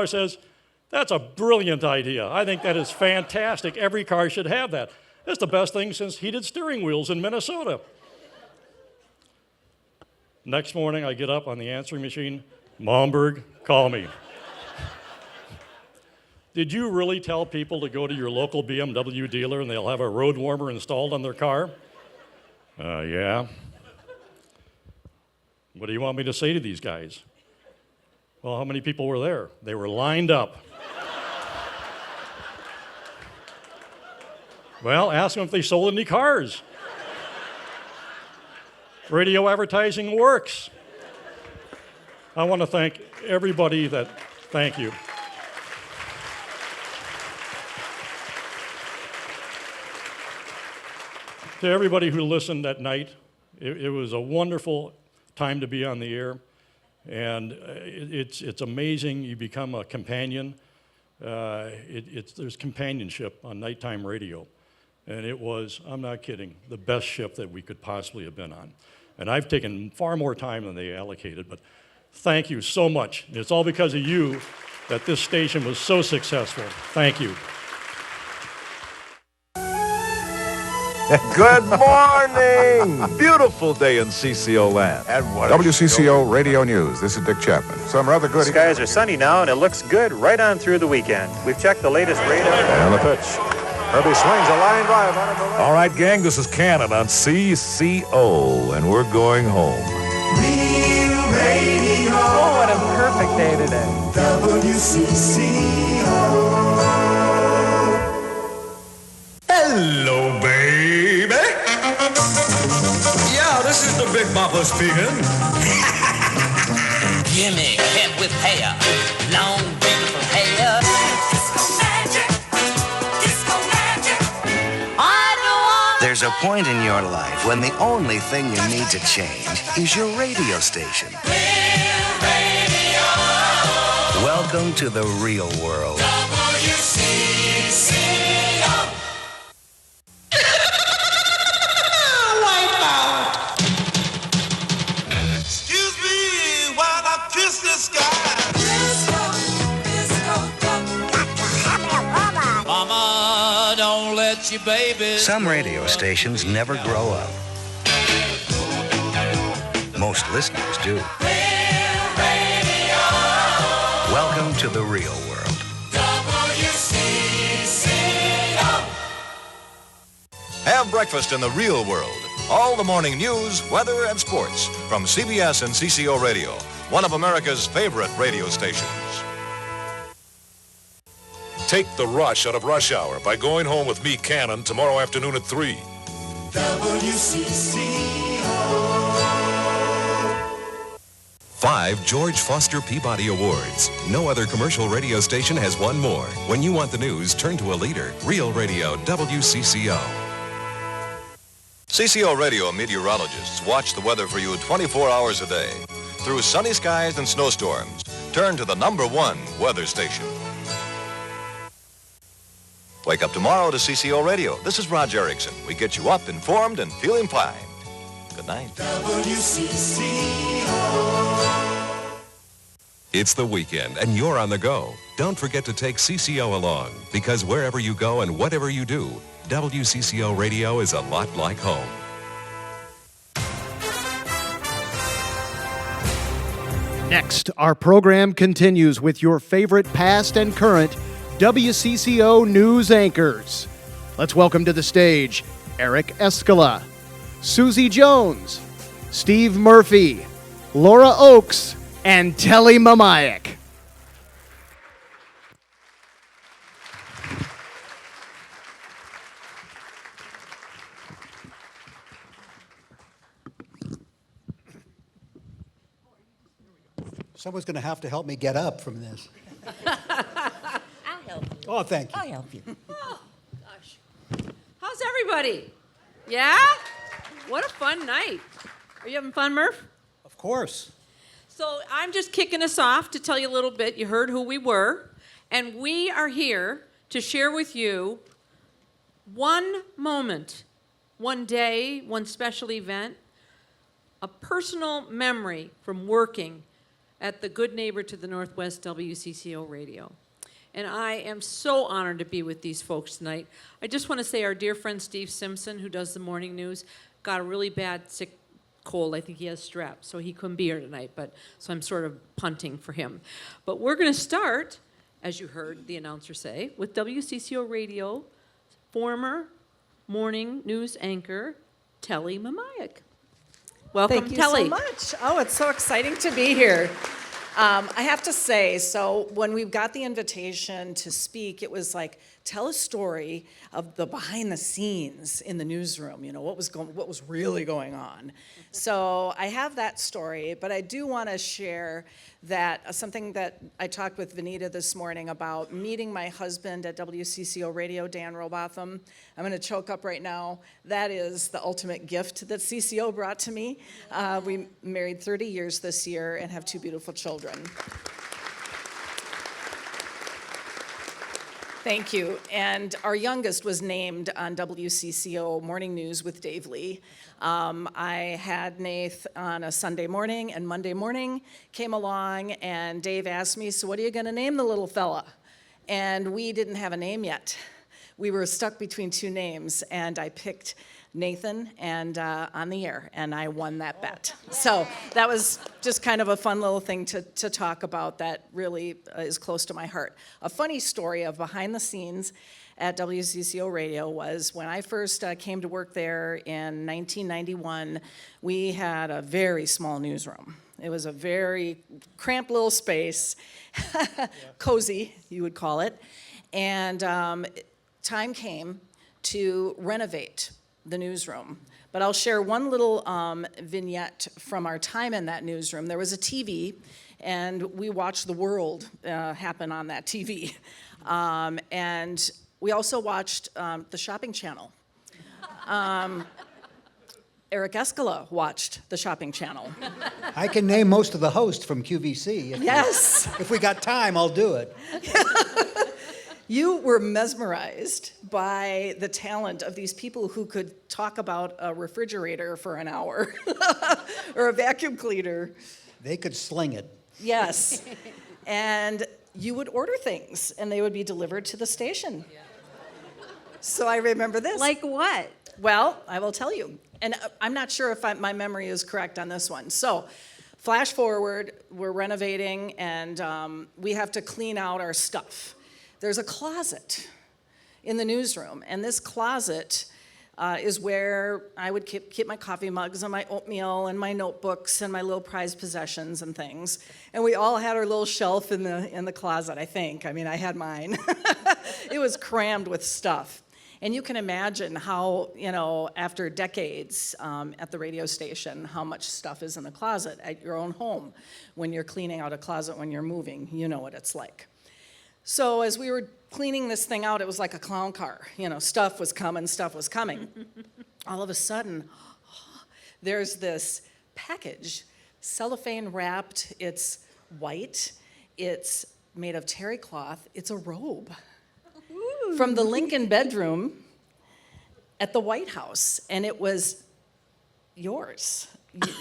says, that's a brilliant idea. I think that is fantastic. Every car should have that. That's the best thing since heated steering wheels in Minnesota. Next morning, I get up on the answering machine. Momberg, call me. Did you really tell people to go to your local BMW dealer and they'll have a road warmer installed on their car? Yeah. What do you want me to say to these guys? Well, how many people were there? They were lined up. Well, ask them if they sold any cars. Radio advertising works. I want to thank everybody thank you. To everybody who listened that night, it was a wonderful time to be on the air, and it's amazing. You become a companion. There's companionship on nighttime radio, and it was, I'm not kidding, the best shift that we could possibly have been on. And I've taken far more time than they allocated, but thank you so much. It's all because of you that this station was so successful. Thank you. Good morning! Beautiful day in CCO land. And what WCCO Radio News. This is Dick Chapman. Some rather good. Skies are sunny now, and it looks good right on through the weekend. We've checked the latest radar. And the pitch. Herbie swings a line drive on it. All right, gang, this is Cannon on CCO, and we're going home. Real radio. Oh, what a perfect day today. WCCO. Hello, baby. Yeah, this is the Big Bopper speaking. Gimme cat with hair, long beautiful hair. Disco magic, disco magic. I don't want. There's a point in your life when the only thing you need to change is your radio station. Real radio. Welcome to the real world. WCCO. Mama, don't let your baby. Some radio stations never grow up. Most listeners do. Welcome to the real world. WCCO. Have breakfast in the real world. All the morning news, weather, and sports from CBS and CCO Radio, one of America's favorite radio stations. Take the rush out of rush hour by going home with me, Cannon, tomorrow afternoon at 3. WCCO. 5 George Foster Peabody Awards. No other commercial radio station has won more. When you want the news, turn to a leader. Real Radio, WCCO. CCO Radio meteorologists watch the weather for you 24 hours a day. Through sunny skies and snowstorms, turn to the #1 weather station. Wake up tomorrow to CCO Radio. This is Raj Erickson. We get you up, informed, and feeling fine. Good night. WCCO. It's the weekend, and you're on the go. Don't forget to take CCO along, because wherever you go and whatever you do, WCCO Radio is a lot like home. Next, our program continues with your favorite past and current WCCO news anchors. Let's welcome to the stage Eric Escala, Susie Jones, Steve Murphy, Laura Oakes, and Telly Mamayak. Someone's going to have to help me get up from this. I'll help you. Oh, thank you. I'll help you. Oh, gosh. How's everybody? Yeah? What a fun night. Are you having fun, Murph? Of course. So I'm just kicking us off to tell you a little bit. You heard who we were. And we are here to share with you one moment, one day, one special event, a personal memory from working at the Good Neighbor to the Northwest WCCO Radio. And I am so honored to be with these folks tonight. I just want to say our dear friend Steve Simpson, who does the morning news, got a really bad sick cold. I think he has strep, so he couldn't be here tonight, so I'm sort of punting for him. But we're going to start, as you heard the announcer say, with WCCO Radio former morning news anchor, Telly Mamayak. Welcome, Thank you Telly. so much. Oh, it's so exciting to be here. I have to say, so when we got the invitation to speak, it was like, tell a story of the behind the scenes in the newsroom, what was really going on. So I have that story, but I do want to share that something that I talked with Vanita this morning about meeting my husband at WCCO Radio, Dan Robotham. I'm going to choke up right now. That is the ultimate gift that CCO brought to me. We married 30 years this year and have 2 beautiful children. Thank you. And our youngest was named on WCCO Morning News with Dave Lee. I had Nath on a Sunday morning, and Monday morning came along, and Dave asked me, so what are you going to name the little fella? And we didn't have a name yet. We were stuck between 2 names, and I picked Nathan and on the air, and I won that bet. So that was just kind of a fun little thing to talk about that really is close to my heart. A funny story of behind the scenes at WCCO Radio was when I first came to work there in 1991, we had a very small newsroom. It was a very cramped little space, cozy, you would call it, and time came to renovate the newsroom. But I'll share one little vignette from our time in that newsroom. There was a TV, and we watched the world happen on that TV. And we also watched the shopping channel. Eric Escala watched the shopping channel. I can name most of the hosts from QVC. Yes. If we got time, I'll do it. You were mesmerized by the talent of these people who could talk about a refrigerator for an hour or a vacuum cleaner. They could sling it. Yes. And you would order things, and they would be delivered to the station. So I remember this. Like what? Well, I will tell you. And I'm not sure if my memory is correct on this one. So flash forward, we're renovating, and we have to clean out our stuff. There's a closet in the newsroom, and this closet is where I would keep my coffee mugs and my oatmeal and my notebooks and my little prized possessions and things. And we all had our little shelf in the closet, I think. I mean, I had mine. It was crammed with stuff. And you can imagine how, after decades at the radio station, how much stuff is in the closet at your own home when you're cleaning out a closet when you're moving. You know what it's like. So as we were cleaning this thing out, it was like a clown car. Stuff was coming. All of a sudden, there's this package, cellophane wrapped. It's white. It's made of terry cloth. It's a robe from the Lincoln bedroom at the White House, and it was yours.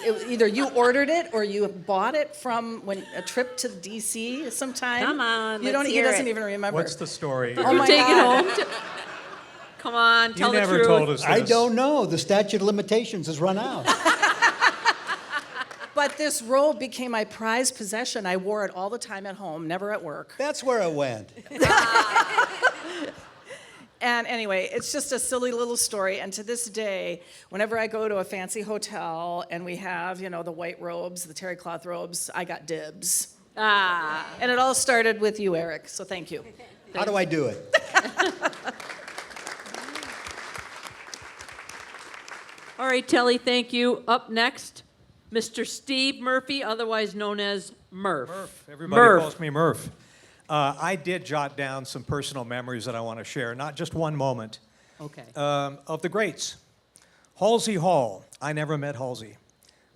Either you ordered it or you bought it from a trip to D.C. sometime. Come on, he doesn't even remember. What's the story? Oh my Take God. it home. Come on, tell the truth. You never told us this. I don't know. The statute of limitations has run out. But this robe became my prized possession. I wore it all the time at home, never at work. That's where it went. And anyway, it's just a silly little story. And to this day, whenever I go to a fancy hotel and we have, the white robes, the terry cloth robes, I got dibs. And it all started with you, Eric, so thank you. How do I do it? All right, Telly, thank you. Up next, Mr. Steve Murphy, otherwise known as Murph. Everybody calls me Murph. I did jot down some personal memories that I want to share, not just one moment. Okay. Of the greats. Halsey Hall. I never met Halsey,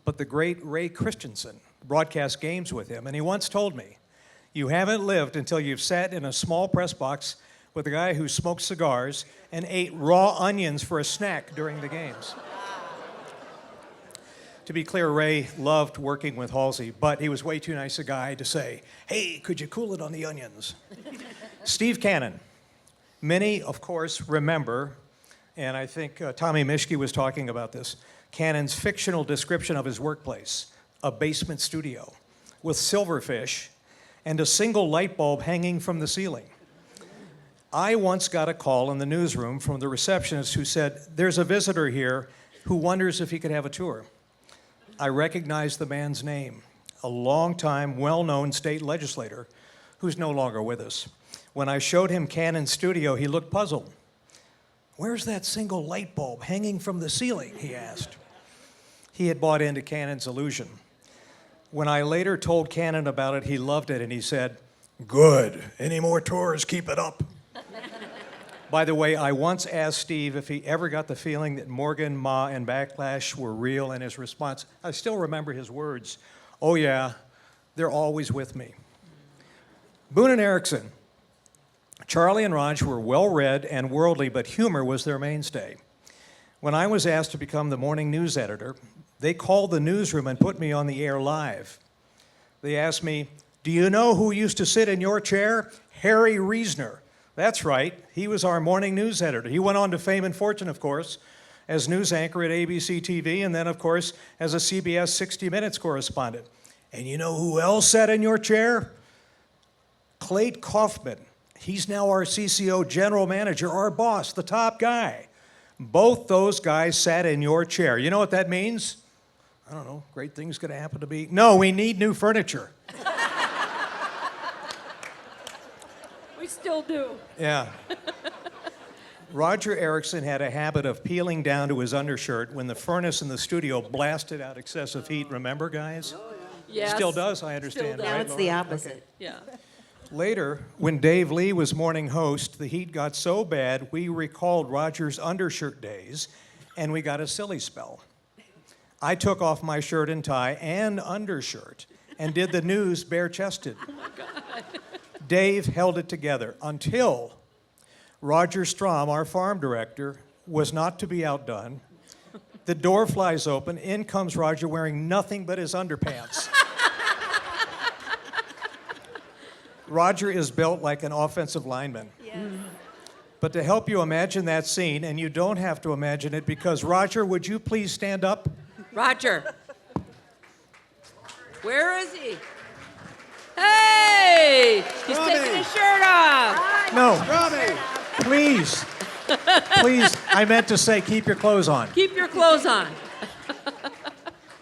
but the great Ray Christensen broadcast games with him, and he once told me, "You haven't lived until you've sat in a small press box with a guy who smoked cigars and ate raw onions for a snack during the games." To be clear, Ray loved working with Halsey, but he was way too nice a guy to say, "Hey, could you cool it on the onions?" Steve Cannon. Many, of course, remember, and I think Tommy Mischke was talking about this, Cannon's fictional description of his workplace, a basement studio with silverfish and a single light bulb hanging from the ceiling. I once got a call in the newsroom from the receptionist who said, "There's a visitor here who wonders if he could have a tour." I recognized the man's name. a long-time, well-known state legislator who's no longer with us. When I showed him Cannon's studio, he looked puzzled. "Where's that single light bulb hanging from the ceiling?" he asked. He had bought into Cannon's illusion. When I later told Cannon about it, he loved it, and he said, "Good. Any more tours, keep it up." By the way, I once asked Steve if he ever got the feeling that Morgan, Ma, and Backlash were real, and his response, I still remember his words, "Oh yeah, they're always with me." Boone and Erickson. Charlie and Raj were well-read and worldly, but humor was their mainstay. When I was asked to become the morning news editor, they called the newsroom and put me on the air live. They asked me, "Do you know who used to sit in your chair? Harry Reasoner." That's right, he was our morning news editor. He went on to fame and fortune, of course, as news anchor at ABC TV, and then, of course, as a CBS 60 Minutes correspondent. And you know who else sat in your chair? Clayt Kaufman. He's now our CCO general manager, our boss, the top guy. Both those guys sat in your chair. You know what that means? I don't know, great things gonna happen to me. No, we need new furniture. We still do. Yeah. Roger Erickson had a habit of peeling down to his undershirt when the furnace in the studio blasted out excessive heat. Remember, guys? Yes. Still does, I understand. Still does. Right, Now it's the Laura? opposite. Okay. Yeah. Later, when Dave Lee was morning host, the heat got so bad we recalled Roger's undershirt days, and we got a silly spell. I took off my shirt and tie and undershirt and did the news bare-chested. Oh my God. Dave held it together until Roger Strom, our farm director, was not to be outdone. The door flies open. In comes Roger wearing nothing but his underpants. Roger is built like an offensive lineman. Yes. But to help you imagine that scene, and you don't have to imagine it, because Roger, would you please stand up? Roger. Where is he? Hey! He's taking his shirt off. No. Please. Please, I meant to say keep your clothes on. Keep your clothes on.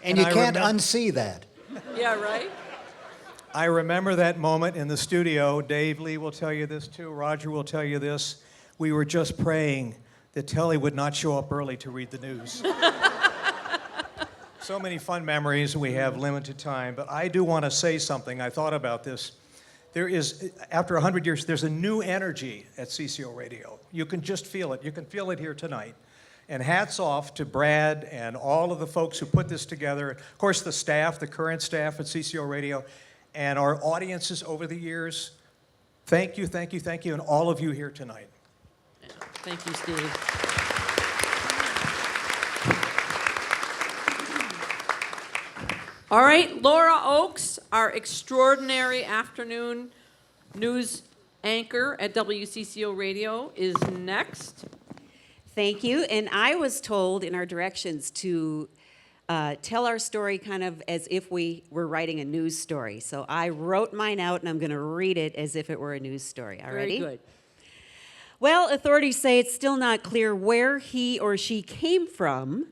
And And you I can't remem- unsee that. Yeah, right? I remember that moment in the studio. Dave Lee will tell you this too. Roger will tell you this. We were just praying that Telly would not show up early to read the news. So many fun memories. We have limited time, but I do want to say something. I thought about this. There is, after 100 years, there's a new energy at CCO Radio. You can just feel it. You can feel it here tonight. And hats off to Brad and all of the folks who put this together. Of course, the staff, the current staff at CCO Radio, and our audiences over the years. Thank you, thank you, thank you, and all of you here tonight. Yeah. Thank you, Steve. All right, Laura Oakes, our extraordinary afternoon news anchor at WCCO Radio, is next. Thank you. And I was told in our directions to tell our story kind of as if we were writing a news story. So I wrote mine out, and I'm going to read it as if it were a news story. All Very righty? good. Well, authorities say it's still not clear where he or she came from,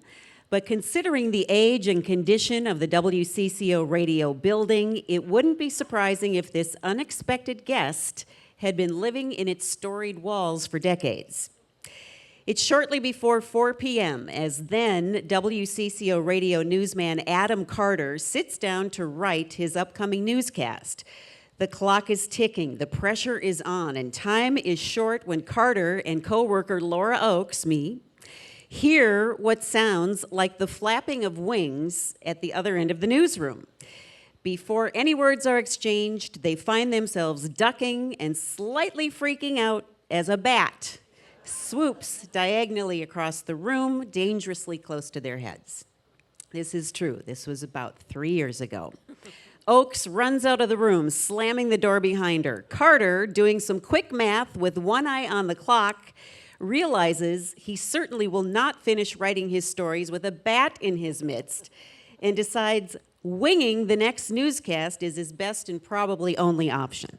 but considering the age and condition of the WCCO radio building, it wouldn't be surprising if this unexpected guest had been living in its storied walls for decades. It's shortly before 4 p.m. as then WCCO radio newsman Adam Carter sits down to write his upcoming newscast. The clock is ticking, the pressure is on, and time is short when Carter and co-worker Laura Oakes, me, hear what sounds like the flapping of wings at the other end of the newsroom. Before any words are exchanged, they find themselves ducking and slightly freaking out as a bat swoops diagonally across the room, dangerously close to their heads. This is true. This was about 3 years ago. Oakes runs out of the room, slamming the door behind her. Carter, doing some quick math with one eye on the clock, realizes he certainly will not finish writing his stories with a bat in his midst, and decides winging the next newscast is his best and probably only option.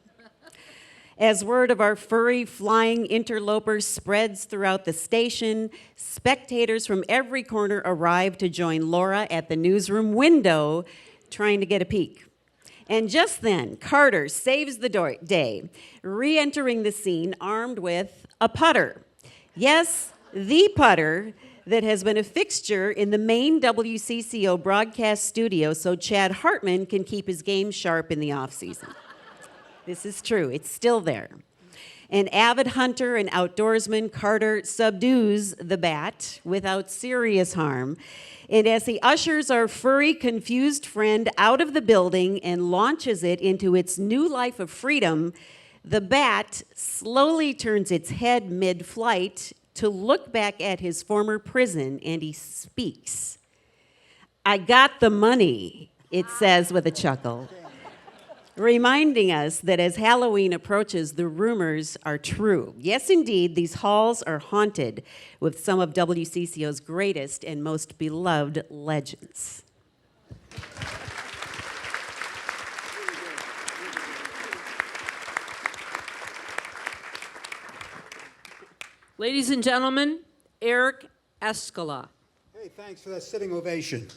As word of our furry flying interloper spreads throughout the station, spectators from every corner arrive to join Laura at the newsroom window, trying to get a peek. And just then, Carter saves the day, re-entering the scene armed with a putter. Yes, the putter that has been a fixture in the main WCCO broadcast studio so Chad Hartman can keep his game sharp in the off-season. This is true. It's still there. An avid hunter and outdoorsman, Carter subdues the bat without serious harm. And as he ushers our furry, confused friend out of the building and launches it into its new life of freedom, the bat slowly turns its head mid-flight to look back at his former prison, and he speaks. "I got the money," it says with a chuckle, reminding us that as Halloween approaches, the rumors are true. Yes, indeed, these halls are haunted with some of WCCO's greatest and most beloved legends. Ladies and gentlemen, Eric Escala. Hey, thanks for that sitting ovation.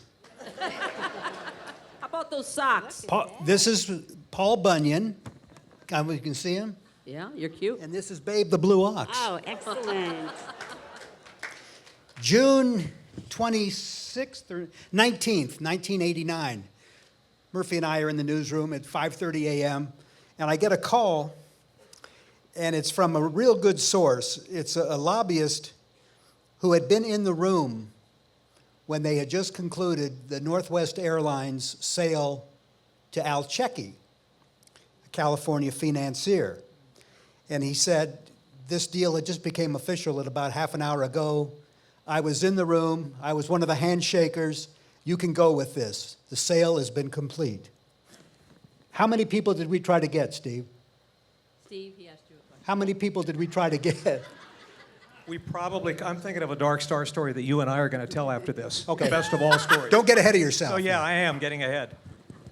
How about those socks? This is Paul Bunyan. You can see him. Yeah, you're cute. And this is Babe the Blue Ox. Oh, excellent. June 26th or 19th, 1989. Murphy and I are in the newsroom at 5:30 a.m. and I get a call, and it's from a real good source. It's a lobbyist who had been in the room when they had just concluded the Northwest Airlines sale to Al Checky, a California financier. And he said, this deal had just became official at about half an hour ago. I was in the room. I was one of the handshakers. You can go with this. The sale has been complete. How many people did we try to get, Steve? Steve, he asked you a question. How many people did we try to get? I'm thinking of a Dark Star story that you and I are going to tell after this. Okay. The best of all stories. Don't get ahead of yourself. So yeah, I am getting ahead.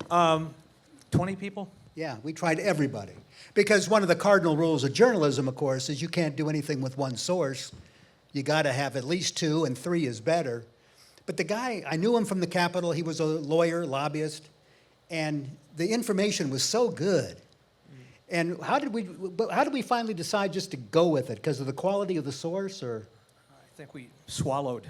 20 people? Yeah, we tried everybody. Because one of the cardinal rules of journalism, of course, is you can't do anything with one source. You got to have at least 2, and 3 is better. But the guy, I knew him from the Capitol. He was a lawyer, lobbyist, and the information was so good. And how did we finally decide just to go with it? Because of the quality of the source, or? I think we swallowed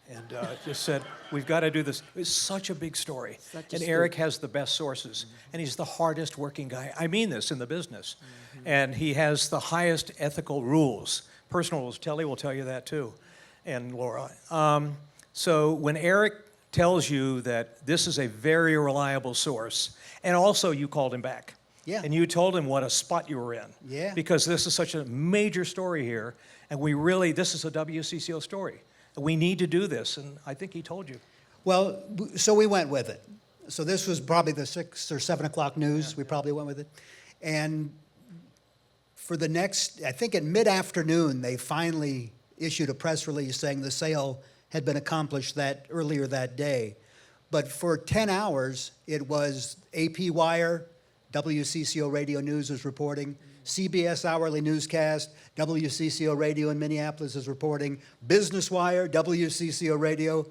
and just said, we've got to do this. It's such a big story. And Eric has the best sources, and he's the hardest working guy. I mean this in the business. And he has the highest ethical rules. Personal rules. Telly will tell you that too, and Laura. So when Eric tells you that this is a very reliable source, and also you called him back. Yeah. And you told him what a spot you were in. Yeah. Because this is such a major story here, and this is a WCCO story. We need to do this, and I think he told you. Well, so we went with it. So this was probably the 6 or 7 o'clock news. We probably went with it. And for the next, I think at mid-afternoon, they finally issued a press release saying the sale had been accomplished earlier that day. But for 10 hours, it was AP Wire, WCCO Radio News is reporting, CBS Hourly Newscast, WCCO Radio in Minneapolis is reporting, Business Wire, WCCO Radio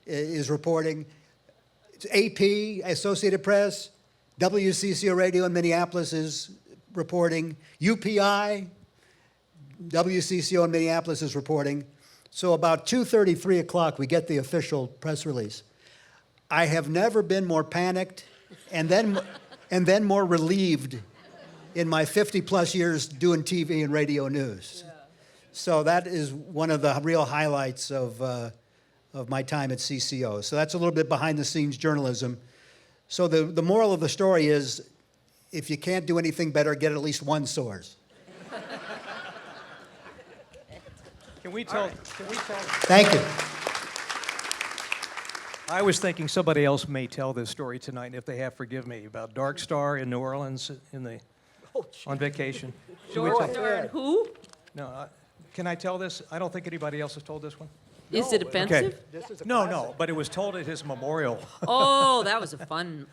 is reporting, AP, Associated Press, WCCO Radio in Minneapolis is reporting, UPI, WCCO in Minneapolis is reporting. So about 2:30, 3 o'clock, we get the official press release. I have never been more panicked and then more relieved in my 50-plus years doing TV and radio news. Yeah. So that is one of the real highlights of my time at CCO. So that's a little bit behind-the-scenes journalism. So the moral of the story is, if you can't do anything better, get at least one source. Can we tell? Thank you. I was thinking somebody else may tell this story tonight, if they have, forgive me, about Dark Star in New Orleans on vacation. Dark Star and who? No, can I tell this? I don't think anybody else has told this one. Is it offensive? Okay. No, but it was told at his memorial. Oh, that was a fun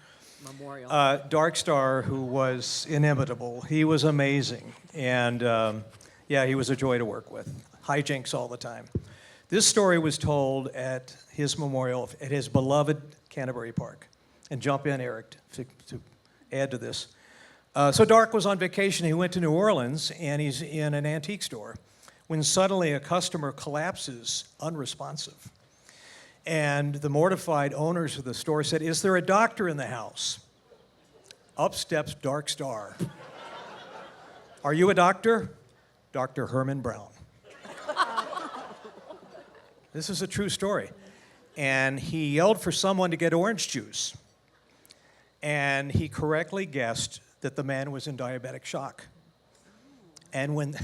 memorial. Dark Star, who was inimitable. He was amazing. And he was a joy to work with. Hijinks all the time. This story was told at his memorial at his beloved Canterbury Park. And jump in, Eric, add to this. So Dark was on vacation. He went to New Orleans, and he's in an antique store when suddenly a customer collapses unresponsive. And the mortified owners of the store said, "Is there a doctor in the house?" Up steps Dark Star. "Are you a doctor?" "Dr. Herman Brown." This is a true story. And he yelled for someone to get orange juice. And he correctly guessed that the man was in diabetic shock. And when,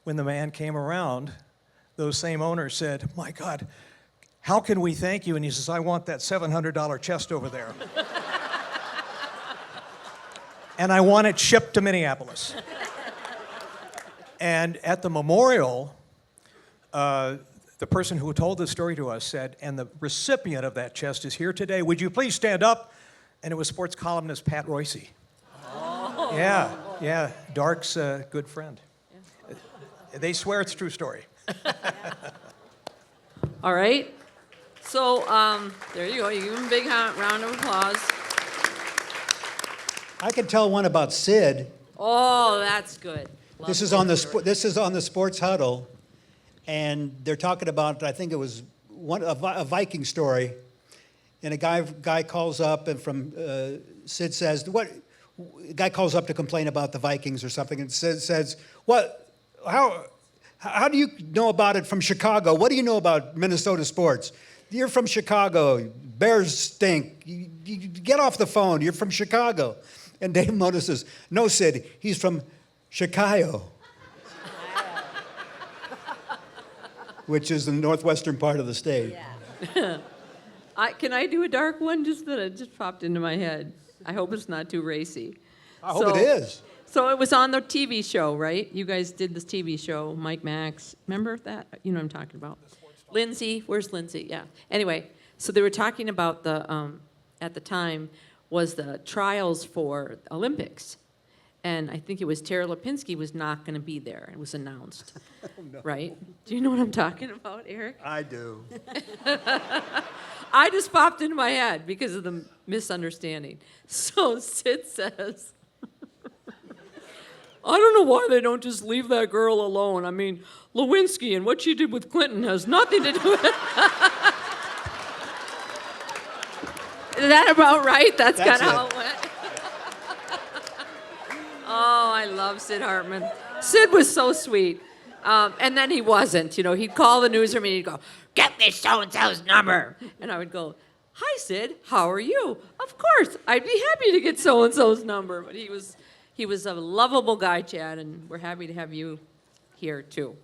when the man came around, those same owners said, "My God, how can we thank you?" And he says, "I want that $700 chest over there. And I want it shipped to Minneapolis." And at the memorial, the person who told this story to us said, "And the recipient of that chest is here today. Would you please stand up?" And it was sports columnist Pat Royce. Oh. Yeah, Dark's a good friend. Yeah. They swear it's a true story. All right. So there you go. You give him a big round of applause. I can tell one about Sid. Oh, that's good. Love This is on the Sports Huddle, and they're talking about, I think it was a Viking story, and a guy calls up, and from Sid says, "What?" A guy calls up to complain about the Vikings or something, and says, "What? How do you know about it from Chicago? What do you know about Minnesota sports? You're from Chicago. Bears stink. You get off the phone. You're from Chicago." And Dave Mona says, "No, Sid, he's from Chicago," which is the northwestern part of the state. Yeah. Can I do a dark one that just popped into my head? I hope it's not too racy. I hope it is. So it was on the TV show, right? You guys did this TV show, Mike Max. Remember that? You know what I'm talking about. Lindsay, where's Lindsay? Yeah. Anyway, so they were talking about at the time, was the trials for Olympics. And I think it was Tara Lipinski was not going to be there. It was announced, No. right? Do you know what I'm talking about, Eric? I do. I just popped into my head because of the misunderstanding. So Sid says, "I don't know why they don't just leave that girl alone. I mean, Lewinsky and what she did with Clinton has nothing to do with it." Is that about right? That's kind of how it went. Oh, I love Sid Hartman. Sid was so sweet. And then he wasn't. You know, he'd call the newsroom and he'd go, "Get me so-and-so's number." And I would go, "Hi, Sid. How are you?" "Of course. I'd be happy to get so-and-so's number." But he was a lovable guy, Chad, and we're happy to have you here, too.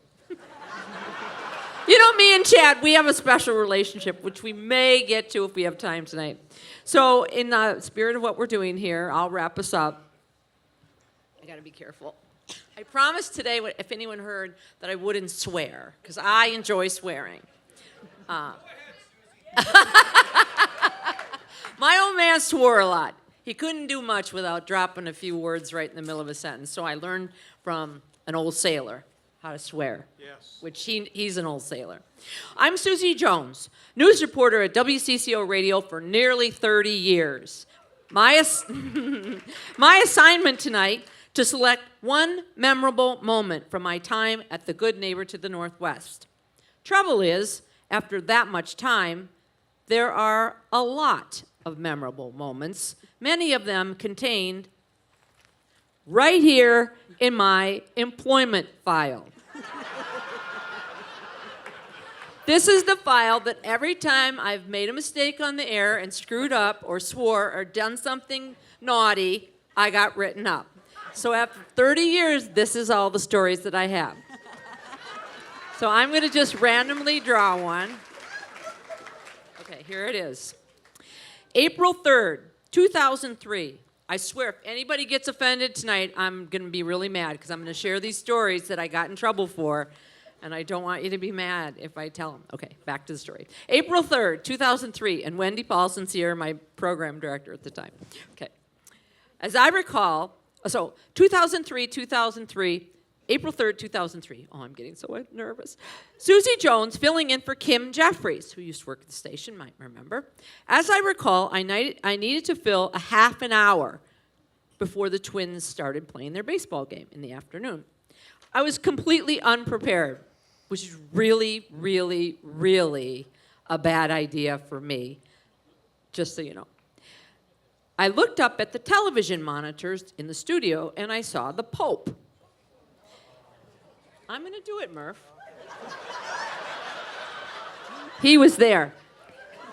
You know, me and Chad, we have a special relationship, which we may get to if we have time tonight. So in the spirit of what we're doing here, I'll wrap us up. I got to be careful. I promised today, if anyone heard, that I wouldn't swear, because I enjoy swearing. My old man swore a lot. He couldn't do much without dropping a few words right in the middle of a sentence, so I learned from an old sailor how to swear, which he's an old sailor. I'm Susie Jones, news reporter at WCCO Radio for nearly 30 years. My assignment tonight to select one memorable moment from my time at the Good Neighbor to the Northwest. Trouble is, after that much time, there are a lot of memorable moments, many of them contained right here in my employment file. This is the file that every time I've made a mistake on the air and screwed up or swore or done something naughty, I got written up. So after 30 years, this is all the stories that I have. So I'm going to just randomly draw one. Okay, here it is. April 3rd, 2003. I swear, if anybody gets offended tonight, I'm going to be really mad because I'm going to share these stories that I got in trouble for, and I don't want you to be mad if I tell them. Okay, back to the story. April 3rd, 2003, and Wendy Paulson's here, my program director at the time. Okay. As I recall, so 2003, April 3rd, 2003. Oh, I'm getting so nervous. Susie Jones filling in for Kim Jeffries, who used to work at the station, might remember. As I recall, I needed to fill a half an hour before the Twins started playing their baseball game in the afternoon. I was completely unprepared, which is really, really, really a bad idea for me, just so you know. I looked up at the television monitors in the studio and I saw the Pope. I'm going to do it, Murph. He was there.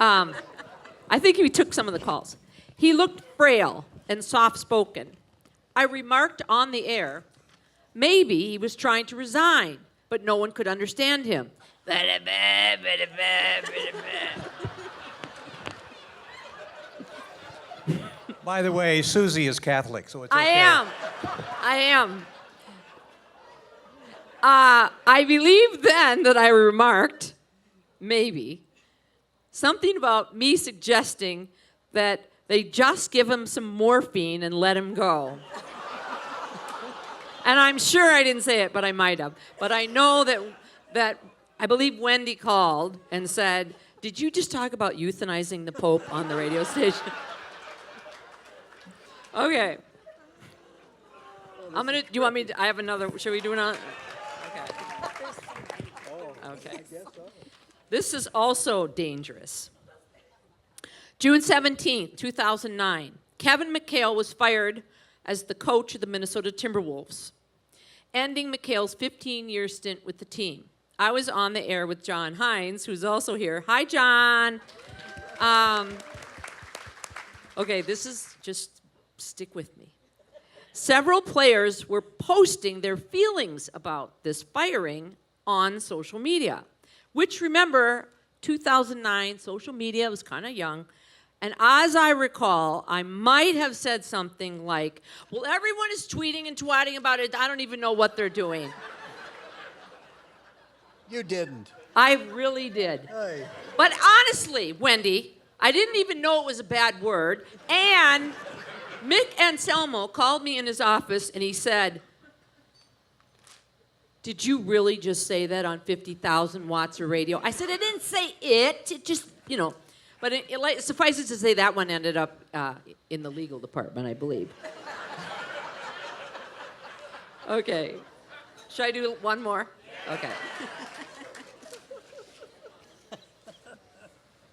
I think he took some of the calls. He looked frail and soft-spoken. I remarked on the air, maybe he was trying to resign, but no one could understand him. By the way, Susie is Catholic, so it's okay. I am. I believe then that I remarked, maybe, something about me suggesting that they just give him some morphine and let him go. And I'm sure I didn't say it, but I might have. But I know that I believe Wendy called and said, "Did you just talk about euthanizing the Pope on the radio station?" Okay. Do you want me to, I have another, should we do another? Okay. This is also dangerous. June 17th, 2009, Kevin McHale was fired as the coach of the Minnesota Timberwolves, ending McHale's 15-year stint with the team. I was on the air with John Hines, who's also here. Hi, John. Okay, this is just, stick with me. Several players were posting their feelings about this firing on social media, which, remember, 2009, social media was kind of young. And as I recall, I might have said something like, well, everyone is tweeting and twatting about it. I don't even know what they're doing. You didn't. I really did. Hey. But honestly, Wendy, I didn't even know it was a bad word. And Mick Anselmo called me in his office and he said, "Did you really just say that on 50,000 watts of radio?" I said, "I didn't say it. It just, you know." But it suffices to say that one ended up in the legal department, I believe. Okay. Should I do one more? Okay.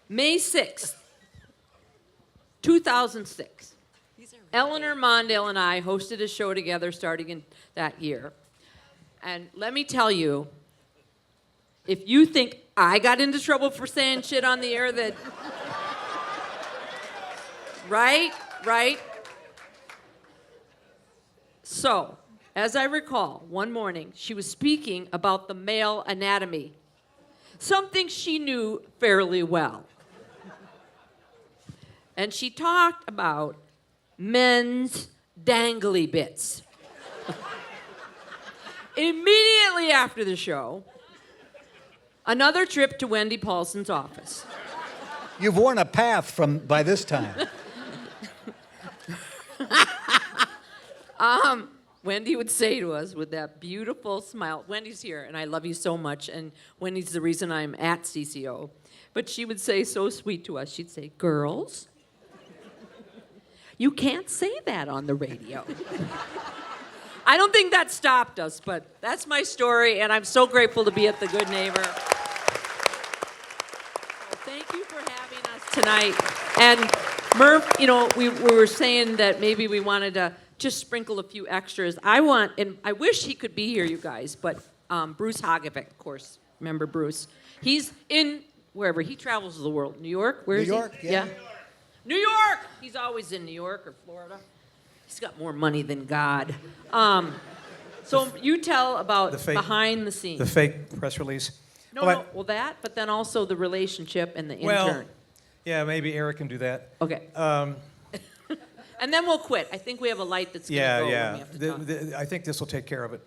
May 6th, 2006. Eleanor Mondale and I hosted a show together starting in that year. And let me tell you, if you think I got into trouble for saying shit on the air that... Right? So, as I recall, one morning, she was speaking about the male anatomy, something she knew fairly well. And she talked about men's dangly bits. Immediately after the show, another trip to Wendy Paulson's office. You've worn a path by this time. Wendy would say to us with that beautiful smile, Wendy's here, and I love you so much, and Wendy's the reason I'm at CCO. But she would say so sweet to us, she'd say, "Girls, you can't say that on the radio." I don't think that stopped us, but that's my story, and I'm so grateful to be at the Good Neighbor. Well, thank you for having us tonight. And Murph, you know, we were saying that maybe we wanted to just sprinkle a few extras. And I wish he could be here, you guys, but Bruce Hagevic, of course, remember Bruce? He's in wherever, he travels the world. New York, where is he? New York, yeah. New York! He's always in New York or Florida. He's got more money than God. So you tell about behind the scenes. The fake press release. Well, that, but then also the relationship and the intern. Well, yeah, maybe Eric can do that. Okay. And then we'll quit. I think we have a light that's going to go when we have to talk. I think this will take care of it.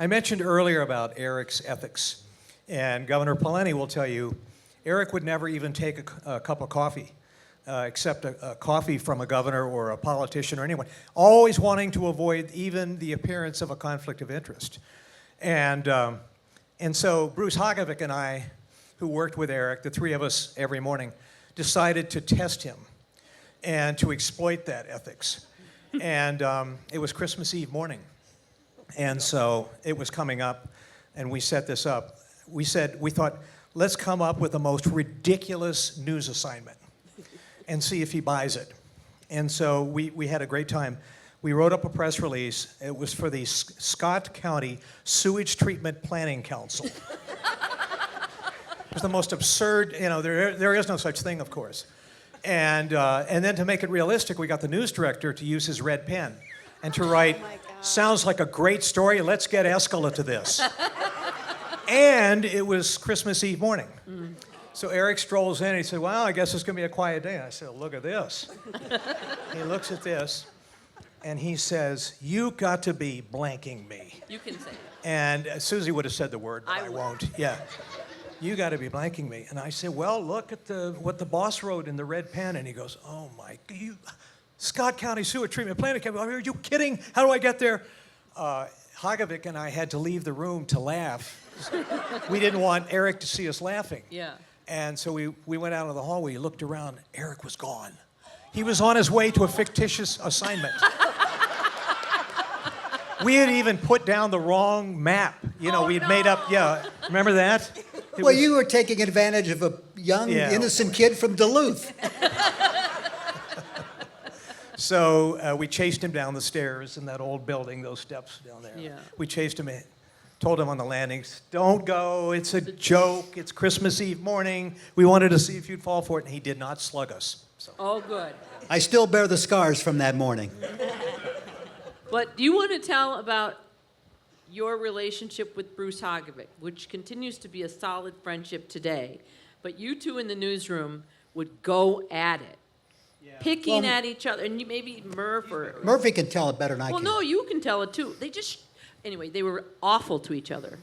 I mentioned earlier about Eric's ethics, and Governor Pawlenty will tell you, Eric would never even take a cup of coffee, except a coffee from a governor or a politician or anyone, always wanting to avoid even the appearance of a conflict of interest. And so Bruce Hagevic and I, who worked with Eric, the three of us every morning, decided to test him and to exploit that ethics. And it was Christmas Eve morning. And so it was coming up, and we set this up. We thought, let's come up with the most ridiculous news assignment and see if he buys it. And so we had a great time. We wrote up a press release. It was for the Scott County Sewage Treatment Planning Council. It was the most absurd, there is no such thing, of course. And then to make it realistic, we got the news director to use his red pen and to write, sounds like a great story, let's get Escala to this. And it was Christmas Eve morning. Mm. So Eric strolls in and he said, well, I guess it's going to be a quiet day. And I said, look at this. He looks at this and he says, you got to be blanking me. You can say it. And Susie would have said the word, but I won't. Yeah. You got to be blanking me. And I said, well, look at what the boss wrote in the red pen. And he goes, oh my, Scott County Sewer Treatment Plant. Are you kidding? How do I get there? Hagovic and I had to leave the room to laugh. We didn't want Eric to see us laughing. Yeah. And so we went out into the hallway, looked around, Eric was gone. He was on his way to a fictitious assignment. We had even put down the wrong map. We'd made up, remember that? You were taking advantage of a young, innocent kid from Duluth. So we chased him down the stairs in that old building, those steps down there. Yeah. We chased him in. Told him on the landings, don't go, it's a joke, it's Christmas Eve morning. We wanted to see if you'd fall for it, and he did not slug us. So. Oh, good. I still bear the scars from that morning. But do you want to tell about your relationship with Bruce Hagovic, which continues to be a solid friendship today, but you two in the newsroom would go at it, picking at each other, and maybe Murphy can tell it better than I can. Well, no, you can tell it too. Anyway, they were awful to each other.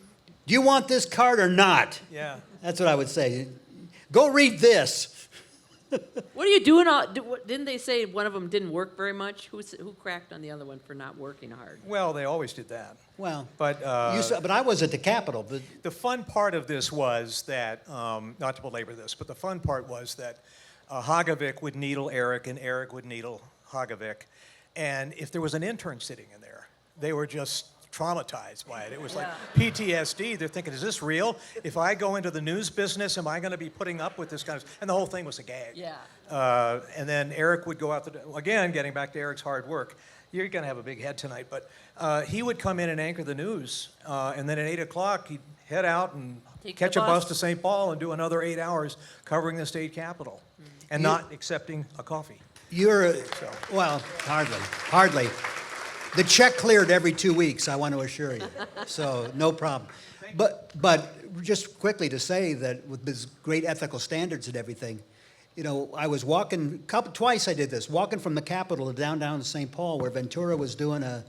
Do you want this card or not? Yeah. That's what I would say. Go read this. What are you doing? Didn't they say one of them didn't work very much? Who cracked on the other one for not working hard? Well, they always did that. Well, but I was at the Capitol. The fun part of this was that, not to belabor this, but the fun part was that Hagovic would needle Eric and Eric would needle Hagovic. And if there was an intern sitting in there, they were just traumatized by it. It was like PTSD. They're thinking, is this real? If I go into the news business, am I going to be putting up with this kind of... And the whole thing was a gag. Yeah. And then Eric would go out again, getting back to Eric's hard work. You're going to have a big head tonight, but he would come in and anchor the news. And then at 8 o'clock, he'd head out and catch a bus to St. Paul and do another 8 hours covering the state capitol and not accepting a coffee. Well, hardly. The check cleared every 2 weeks, I want to assure you. So, no problem. But just quickly to say that with his great ethical standards and everything, I was walking, twice I did this, walking from the Capitol to down St. Paul where Ventura was doing a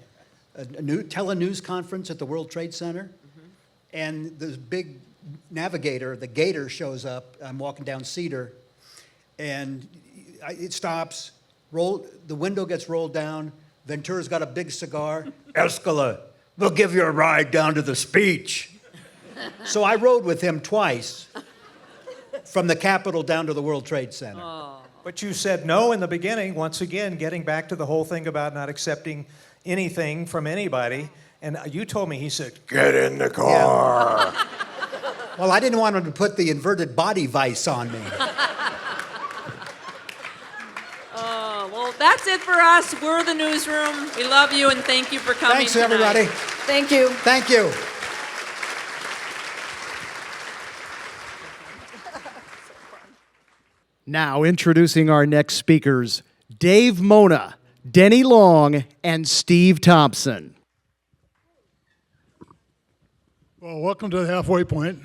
tele-news conference at the World Trade Center. Mm-hmm. And this big navigator, the Gator, shows up. I'm walking down Cedar, and it stops, the window gets rolled down. Ventura's got a big cigar. Escala, we'll give you a ride down to the speech. So I rode with him twice from the Capitol down to the World Trade Center. Oh. But you said no in the beginning, once again, getting back to the whole thing about not accepting anything from anybody. And you told me, he said, get in the car. Yeah. Well, I didn't want him to put the inverted body vice on me. Well, that's it for us. We're the newsroom. We love you, and thank you for coming. Thanks, everybody. Thank you. Thank you. Now introducing our next speakers, Dave Mona, Denny Long, and Steve Thompson. Well, welcome to the halfway point.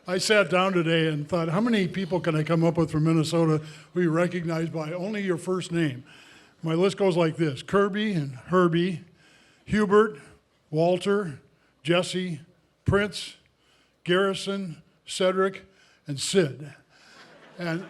I sat down today and thought, how many people can I come up with from Minnesota who you recognize by only your first name? My list goes like this: Kirby and Herbie, Hubert, Walter, Jesse, Prince, Garrison, Cedric, and Sid. And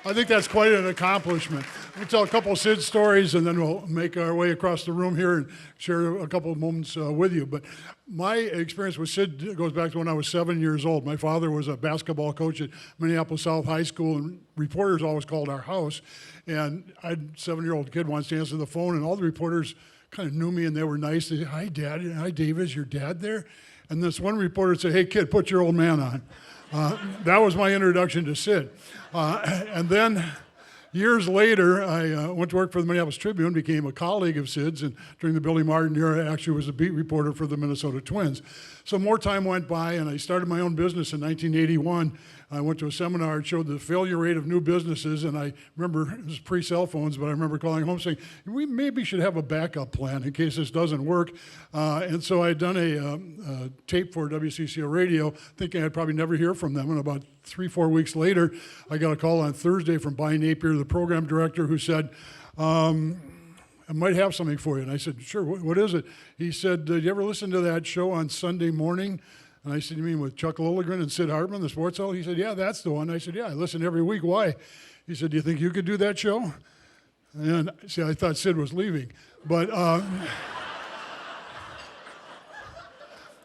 I think that's quite an accomplishment. We'll tell a couple of Sid stories, and then we'll make our way across the room here and share a couple of moments with you. But my experience with Sid goes back to when I was 7 years old. My father was a basketball coach at Minneapolis South High School, and reporters always called our house. And I had a 7-year-old kid wants to answer the phone, and all the reporters kind of knew me, and they were nice. They said, "Hi, Dad. Hi, Dave. Is your dad there?" And this one reporter said, "Hey, kid, put your old man on." That was my introduction to Sid. And then years later, I went to work for the Minneapolis Tribune, became a colleague of Sid's, and during the Billy Martin era, I actually was a beat reporter for the Minnesota Twins. So more time went by, and I started my own business in 1981. I went to a seminar that showed the failure rate of new businesses, and I remember, it was pre-cell phones, but I remember calling home saying, we maybe should have a backup plan in case this doesn't work. And so I had done a tape for WCCO Radio, thinking I'd probably never hear from them, and about 3-4 weeks later, I got a call on Thursday from By Napier, the program director, who said, I might have something for you. And I said, sure, what is it? He said, did you ever listen to that show on Sunday morning? And I said, you mean with Chuck Lilligren and Sid Hartman, the sports host? He said, yeah, that's the one. I said, yeah, I listen every week. Why? He said, do you think you could do that show? And see, I thought Sid was leaving. But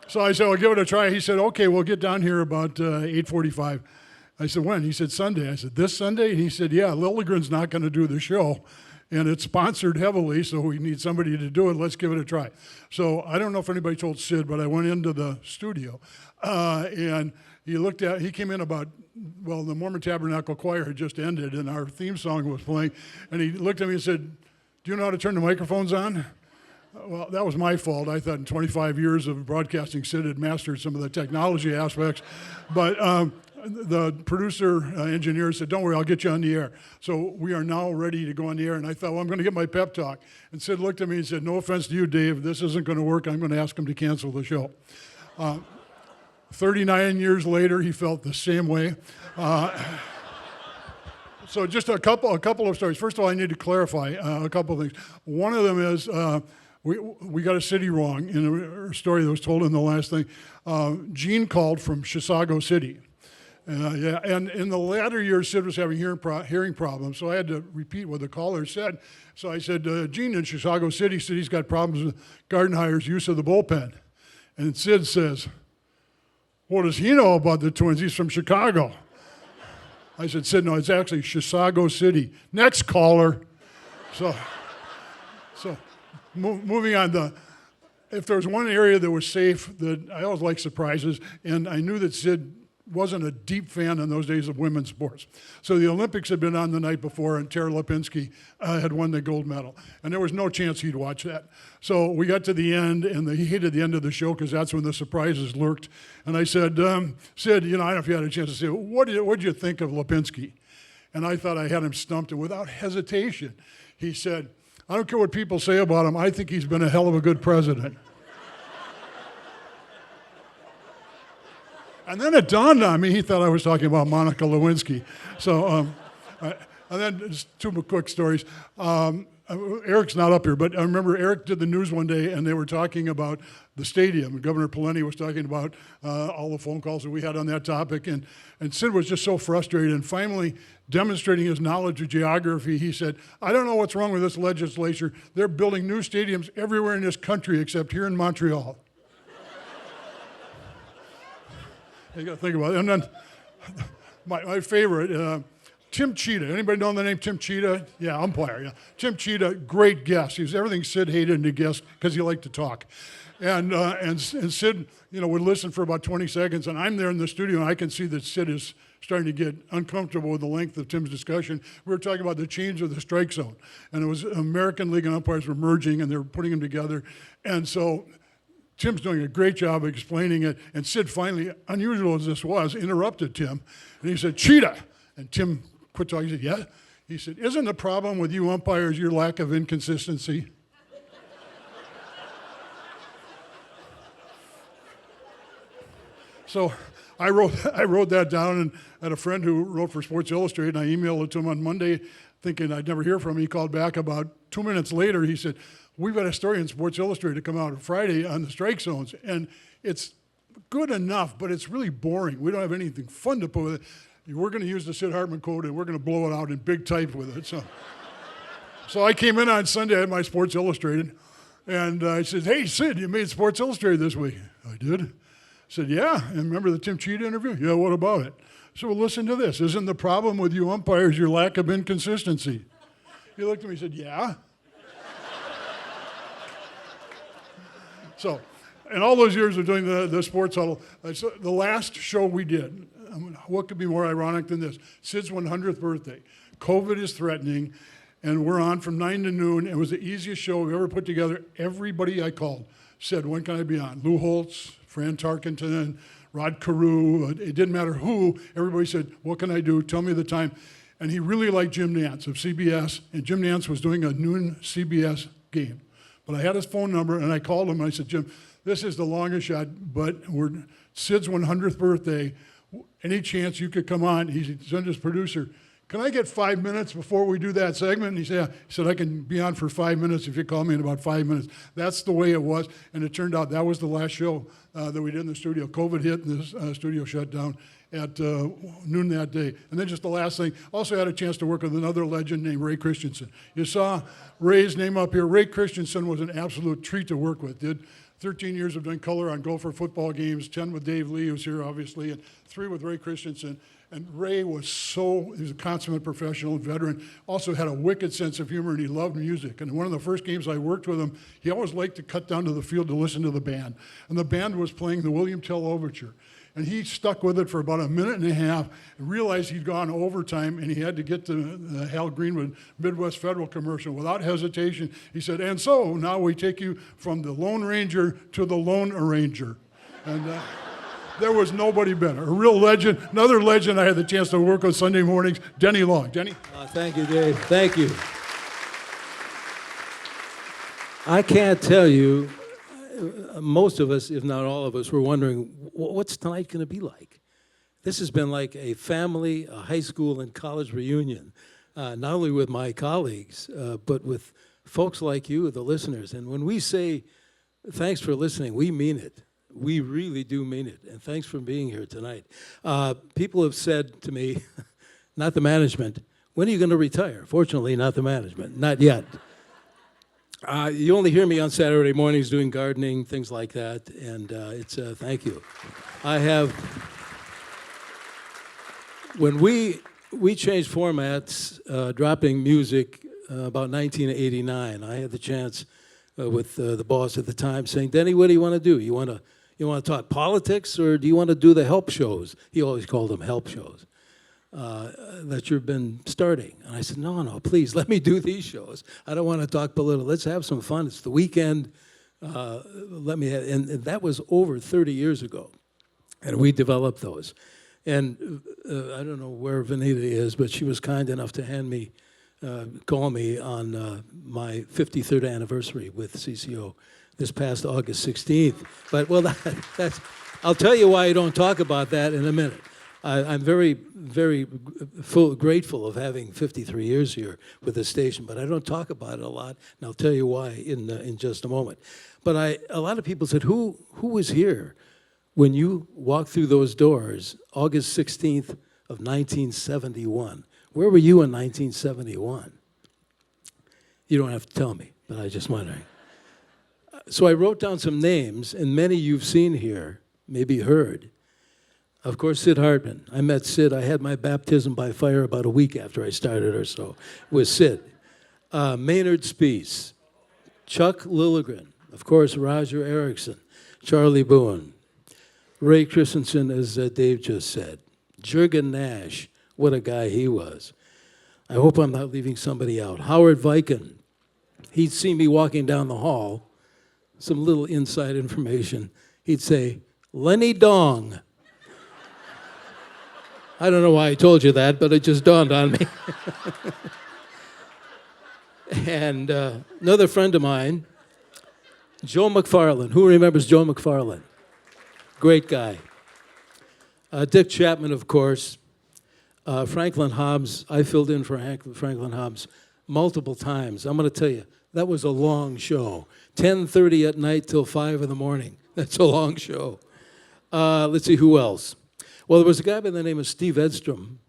so I said, I'll give it a try. He said, okay, we'll get down here about 8:45. I said, when? He said, Sunday. I said, this Sunday? And he said, yeah, Lilligren's not going to do the show. And it's sponsored heavily, so we need somebody to do it. Let's give it a try. So I don't know if anybody told Sid, but I went into the studio, and he came in about, well, the Mormon Tabernacle Choir had just ended, and our theme song was playing, and he looked at me and said, do you know how to turn the microphones on? Well, that was my fault. I thought in 25 years of broadcasting, Sid had mastered some of the technology aspects, but the producer engineer said, don't worry, I'll get you on the air. So we are now ready to go on the air. And I thought, well, I'm going to get my pep talk. And Sid looked at me and said, no offense to you, Dave, this isn't going to work. I'm going to ask him to cancel the show. 39 years later, he felt the same way. So just a couple of stories. First of all, I need to clarify a couple of things. One of them is we got a city wrong in a story that was told in the last thing. Gene called from Chisago City. Yeah, and in the latter years, Sid was having hearing problems, so I had to repeat what the caller said. So I said, Gene in Chisago City said he's got problems with Gardenhire's use of the bullpen. And Sid says, what does he know about the Twins? He's from Chicago. I said, Sid, no, it's actually Chisago City. Next caller. So moving on, if there was one area that was safe, that I always like surprises, and I knew that Sid wasn't a deep fan in those days of women's sports. So the Olympics had been on the night before, and Tara Lipinski had won the gold medal. And there was no chance he'd watch that. So we got to the end, and he hated the end of the show because that's when the surprises lurked. And I said, Sid, I don't know if you had a chance to say, what'd you think of Lipinski? And I thought I had him stumped, and without hesitation, he said, I don't care what people say about him, I think he's been a hell of a good president. And then it dawned on me, he thought I was talking about Monica Lewinsky. So, and then just two quick stories. Eric's not up here, but I remember Eric did the news one day, and they were talking about the stadium. Governor Pawlenty was talking about all the phone calls that we had on that topic, and Sid was just so frustrated. And finally, demonstrating his knowledge of geography, he said, I don't know what's wrong with this legislature. They're building new stadiums everywhere in this country except here in Montreal. You got to think about it. And then my favorite, Tim Cheetah. Anybody know the name Tim Cheetah? Yeah, umpire. Yeah, Tim Cheetah, great guest. He was everything Sid hated in a guest because he liked to talk. And Sid, would listen for about 20 seconds, and I'm there in the studio, and I can see that Sid is starting to get uncomfortable with the length of Tim's discussion. We were talking about the change of the strike zone, and it was American League and umpires were merging, and they were putting them together, and so Tim's doing a great job of explaining it, and Sid finally, unusual as this was, interrupted Tim, and he said, Cheetah, and Tim quit talking. He said, yeah? He said, isn't the problem with you umpires your lack of inconsistency? So I wrote that down, and I had a friend who wrote for Sports Illustrated, and I emailed it to him on Monday thinking I'd never hear from him. He called back about 2 minutes later. He said, we've got a story in Sports Illustrated come out on Friday on the strike zones, and it's good enough, but it's really boring. We don't have anything fun to put with it. We're going to use the Sid Hartman quote, and we're going to blow it out in big type with it. So So I came in on Sunday, I had my Sports Illustrated, and I said, hey, Sid, you made Sports Illustrated this week. I did. I said, yeah, and remember the Tim Cheetah interview? Yeah, what about it? So well, listen to this. Isn't the problem with you umpires your lack of inconsistency? He looked at me and said, yeah. So, in all those years of doing the sports huddle, the last show we did, what could be more ironic than this? Sid's 100th birthday. COVID is threatening, and we're on from 9 to noon. It was the easiest show we've ever put together. Everybody I called said, when can I be on? Lou Holtz, Fran Tarkenton, Rod Carew, it didn't matter who. Everybody said, what can I do? Tell me the time. And he really liked Jim Nantz of CBS, and Jim Nantz was doing a noon CBS game. But I had his phone number, and I called him, and I said, Jim, this is the longest shot, but we're Sid's 100th birthday. Any chance you could come on? He sent his producer, can I get 5 minutes before we do that segment? And he said, yeah. He said, I can be on for 5 minutes if you call me in about 5 minutes. That's the way it was, and it turned out that was the last show that we did in the studio. COVID hit, and the studio shut down at noon that day. And then just the last thing, also had a chance to work with another legend named Ray Christensen. You saw Ray's name up here. Ray Christensen was an absolute treat to work with. Did 13 years of doing color on Gopher football games, 10 with Dave Lee, who's here obviously, and 3 with Ray Christensen. And Ray was he was a consummate professional and veteran, also had a wicked sense of humor, and he loved music. And one of the first games I worked with him, he always liked to cut down to the field to listen to the band. And the band was playing the William Tell Overture. And he stuck with it for about a minute and a half and realized he'd gone overtime and he had to get to the Hal Greenwood Midwest Federal commercial. Without hesitation, he said, and so now we take you from the Lone Ranger to the Lone Arranger. And there was nobody better. A real legend, another legend I had the chance to work with Sunday mornings, Denny Long. Denny? Thank you, Dave. Thank you. I can't tell you, most of us, if not all of us, were wondering, what's tonight going to be like? This has been like a family, a high school and college reunion, not only with my colleagues, but with folks like you, the listeners. And when we say thanks for listening, we mean it. We really do mean it. And thanks for being here tonight. People have said to me, not the management, when are you going to retire? Fortunately, not the management, not yet. You only hear me on Saturday mornings doing gardening, things like that, and it's thank you. I have, when we changed formats, dropping music about 1989, I had the chance with the boss at the time saying, Denny, what do you want to do? You want to talk politics, or do you want to do the help shows? He always called them help shows. That you've been starting. And I said, no, please, let me do these shows. I don't want to talk political. Let's have some fun. It's the weekend. And that was over 30 years ago. And we developed those. And I don't know where Vanita is, but she was kind enough to call me on my 53rd anniversary with CCO this past August 16th. But, well, I'll tell you why I don't talk about that in a minute. I'm very, very grateful of having 53 years here with the station, but I don't talk about it a lot, and I'll tell you why in just a moment. But a lot of people said, who was here when you walked through those doors August 16th of 1971? Where were you in 1971? You don't have to tell me, but I was just wondering. So I wrote down some names, and many you've seen here, maybe heard. Of course, Sid Hartman. I met Sid. I had my baptism by fire about a week after I started or so with Sid. Maynard Speece, Chuck Lilligren, of course, Roger Erickson, Charlie Boone, Ray Christensen, as Dave just said, Jurgen Nash, what a guy he was. I hope I'm not leaving somebody out. Howard Viken, he'd see me walking down the hall, some little inside information. He'd say, Lenny Dong. I don't know why I told you that, but it just dawned on me. And another friend of mine, Joe McFarlane. Who remembers Joe McFarlane? Great guy. Dick Chapman, of course. Franklin Hobbs. I filled in for Franklin Hobbs multiple times. I'm going to tell you, that was a long show. 10:30 at night till 5 in the morning. That's a long show. Let's see, who else? Well, there was a guy by the name of Steve Edstrom,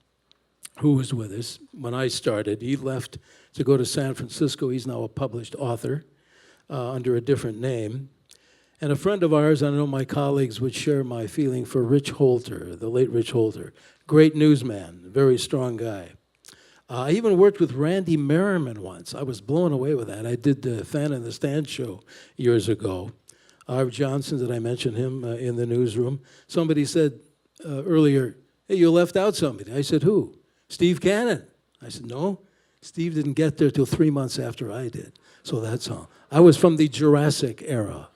who was with us when I started. He left to go to San Francisco. He's now a published author under a different name. And a friend of ours, I know my colleagues would share my feeling for Rich Holter, the late Rich Holter. Great newsman, very strong guy. I even worked with Randy Merriman once. I was blown away with that. I did the Fan in the Stand show years ago. Arv Johnson, did I mention him in the newsroom? Somebody said earlier, hey, you left out somebody. I said, who? Steve Cannon. I said, no, Steve didn't get there till 3 months after I did. So that's all. I was from the Jurassic era.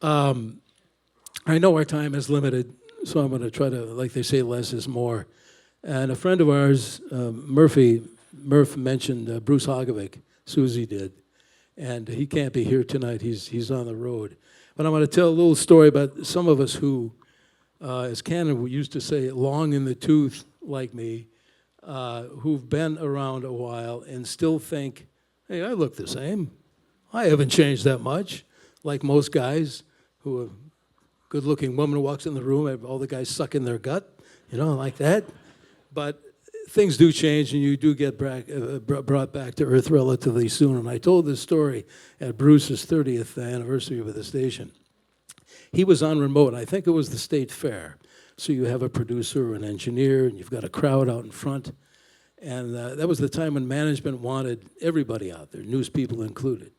I know our time is limited, so I'm going to try to, like they say, less is more. And a friend of ours, Murph mentioned Bruce Hogovic. Susie did. And he can't be here tonight. He's on the road. But I'm going to tell a little story about some of us who, as Cannon used to say, long in the tooth like me, who've been around a while and still think, hey, I look the same. I haven't changed that much. Like most guys who a good-looking woman walks in the room, all the guys suck in their gut, like that. But things do change, and you do get brought back to earth relatively soon. And I told this story at Bruce's 30th anniversary with the station. He was on remote. I think it was the State Fair. So you have a producer or an engineer, and you've got a crowd out in front. And that was the time when management wanted everybody out there, news people included.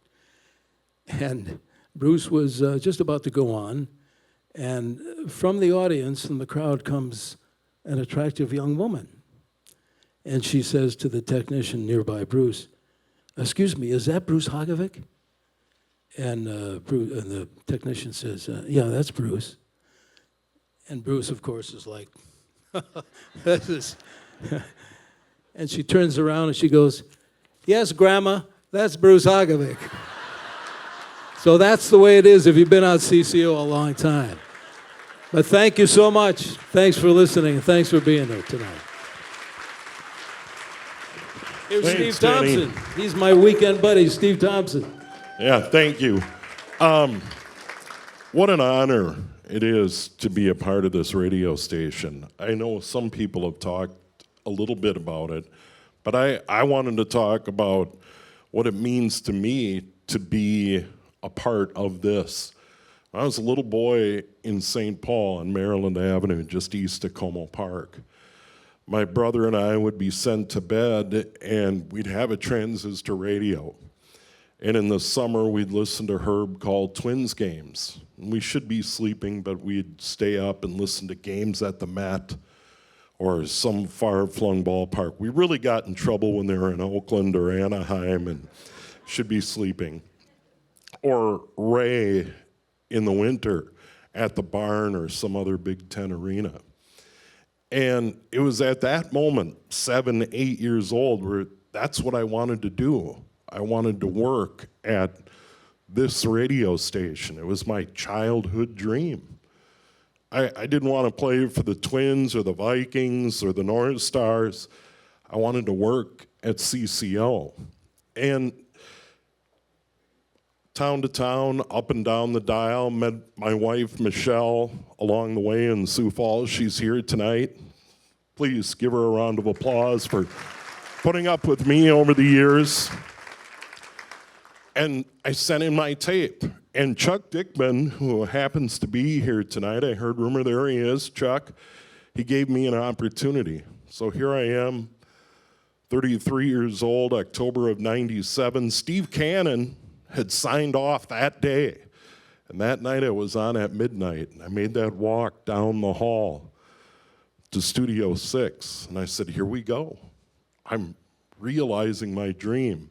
And Bruce was just about to go on, and from the audience and the crowd comes an attractive young woman. And she says to the technician nearby, Bruce, excuse me, is that Bruce Hogovic? And the technician says, yeah, that's Bruce. And Bruce, of course, is like, this is... And she turns around and she goes, yes, Grandma, that's Bruce Hogovic. So that's the way it is if you've been on CCO a long time. But thank you so much. Thanks for listening, and thanks for being there tonight. Here's Thanks, Steve Thompson. Danny. He's my weekend buddy, Steve Thompson. Yeah, thank you. What an honor it is to be a part of this radio station. I know some people have talked a little bit about it, but I wanted to talk about what it means to me to be a part of this. I was a little boy in St. Paul on Maryland Avenue, just east of Como Park. My brother and I would be sent to bed, and we'd have a transistor radio. And in the summer, we'd listen to Herb call Twins games. And we should be sleeping, but we'd stay up and listen to games at the Met or some far-flung ballpark. We really got in trouble when they were in Oakland or Anaheim and should be sleeping. Or Ray in the winter at the barn or some other Big Ten arena. And it was at that moment, 7, 8 years old, where that's what I wanted to do. I wanted to work at this radio station. It was my childhood dream. I didn't want to play for the Twins or the Vikings or the North Stars. I wanted to work at CCO. And town to town, up and down the dial, met my wife, Michelle, along the way in Sioux Falls. She's here tonight. Please give her a round of applause for putting up with me over the years. And I sent in my tape. And Chuck Dickman, who happens to be here tonight, I heard rumor there he is, Chuck, he gave me an opportunity. So here I am, 33 years old, October of '97. Steve Cannon had signed off that day. And that night I was on at midnight. And I made that walk down the hall to Studio 6. And I said, here we go. I'm realizing my dream.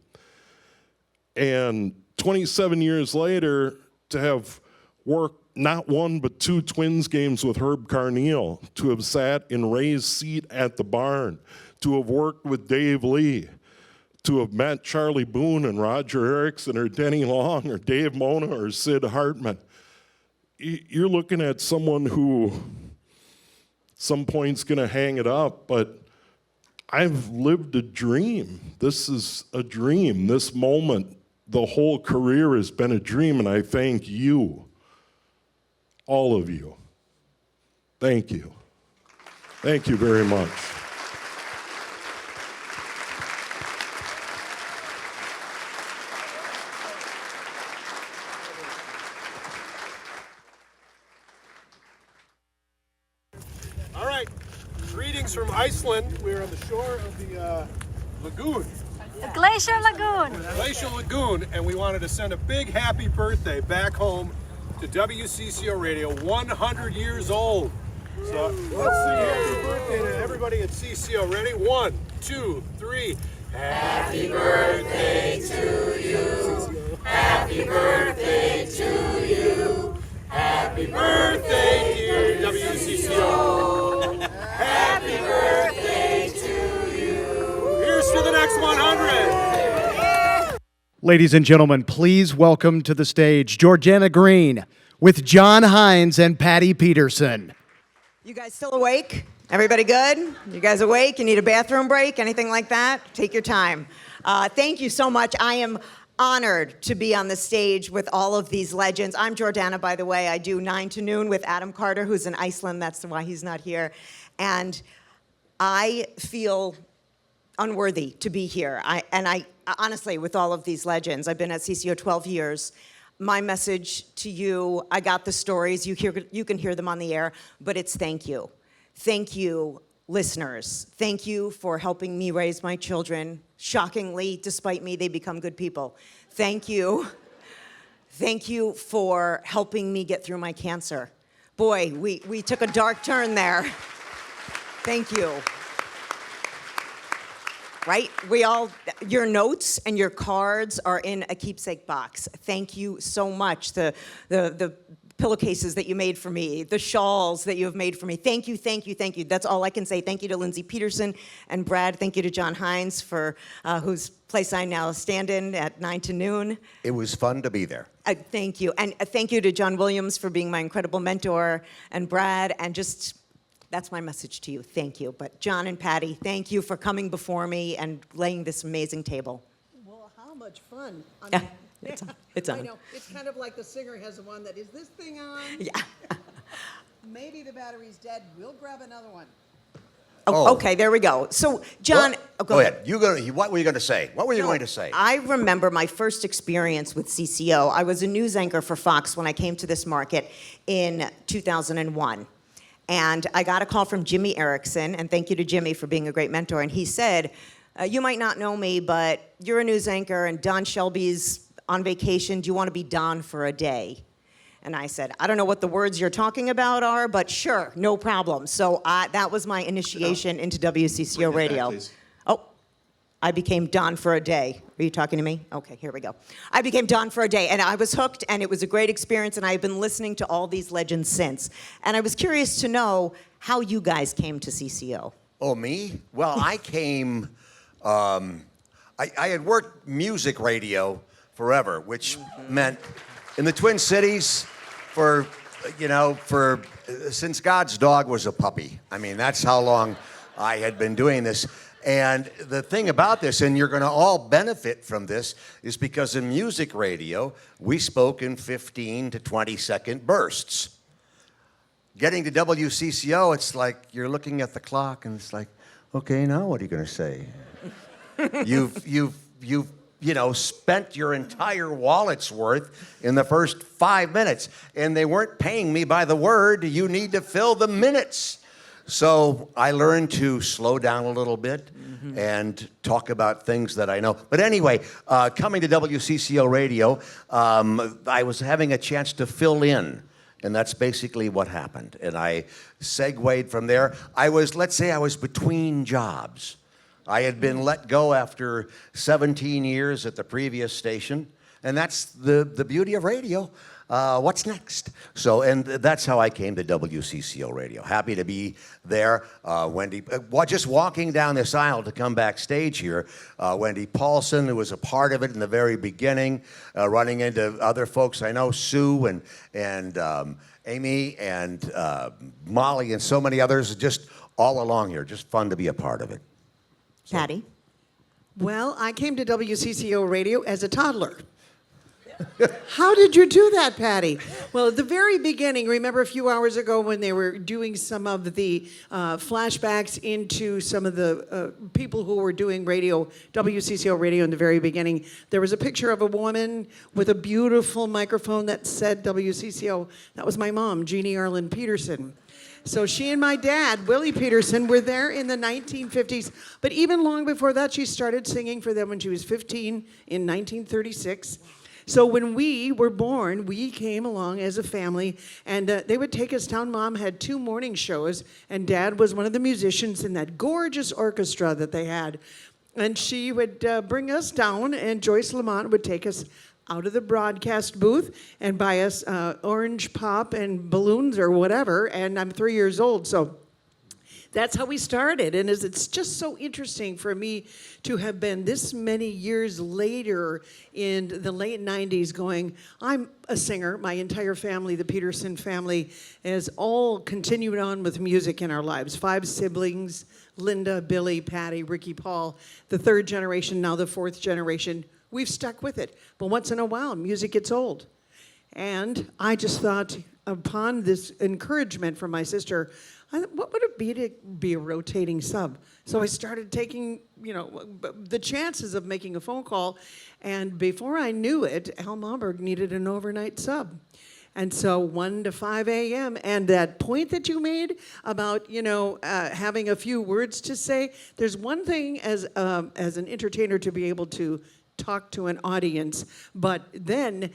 And 27 years later, to have worked not one but 2 Twins games with Herb Carneal, to have sat in Ray's seat at the barn, to have worked with Dave Lee, to have met Charlie Boone and Roger Erickson or Denny Long or Dave Mona or Sid Hartman. You're looking at someone who some point's gonna hang it up, but I've lived a dream. This is a dream. This moment, the whole career has been a dream, and I thank you, all of you. Thank you. Thank you very much. All right, greetings from Iceland. We're on the shore of the lagoon. Glacier Lagoon. Glacial Lagoon, and we wanted to send a big happy birthday back home to WCCO Radio, 100 years old. So let's sing happy birthday to everybody at CCO. Ready? 1, 2, 3. Happy birthday to you. Happy birthday to you. Happy birthday, dear WCCO. Happy birthday to you. Here's to the next 100. Ladies and gentlemen, please welcome to the stage Georgiana Green with John Hines and Patty Peterson. You guys still awake? Everybody good? You guys awake? You need a bathroom break? Anything like that? Take your time. Thank you so much. I am honored to be on the stage with all of these legends. I'm Jordana, by the way. I do 9 to noon with Adam Carter, who's in Iceland. That's why he's not here. And I feel unworthy to be here. I honestly, with all of these legends, I've been at CCO 12 years. My message to you, I got the stories. You can hear them on the air, but it's thank you. Thank you, listeners. Thank you for helping me raise my children. Shockingly, despite me, they become good people. Thank you. Thank you for helping me get through my cancer. Boy, we took a dark turn there. Thank you. Right? Your notes and your cards are in a keepsake box. Thank you so much. The pillowcases that you made for me, the shawls that you have made for me. Thank you, thank you, thank you. That's all I can say. Thank you to Lindsay Peterson and Brad. Thank you to John Hines, for whose place I now stand in at 9 to noon. It was fun to be there. Thank you. And thank you to John Williams for being my incredible mentor, and Brad, and just, that's my message to you. Thank you. But John and Patty, thank you for coming before me and laying this amazing table. Well, how much fun. Yeah, it's on. I know. It's kind of like the singer has the one that, is this thing on? Yeah. Maybe the battery's dead. We'll grab another one. Oh, okay, there we go. So, John, Go ahead. What were you going to say? What were you going to say? I remember my first experience with CCO. I was a news anchor for Fox when I came to this market in 2001. And I got a call from Jimmy Erickson, and thank you to Jimmy for being a great mentor. And he said, you might not know me, but you're a news anchor, and Don Shelby's on vacation. Do you want to be Don for a day? And I said, I don't know what the words you're talking about are, but sure, no problem. So that was my initiation into WCCO Radio. Oh, I became Don for a day. Are you talking to me? Okay, here we go. I became Don for a day, and I was hooked, and it was a great experience, and I've been listening to all these legends since. And I was curious to know how you guys came to CCO. Oh, me? Well, I came, I had worked music radio forever, which meant in the Twin Cities since God's dog was a puppy. I mean, that's how long I had been doing this. And the thing about this, and you're going to all benefit from this, is because in music radio, we spoke in 15 to 20-second bursts. Getting to WCCO, it's like you're looking at the clock, and it's like, okay, now what are you going to say? You've spent your entire wallet's worth in the first 5 minutes, and they weren't paying me by the word. You need to fill the minutes. So I learned to slow down a little bit and talk about things that I know. But anyway, coming to WCCO Radio, I was having a chance to fill in, and that's basically what happened. And I segued from there. Let's say I was between jobs. I had been let go after 17 years at the previous station, and that's the beauty of radio. What's next? So, and that's how I came to WCCO Radio. Happy to be there. Wendy, just walking down this aisle to come backstage here, Wendy Paulson, who was a part of it in the very beginning, running into other folks I know, Sue and Amy and Molly and so many others, just all along here. Just fun to be a part of it. Patty? Well, I came to WCCO Radio as a toddler. How did you do that, Patty? Well, at the very beginning, remember a few hours ago when they were doing some of the flashbacks into some of the people who were doing radio, WCCO radio in the very beginning, there was a picture of a woman with a beautiful microphone that said WCCO. That was my mom, Jeannie Arlen Peterson. So she and my dad, Willie Peterson, were there in the 1950s. But even long before that, she started singing for them when she was 15 in 1936. So when we were born, we came along as a family, and they would take us down. Mom had 2 morning shows, and Dad was one of the musicians in that gorgeous orchestra that they had. And she would bring us down, and Joyce Lamont would take us out of the broadcast booth and buy us orange pop and balloons or whatever, and I'm 3 years old, so that's how we started. And it's just so interesting for me to have been this many years later in the late 90s going, I'm a singer. My entire family, the Peterson family, has all continued on with music in our lives. 5 siblings, Linda, Billy, Patty, Ricky, Paul, the 3rd generation, now the 4th generation. We've stuck with it. But once in a while, music gets old. And I just thought, upon this encouragement from my sister, what would it be to be a rotating sub? So I started taking, the chances of making a phone call. And before I knew it, Al Malberg needed an overnight sub. And so 1 to 5 a.m. And that point that you made about, having a few words to say, there's one thing as an entertainer to be able to talk to an audience, but then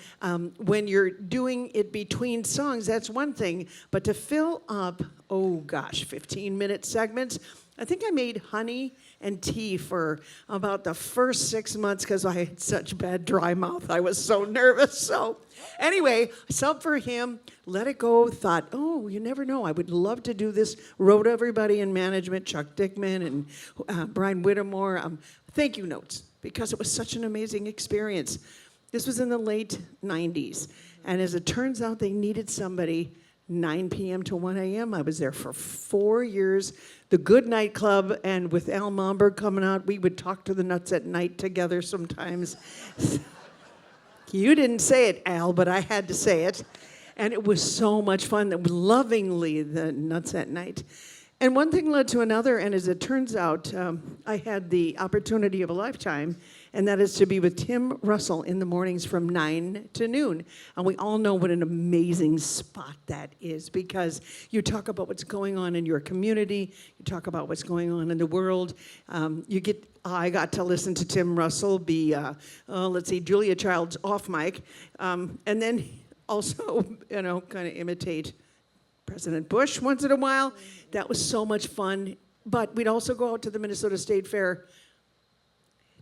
when you're doing it between songs, that's one thing, but to fill up, 15-minute segments, I think I made honey and tea for about the first 6 months because I had such bad dry mouth. I was so nervous. So anyway, sub for him, let it go, thought, you never know. I would love to do this. Wrote everybody in management, Chuck Dickman and Brian Whittemore, thank you notes, because it was such an amazing experience. This was in the late 90s. And as it turns out, they needed somebody 9 p.m. to 1 a.m. I was there for 4 years. The Good Night Club, and with Al Malberg coming out, we would talk to the Nuts at Night together sometimes. You didn't say it, Al, but I had to say it. And it was so much fun. Lovingly, the Nuts at Night. And one thing led to another, and as it turns out, I had the opportunity of a lifetime, and that is to be with Tim Russell in the mornings from 9 to noon. And we all know what an amazing spot that is, because you talk about what's going on in your community, you talk about what's going on in the world. I got to listen to Tim Russell be, Julia Child's off mic, and then also, kind of imitate President Bush once in a while. That was so much fun. But we'd also go out to the Minnesota State Fair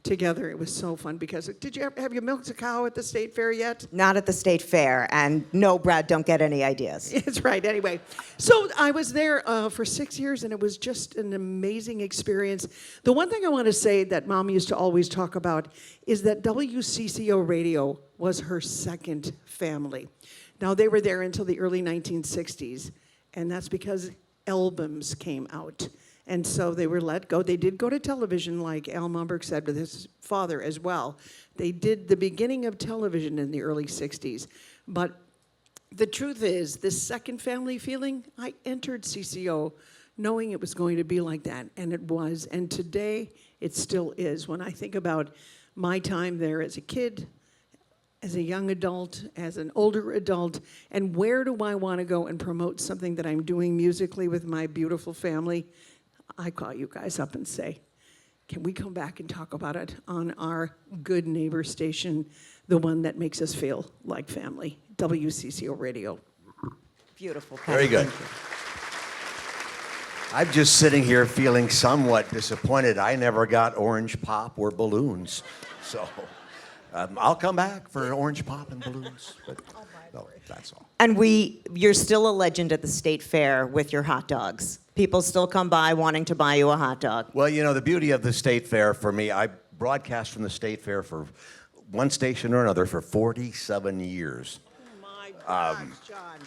together. It was so fun because, have you milked a cow at the State Fair yet? Not at the State Fair. And no, Brad, don't get any ideas. That's right. Anyway, so I was there for 6 years, and it was just an amazing experience. The one thing I want to say that Mom used to always talk about is that WCCO Radio was her second family. Now, they were there until the early 1960s, and that's because albums came out. And so they were let go. They did go to television, like Al Malberg said, with his father as well. They did the beginning of television in the early 60s. But the truth is, this second family feeling, I entered CCO knowing it was going to be like that, and it was. And today, it still is. When I think about my time there as a kid, as a young adult, as an older adult, and where do I want to go and promote something that I'm doing musically with my beautiful family, I call you guys up and say, can we come back and talk about it on our good neighbor station, the one that makes us feel like family, WCCO Radio. Beautiful. Very good. I'm just sitting here feeling somewhat disappointed. I never got orange pop or balloons. So I'll come back for an orange pop and balloons. But no, that's all. And you're still a legend at the State Fair with your hot dogs. People still come by wanting to buy you a hot dog. Well, the beauty of the State Fair for me, I broadcast from the State Fair for one station or another for 47 years. Oh my gosh, John.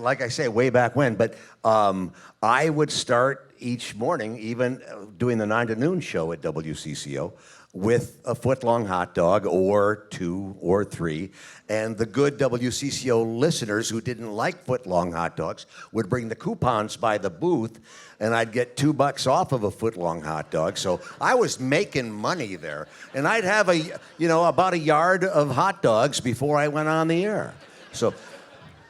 Like I say, way back when. But I would start each morning, even doing the 9 to noon show at WCCO, with a foot-long hot dog, or 2 or 3. And the good WCCO listeners who didn't like foot-long hot dogs would bring the coupons by the booth, and I'd get $2 off of a foot-long hot dog. So I was making money there. And I'd have about a yard of hot dogs before I went on the air. So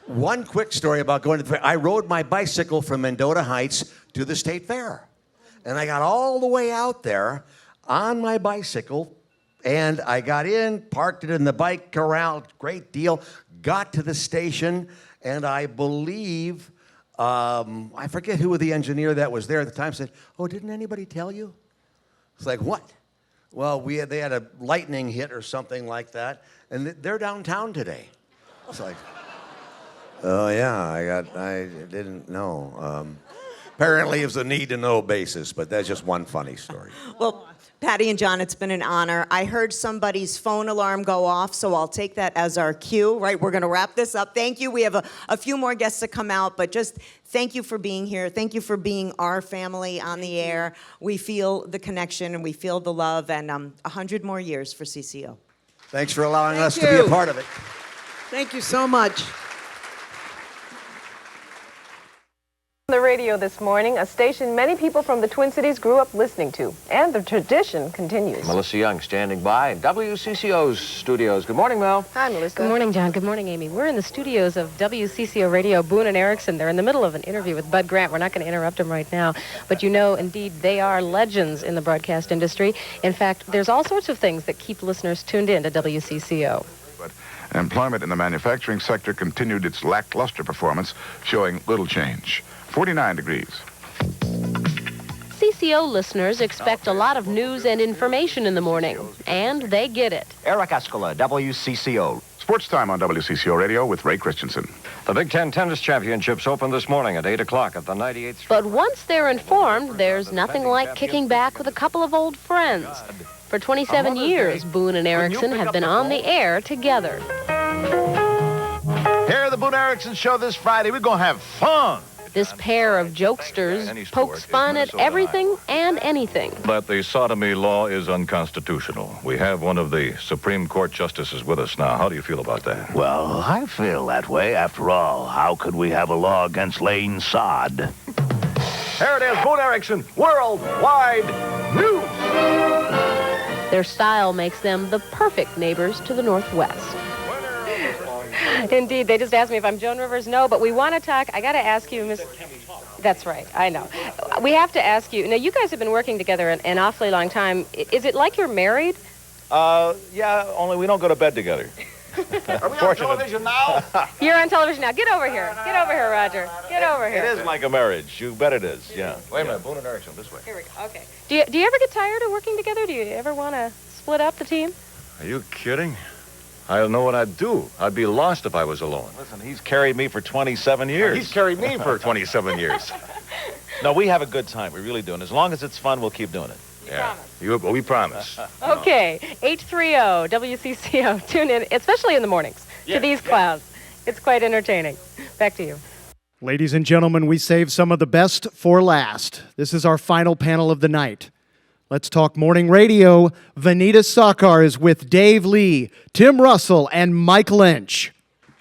one quick story about going to the fair. I rode my bicycle from Mendota Heights to the State Fair. And I got all the way out there on my bicycle, and I got in, parked it in the bike corral, great deal, got to the station, and I believe, I forget who the engineer that was there at the time said, "Oh, didn't anybody tell you?" It's like, what? Well, they had a lightning hit or something like that, and they're downtown today. It's like, oh yeah, I didn't know. Apparently it was a need-to-know basis, but that's just one funny story. Well, Patty and John, it's been an honor. I heard somebody's phone alarm go off, so I'll take that as our cue, right? We're going to wrap this up. Thank you. We have a few more guests to come out, but just thank you for being here. Thank you for being our family on the air. We feel the connection, and we feel the love, and 100 more years for CCO. Thanks for allowing us to be a part of it. Thank you so much. On the radio this morning, a station many people from the Twin Cities grew up listening to, and the tradition continues. Melissa Young standing by in WCCO's studios. Good morning, Mel. Hi, Melissa. Good morning, John. Good morning, Amy. We're in the studios of WCCO Radio, Boone and Erickson. They're in the middle of an interview with Bud Grant. We're not going to interrupt them right now, but you know, indeed, they are legends in the broadcast industry. In fact, there's all sorts of things that keep listeners tuned in to WCCO. Employment in the manufacturing sector continued its lackluster performance, showing little change. 49 degrees. CCO listeners expect a lot of news and information in the morning, and they get it. Eric Escala, WCCO. Sports time on WCCO Radio with Ray Christensen. The Big Ten Tennis Championships open this morning at 8 o'clock at the 98th Street. But once they're informed, there's nothing like kicking back with a couple of old friends. For 27 years, Boone and Erickson have been on the air together. Here at the Boone Erickson Show this Friday, we're going to have fun. This pair of jokesters pokes fun at everything and anything. That the sodomy law is unconstitutional. We have one of the Supreme Court justices with us now. How do you feel about that? Well, I feel that way. After all, how could we have a law against laying sod? Here it is, Boone Erickson, Worldwide News. Their style makes them the perfect neighbors to the Northwest. Indeed, they just asked me if I'm Joan Rivers. No, but we want to talk. I got to ask you, Miss. That's right. I know. We have to ask you. Now, you guys have been working together an awfully long time. Is it like you're married? Yeah, only we don't go to bed together. Are we on television now? You're on television now. Get over here. Get over here, Roger. Get over here. It is like a marriage. You bet it is. Yeah. Wait a minute, Boone and Erickson, this way. Here we go. Okay. Do you ever get tired of working together? Do you ever want to split up the team? Are you kidding? I don't know what I'd do. I'd be lost if I was alone. Listen, he's carried me for 27 years. He's carried me for 27 years. No, we have a good time. We really do. And as long as it's fun, we'll keep doing it. We promise. Okay. 830 WCCO. Tune in, especially in the mornings, to these clowns. It's quite entertaining. Back to you. Ladies and gentlemen, we saved some of the best for last. This is our final panel of the night. Let's talk morning radio. Vanita Sakar is with Dave Lee, Tim Russell, and Mike Lynch.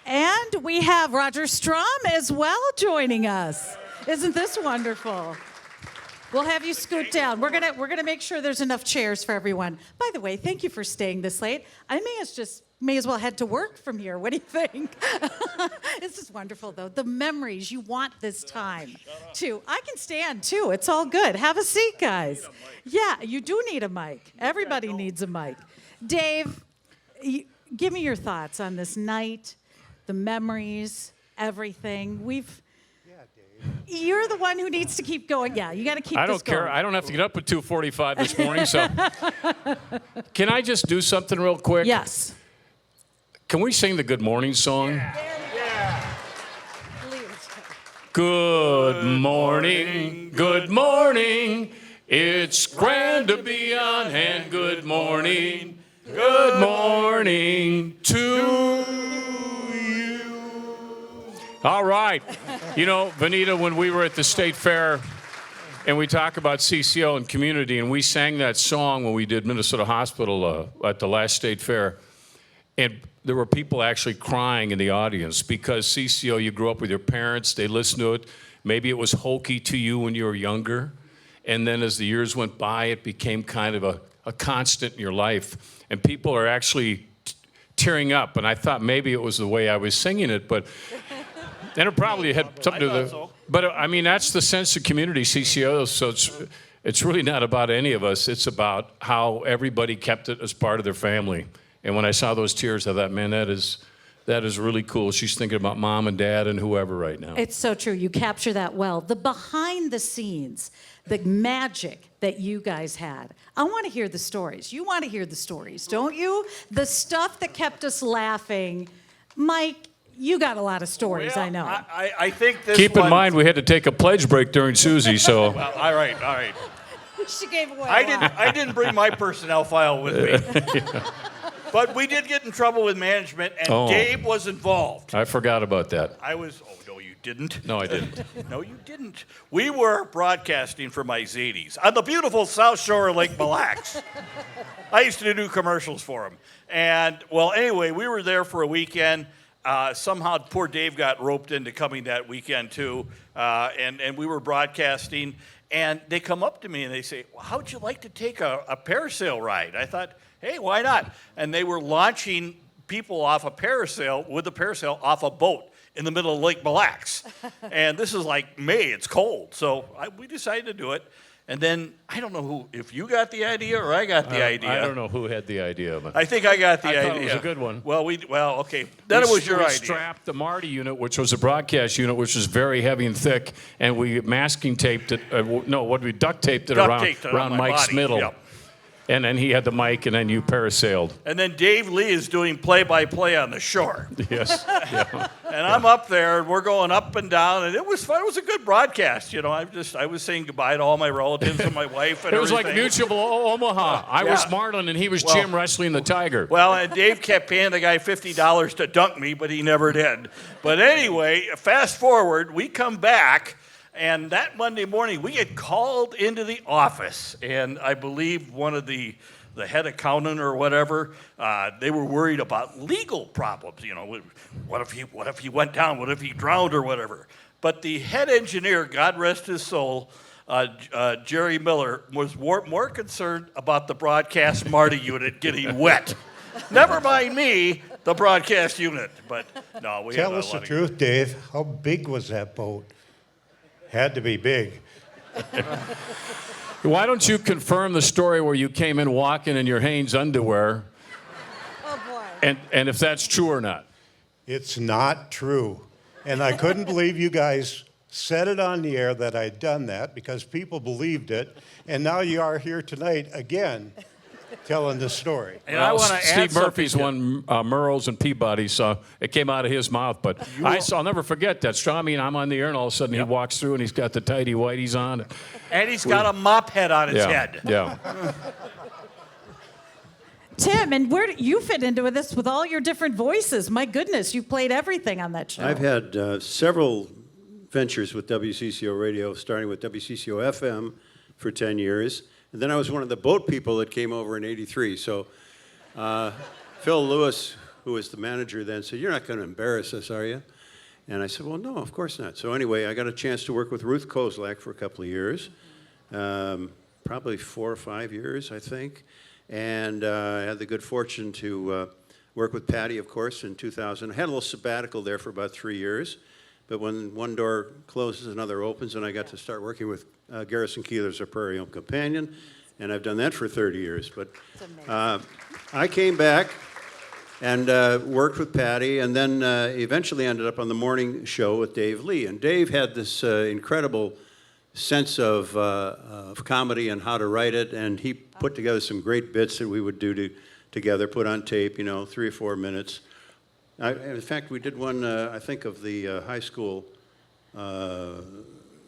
And we have Roger Strum as well joining us. Isn't this wonderful? We'll have you scoot down. We're gonna make sure there's enough chairs for everyone. By the way, thank you for staying this late. I may as well head to work from here. What do you think? This is wonderful, though. The memories, you want this time, too. I can stand, too. It's all good. Have a seat, guys. Yeah, you do need a mic. Everybody needs a mic. Dave, give me your thoughts on this night, the memories, everything. You're the one who needs to keep going. Yeah, you got to keep this going. I don't care. I don't have to get up at 2:45 this morning, so. Can I just do something real quick? Yes. Can we sing the good morning song? Yeah. Good morning, good morning. It's grand to be on hand. Good morning to you. All right. You know, Vanita, when we were at the State Fair And we talk about CCO and community, and we sang that song when we did Minnesota Hospital at the last state fair. And there were people actually crying in the audience because CCO, you grew up with your parents, they listened to it. Maybe it was hokey to you when you were younger. And then as the years went by, it became kind of a constant in your life. And people are actually tearing up. And I thought maybe it was the way I was singing it, but and it probably had something to do. So. But I mean, that's the sense of community, CCO. So it's really not about any of us. It's about how everybody kept it as part of their family. And when I saw those tears, I thought, man, that is really cool. She's thinking about mom and dad and whoever right now. It's so true. You capture that well. The behind the scenes, the magic that you guys had. I want to hear the stories. You want to hear the stories, don't you? The stuff that kept us laughing. Mike, you got a lot of stories, I know. I think this Keep in mind, we had to take a pledge break during Susie, so. Well, all right. She gave away I didn't bring my personnel file with me. Yeah. But we did get in trouble with management, and Dave was involved. I forgot about that. Oh, no, you didn't. No, I didn't. No, you didn't. We were broadcasting from my Zadies on the beautiful South Shore of Lake Mille Lacs. I used to do commercials for him. And, well, anyway, we were there for a weekend. Somehow poor Dave got roped into coming that weekend, too. And we were broadcasting. And they come up to me and they say, well, how'd you like to take a parasail ride? I thought, hey, why not? And they were launching people off a parasail with a parasail off a boat in the middle of Lake Mille Lacs. And this is like May, it's cold. So we decided to do it. And then, I don't know if you got the idea or I got the idea. I don't know who had the idea. But I think I got the idea. I thought it was a good one. Well, okay. Then it was your idea. We strapped the Marty unit, which was a broadcast unit, which was very heavy and thick, and we masking taped it. We duct taped it around Mike's middle. Yep. And then he had the mic, and then you parasailed. And then Dave Lee is doing play-by-play on the shore. Yes. Yeah. And I'm up there, and we're going up and down, and it was fun. It was a good broadcast. You know, I was saying goodbye to all my relatives and my wife and It was everything. like Mutual Omaha. I was Marlin, and he was Jim wrestling the Tiger. Well, and Dave kept paying the guy $50 to dunk me, but he never did. But anyway, fast forward, we come back. And that Monday morning, we get called into the office, and I believe one of the head accountant or whatever, they were worried about legal problems. You know, what if he went down? What if he drowned or whatever? But the head engineer, God rest his soul, Jerry Miller, was more concerned about the broadcast Marty unit getting wet. Never mind me, the broadcast unit. But no, we Tell us the truth, Dave. How big was that boat? Had to be big. Why don't you confirm the story where you came in walking in your Hanes underwear? Oh, boy. And if that's true or not. It's not true. And I couldn't believe you guys said it on the air that I'd done that because people believed it. And now you are here tonight again telling the story. And I want to add Steve Murphy's won Murrells and Peabody, so it came out of his mouth. But I'll never forget that. I mean, I'm on the air, and all of a sudden he walks through, and he's got the tighty whities on. And he's got a mop head on his head. Yeah. Tim, and where do you fit into this with all your different voices? My goodness, you played everything on that show. I've had several ventures with WCCO Radio, starting with WCCO FM for 10 years. And then I was one of the boat people that came over in '83. So Phil Lewis, who was the manager then, said, "You're not going to embarrass us, are you?" And I said, "Well, no, of course not." So anyway, I got a chance to work with Ruth Kozlak for a couple of years, probably 4 or 5 years, I think. And I had the good fortune to work with Patty, of course, in 2000. I had a little sabbatical there for about 3 years. But when one door closes, another opens, and I got to start working with Garrison Keillor's Our Prairie Home Companion, and I've done that for 30 years. But I came back and worked with Patty, and then eventually ended up on the morning show with Dave Lee. And Dave had this incredible sense of comedy and how to write it, and he put together some great bits that we would do together, put on tape, 3 or 4 minutes. In fact, we did one, I think, of the high school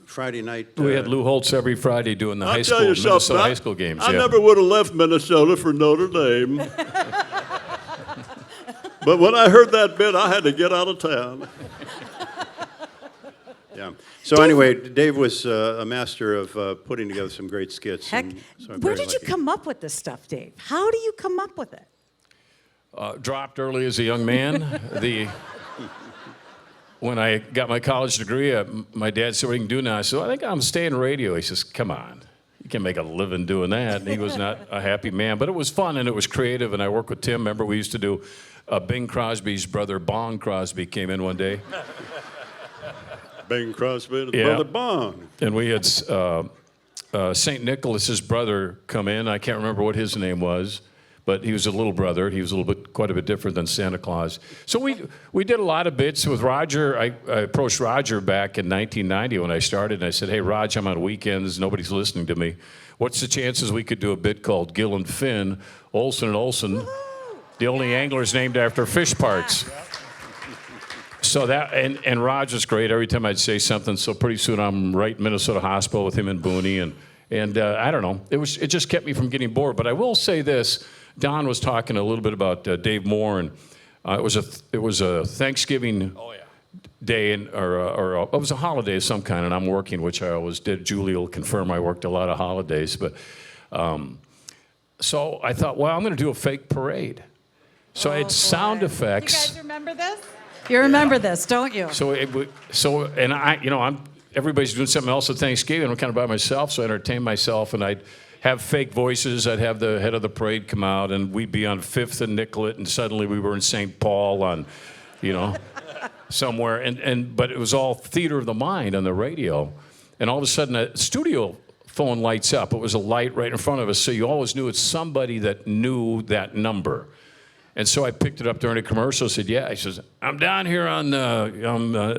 Friday night. We had Lou Holtz every Friday doing the Minnesota high school games. I never would have left Minnesota for Notre Dame. But when I heard that bit, I had to get out of town. Yeah. So anyway, Dave was a master of putting together some great skits. Heck, So I'm where very did you lucky. come up with this stuff, Dave? How do you come up with it? Dropped early as a young man. When I got my college degree, my dad said, "What you can do now?" I said, "I think I'm staying in radio." He says, "Come on, you can make a living doing that." And he was not a happy man, but it was fun and it was creative. And I worked with Tim. Remember, we used to do Bing Crosby's brother, Bong Crosby, came in one day. Bing Crosby and Yeah. Brother Bong. And we had St. Nicholas's brother come in. I can't remember what his name was, but he was a little brother. He was quite a bit different than Santa Claus. So we did a lot of bits with Roger. I approached Roger back in 1990 when I started, and I said, "Hey, Raj, I'm on weekends. Nobody's listening to me. What's the chances we could do a bit called Gill and Finn, Olson and Olson, the only anglers named after fish parts?" So that, and Raj was great every time I'd say something. So pretty soon I'm right in Minnesota Hospital with him and Booney, and I don't know. It just kept me from getting bored. But I will say this: Don was talking a little bit about Dave Moore, and it was a Thanksgiving day, or it was a holiday of some kind, and I'm working, which I always did. Julie will confirm I worked a lot of holidays, but so I thought, well, I'm going to do a fake parade. So I had sound effects. You guys remember this? You remember this, don't you? Everybody's doing something else at Thanksgiving. I'm kind of by myself, so I entertained myself, and I'd have fake voices. I'd have the head of the parade come out, and we'd be on 5th and Nicollet, and suddenly we were in St. Paul on, somewhere. But it was all theater of the mind on the radio. And all of a sudden, a studio phone lights up. It was a light right in front of us, so you always knew it's somebody that knew that number. And so I picked it up during a commercial, said, "Yeah." He says, "I'm down here on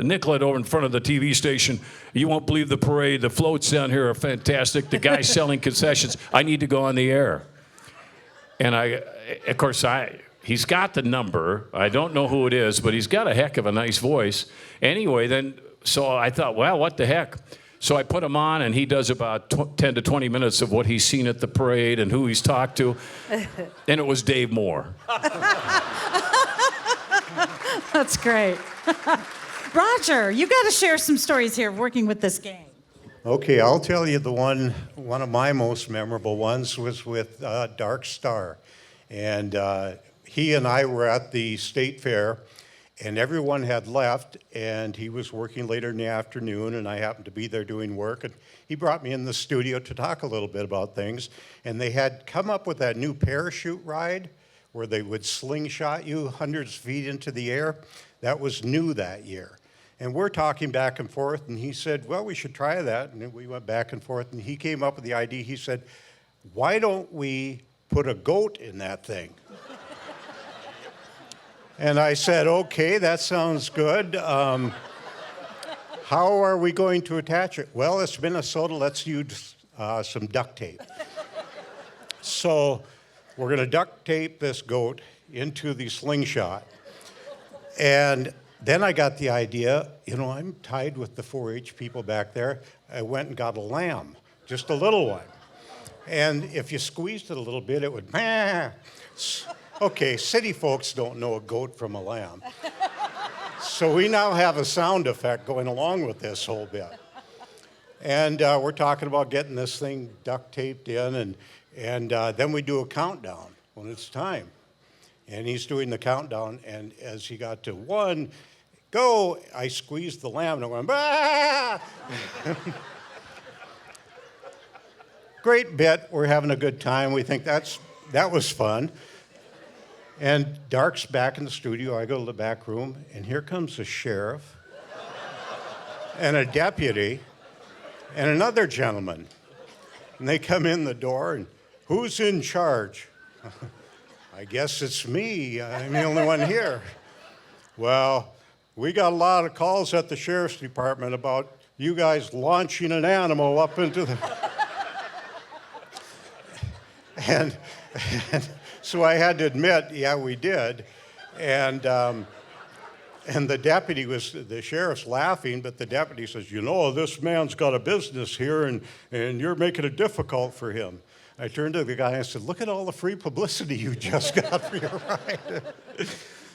Nicollet over in front of the TV station. You won't believe the parade. The floats down here are fantastic. The guy's selling concessions. I need to go on the air." And he's got the number. I don't know who it is, but he's got a heck of a nice voice. Anyway, so I thought, well, what the heck? So I put him on, and he does about 10 to 20 minutes of what he's seen at the parade and who he's talked to. And it was Dave Moore. That's great. Roger, you got to share some stories here working with this gang. Okay, I'll tell you one of my most memorable ones was with Dark Star. And he and I were at the state fair, and everyone had left, and he was working later in the afternoon, and I happened to be there doing work, and he brought me in the studio to talk a little bit about things, and they had come up with that new parachute ride where they would slingshot you hundreds of feet into the air. That was new that year. And we're talking back and forth, and he said, "Well, we should try that," and we went back and forth, and he came up with the idea. He said, "Why don't we put a goat in that thing?" And I said, "Okay, that sounds good. How are we going to attach it?" "Well, it's Minnesota. Let's use some duct tape." So we're going to duct tape this goat into the slingshot. And then I got the idea, I'm tied with the 4-H people back there. I went and got a lamb, just a little one. And if you squeezed it a little bit, it would, meh. Okay, city folks don't know a goat from a lamb. So we now have a sound effect going along with this whole bit. And we're talking about getting this thing duct taped in, and then we do a countdown when it's time. And he's doing the countdown, and as he got to 1, go, I squeezed the lamb, and I went, bah! Great bit. We're having a good time. We think that was fun. And Dark's back in the studio. I go to the back room, and here comes a sheriff and a deputy and another gentleman. And they come in the door, and who's in charge? I guess it's me. I'm the only one here. Well, we got a lot of calls at the sheriff's department about you guys launching an animal up into the... and so I had to admit, yeah, we did. And the deputy the sheriff's laughing, but the deputy says, this man's got a business here, and you're making it difficult for him. I turned to the guy and I said, "Look at all the free publicity you just got for your ride."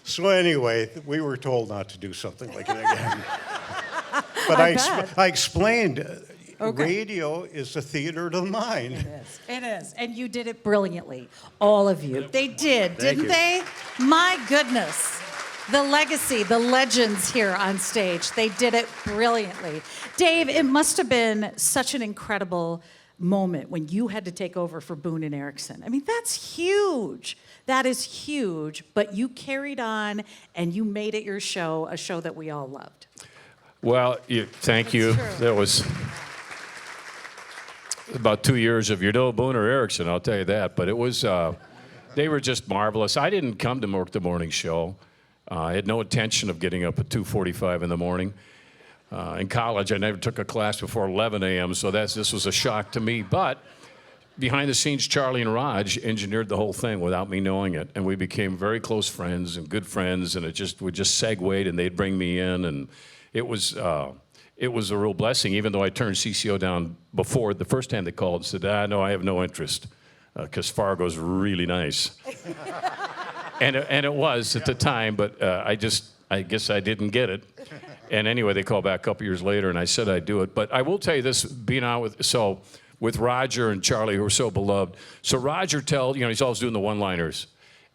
So anyway, we were told not to do something like that again. But bet. I explained, Okay. radio is the theater of the mind. It is. And you did it brilliantly. All of you. They did, didn't you. they? My goodness. The legacy, the legends here on stage. They did it brilliantly. Dave, it must have been such an incredible moment when you had to take over for Boone and Erickson. I mean, that's huge. That is huge. But you carried on and you made it your show, a show that we all loved. Well, thank you. That was about 2 years of Boone or Erickson, I'll tell you that. But it was, they were just marvelous. I didn't come to work the morning show. I had no intention of getting up at 2:45 in the morning. In college, I never took a class before 11 a.m., so this was a shock to me. But behind the scenes, Charlie and Raj engineered the whole thing without me knowing it, and we became very close friends and good friends, and we just segued, and they'd bring me in, and it was a real blessing, even though I turned CCO down before the first time they called and said, no, I have no interest, because Fargo's really nice. And it was at the time, but I guess I didn't get it. And anyway, they called back a couple years later, and I said I'd do it. But I will tell you this, being on with Roger and Charlie, who are so beloved. So Roger he's always doing the one-liners,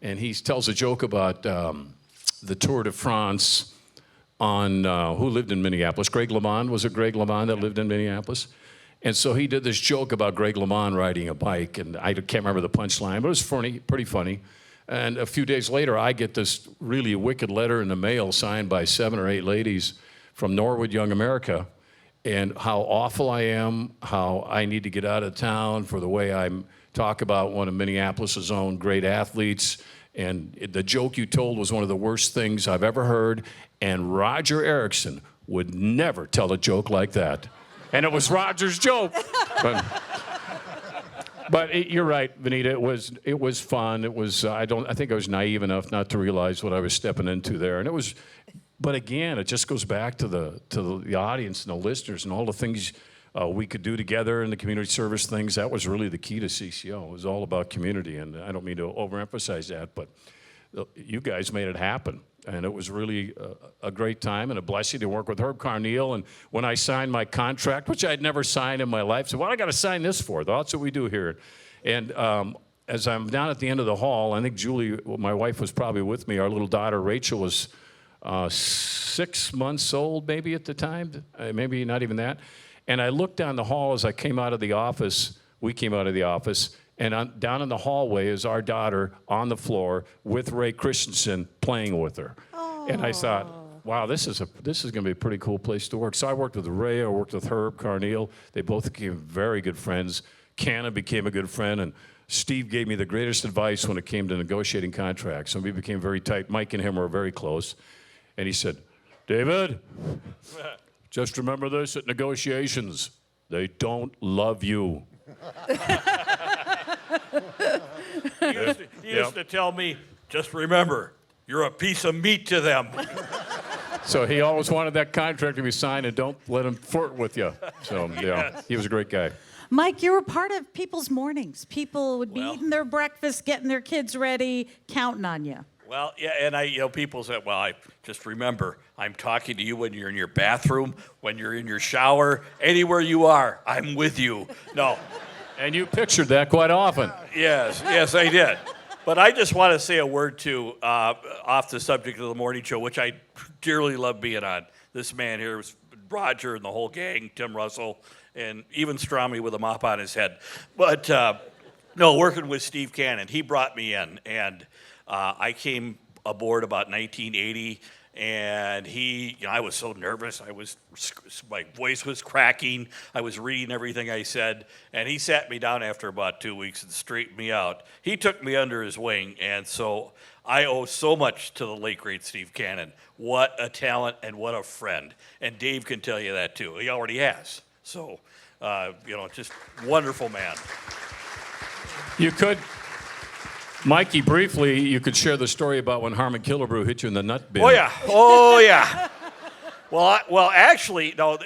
and he tells a joke about the Tour de France on, who lived in Minneapolis? Greg LeMond. Was it Greg LeMond that lived in Minneapolis? And so he did this joke about Greg LeMond riding a bike, and I can't remember the punchline, but it was funny, pretty funny. And a few days later, I get this really wicked letter in the mail signed by 7 or 8 ladies from Norwood, Young America, and how awful I am, how I need to get out of town for the way I talk about one of Minneapolis's own great athletes. And the joke you told was one of the worst things I've ever heard. And Roger Erickson would never tell a joke like that. And it was Roger's joke. But you're right, Vanita. It was fun. It was. I think I was naive enough not to realize what I was stepping into there. And it was. But again, it just goes back to the audience and the listeners and all the things we could do together and the community service things. That was really the key to CCO. It was all about community, and I don't mean to overemphasize that, but you guys made it happen. And it was really a great time and a blessing to work with Herb Carneal. And when I signed my contract, which I'd never signed in my life, I said, what do I got to sign this for? That's what we do here. And as I'm down at the end of the hall, I think Julie, my wife, was probably with me. Our little daughter, Rachel, was 6 months old maybe at the time, maybe not even that. And I looked down the hall as I came out of the office. We came out of the office. And down in the hallway is our daughter on the floor with Ray Christensen playing with her. Oh. And I thought, wow, this is going to be a pretty cool place to work. So I worked with Ray, I worked with Herb Carneal. They both became very good friends. Canna became a good friend, and Steve gave me the greatest advice when it came to negotiating contracts. So we became very tight. Mike and him were very close. And he said, David, just remember this at negotiations. They don't love you. He used to tell me, just remember, you're a piece of meat to them. So he always wanted that contract to be signed, and don't let him flirt with you. So, yeah, he was a great guy. Mike, you were part of people's mornings. People would be eating their breakfast, getting their kids ready, counting on you. Well, yeah, and people said, well, I just remember, I'm talking to you when you're in your bathroom, when you're in your shower, anywhere you are, I'm with you. No. And you pictured that quite often. Yes, I did. But I just want to say a word, too, off the subject of the morning show, which I dearly love being on. This man here was Roger and the whole gang, Tim Russell, and even Strami with a mop on his head. But, working with Steve Cannon, he brought me in, and I came aboard about 1980, and I was so nervous. My voice was cracking. I was reading everything I said, and he sat me down after about 2 weeks and straightened me out. He took me under his wing, and so I owe so much to the late, great Steve Cannon. What a talent and what a friend. And Dave can tell you that, too. He already has. So, just wonderful man. You could... Mikey, briefly, you could share the story about when Harmon Killebrew hit you in the nut bin. Oh, yeah. Well, actually, no,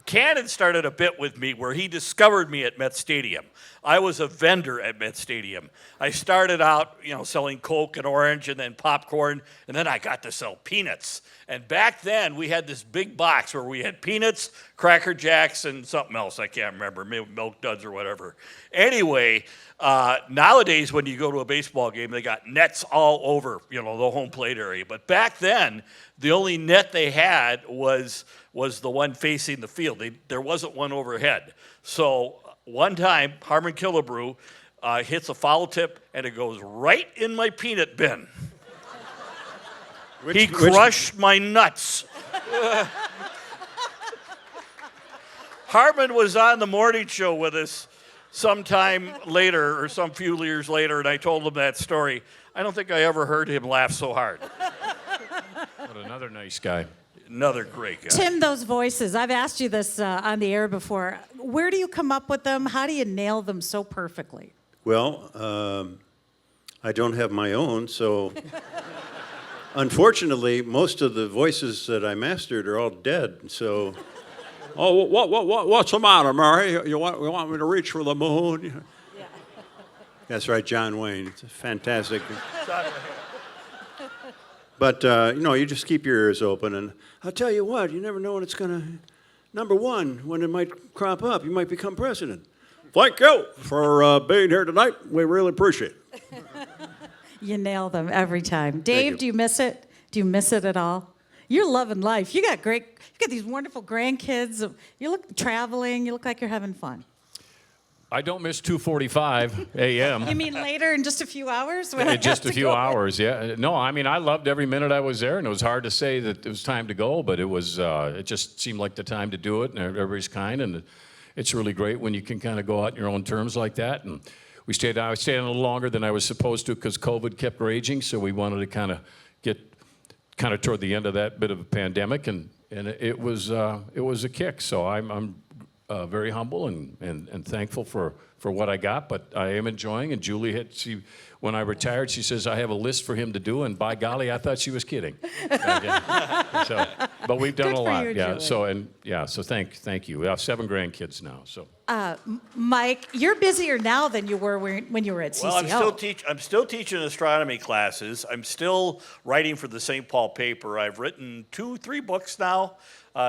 Cannon started a bit with me where he discovered me at Met Stadium. I was a vendor at Met Stadium. I started out, selling Coke and orange and then popcorn, and then I got to sell peanuts. And back then, we had this big box where we had peanuts, Cracker Jacks, and something else. I can't remember, maybe Milk Duds or whatever. Anyway, nowadays when you go to a baseball game, they got nets all over, the home plate area. But back then, the only net they had was the one facing the field. There wasn't one overhead. So one time, Harmon Killebrew hits a foul tip, and it goes right in my peanut bin. He crushed my nuts. Harmon was on the morning show with us sometime later, or some few years later, and I told him that story. I don't think I ever heard him laugh so hard. What another nice guy. Another great guy. Tim, those voices, I've asked you this on the air before. Where do you come up with them? How do you nail them so perfectly? Well, I don't have my own, so unfortunately, most of the voices that I mastered are all dead. So, what's the matter, Murray? You want me to reach for the moon? Yeah. That's right, John Wayne. It's fantastic. But, you just keep your ears open. And I'll tell you what, you never know when it's going to, number one, when it might crop up, you might become president. Thank you for being here tonight. We really appreciate it. You nail them every time. Dave, do you miss it? Do you miss it at all? You're loving life. You got these wonderful grandkids. You look traveling. You look like you're having fun. I don't miss 2:45 a.m. You mean later in just a few hours? Just a few hours, yeah. No, I mean, I loved every minute I was there, and it was hard to say that it was time to go, but it just seemed like the time to do it, and everybody's kind, and it's really great when you can kind of go out on your own terms like that. And I stayed a little longer than I was supposed to because COVID kept raging, so we wanted to kind of get toward the end of that bit of a pandemic, and it was a kick. So I'm very humble and thankful for what I got, but I am enjoying. And Julie when I retired, she says I have a list for him to do, and by golly, I thought she was kidding. But we've done Good a for lot. you, Julie. So thank you. We have 7 grandkids now. So Mike, you're busier now than you were when you were at CCO. Well, I'm still teaching astronomy classes. I'm still writing for the St. Paul paper. I've written 2-3 books now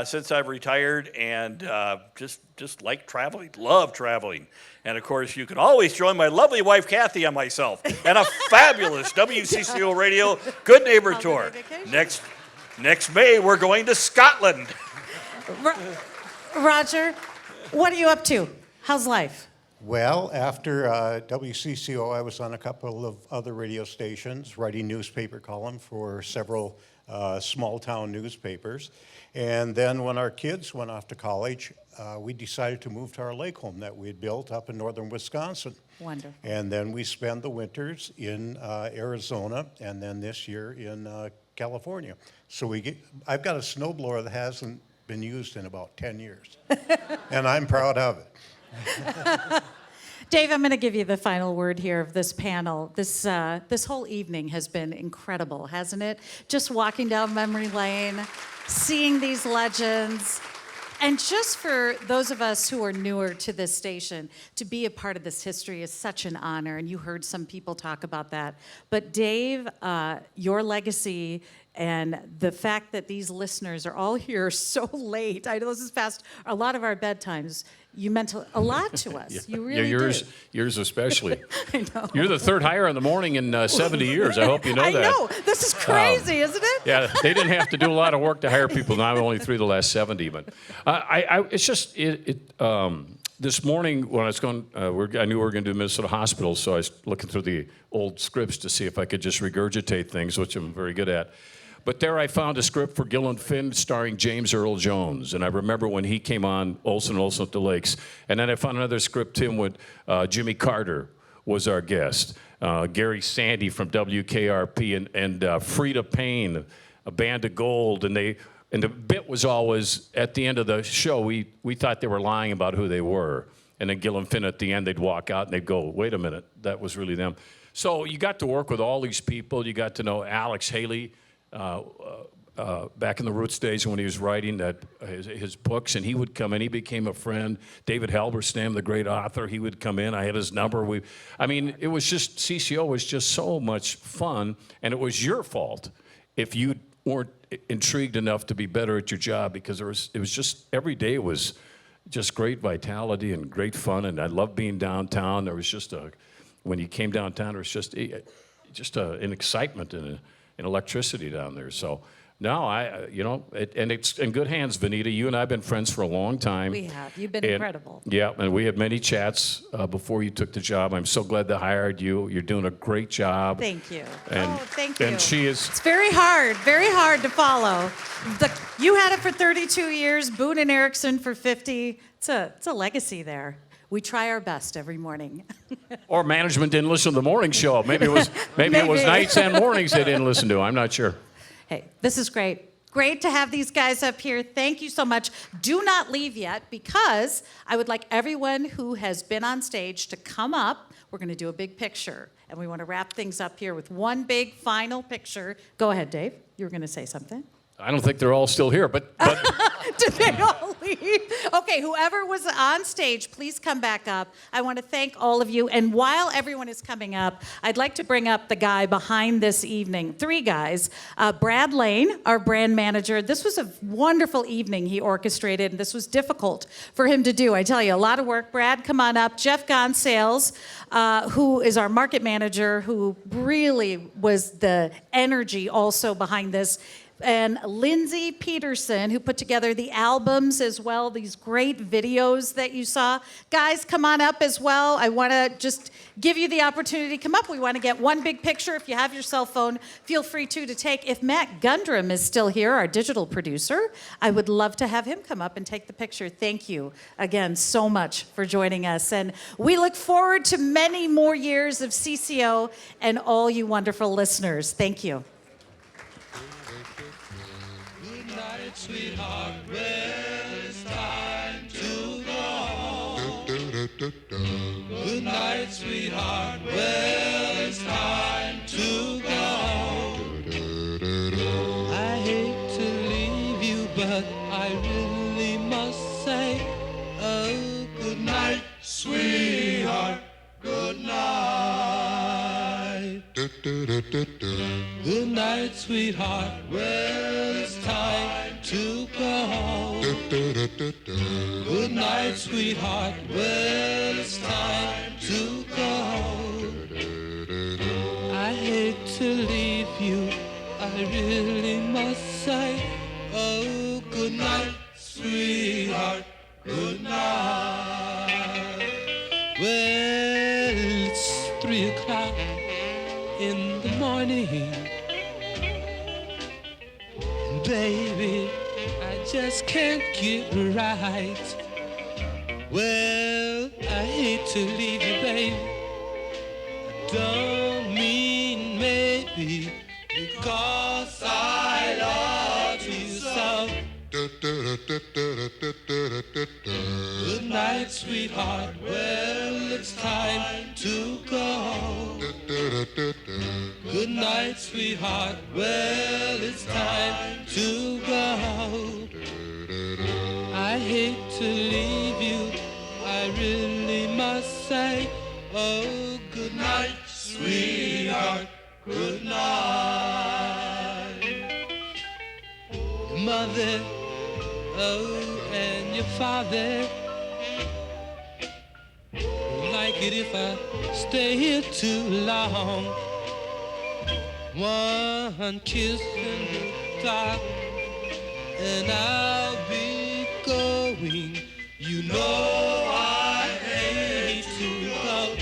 since I've retired, and just like traveling, love traveling. And of course, you can always join my lovely wife Kathy and myself and a fabulous WCCO Radio Good Neighbor Tour. Next May, we're going to Scotland. Roger, what are you up to? How's life? Well, after WCCO, I was on a couple of other radio stations, writing newspaper column for several small-town newspapers. And then when our kids went off to college, we decided to move to our lake home that we had built up in northern Wisconsin. Wonderful. And then we spend the winters in Arizona, and then this year in California. So I've got a snowblower that hasn't been used in about 10 years, and I'm proud of it. Dave, I'm going to give you the final word here of this panel. This whole evening has been incredible, hasn't it? Just walking down memory lane, seeing these legends. And just for those of us who are newer to this station, to be a part of this history is such an honor, and you heard some people talk about that. But Dave, your legacy and the fact that these listeners are all here so late, I know this is past a lot of our bedtimes, you meant a lot to us. You really did. Yours especially. I know. You're the third hire in the morning in 70 years. I hope you know that. I know. This is crazy, isn't it? Yeah, they didn't have to do a lot of work to hire people. Now I'm only 3 the last 70. But it's just this morning when I was going, I knew we were going to do Minnesota Hospital, so I was looking through the old scripts to see if I could just regurgitate things, which I'm very good at. But there I found a script for Gillen Finn starring James Earl Jones. And I remember when he came on Olsen at the Lakes. And then I found another script, Tim, with Jimmy Carter was our guest. Gary Sandy from WKRP and Frida Payne, a Band of Gold. And the bit was always, at the end of the show, we thought they were lying about who they were. And then Gillen Finn at the end, they'd walk out and they'd go, wait a minute, that was really them. So you got to work with all these people. You got to know Alex Haley, back in the Roots days when he was writing his books, and he would come in. He became a friend. David Halberstam, the great author, he would come in. I had his number. It was just, CCO was just so much fun, and it was your fault if you weren't intrigued enough to be better at your job, because it was just, every day was just great vitality and great fun, and I loved being downtown. There was just when you came downtown, there was just an excitement and an electricity down there. So now and it's in good hands, Vanita. You and I have been friends for a long time. We have. You've been incredible. Yeah, and we had many chats before you took the job. I'm so glad they hired you. You're doing a great job. Thank you. And, thank you. And she is. It's very hard to follow. You had it for 32 years, Boone and Erickson for 50. It's a legacy there. We try our best every morning. Or management didn't listen to the morning show. Maybe it was nights and mornings they didn't listen to. I'm not sure. Hey, this is great. Great to have these guys up here. Thank you so much. Do not leave yet, because I would like everyone who has been on stage to come up. We're going to do a big picture, and we want to wrap things up here with one big final picture. Go ahead, Dave. You were going to say something. I don't think they're all still here, but Did they all leave? Okay, whoever was on stage, please come back up. I want to thank all of you. And while everyone is coming up, I'd like to bring up the guy behind this evening. 3 guys. Brad Lane, our brand manager. This was a wonderful evening he orchestrated, and this was difficult for him to do. I tell you, a lot of work. Brad, come on up. Jeff Gonsalves, who is our market manager, who really was the energy also behind this. And Lindsay Peterson, who put together the albums as well, these great videos that you saw. Guys, come on up as well. I want to just give you the opportunity to come up. We want to get one big picture. If you have your cell phone, feel free to take. If Matt Gundrum is still here, our digital producer, I would love to have him come up and take the picture. Thank you again so much for joining us. And we look forward to many more years of CCO and all you wonderful listeners. Thank you. Sweetheart, well, it's time to go. Good night, sweetheart, well, it's time to go. I hate to leave you, but I really must say, oh, good night, sweetheart, good night. Good night, sweetheart, well, it's time to go. Good night, sweetheart, well, it's time to go. I hate to leave you, I really must say, oh, good night, sweetheart, good night. Well, it's 3 o'clock in the morning, and baby, I just can't get right. Well, I hate to leave you, baby. I don't mean maybe, because I love you so. Good night, sweetheart, well, it's time to go. Good night, sweetheart, well, it's time to go. I hate to leave you, I really must say, oh, good night, sweetheart, good night. Your mother, oh, and your father won't like it if I stay here too long. One kiss in the dark, and I'll be going. You know I hate to go.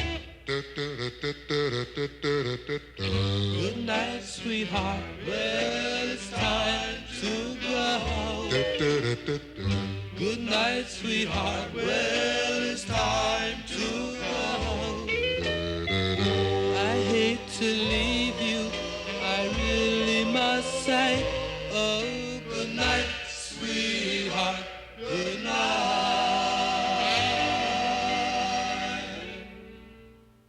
Good night, sweetheart, well, it's time to go. Good night, sweetheart, well, it's time to go. I hate to leave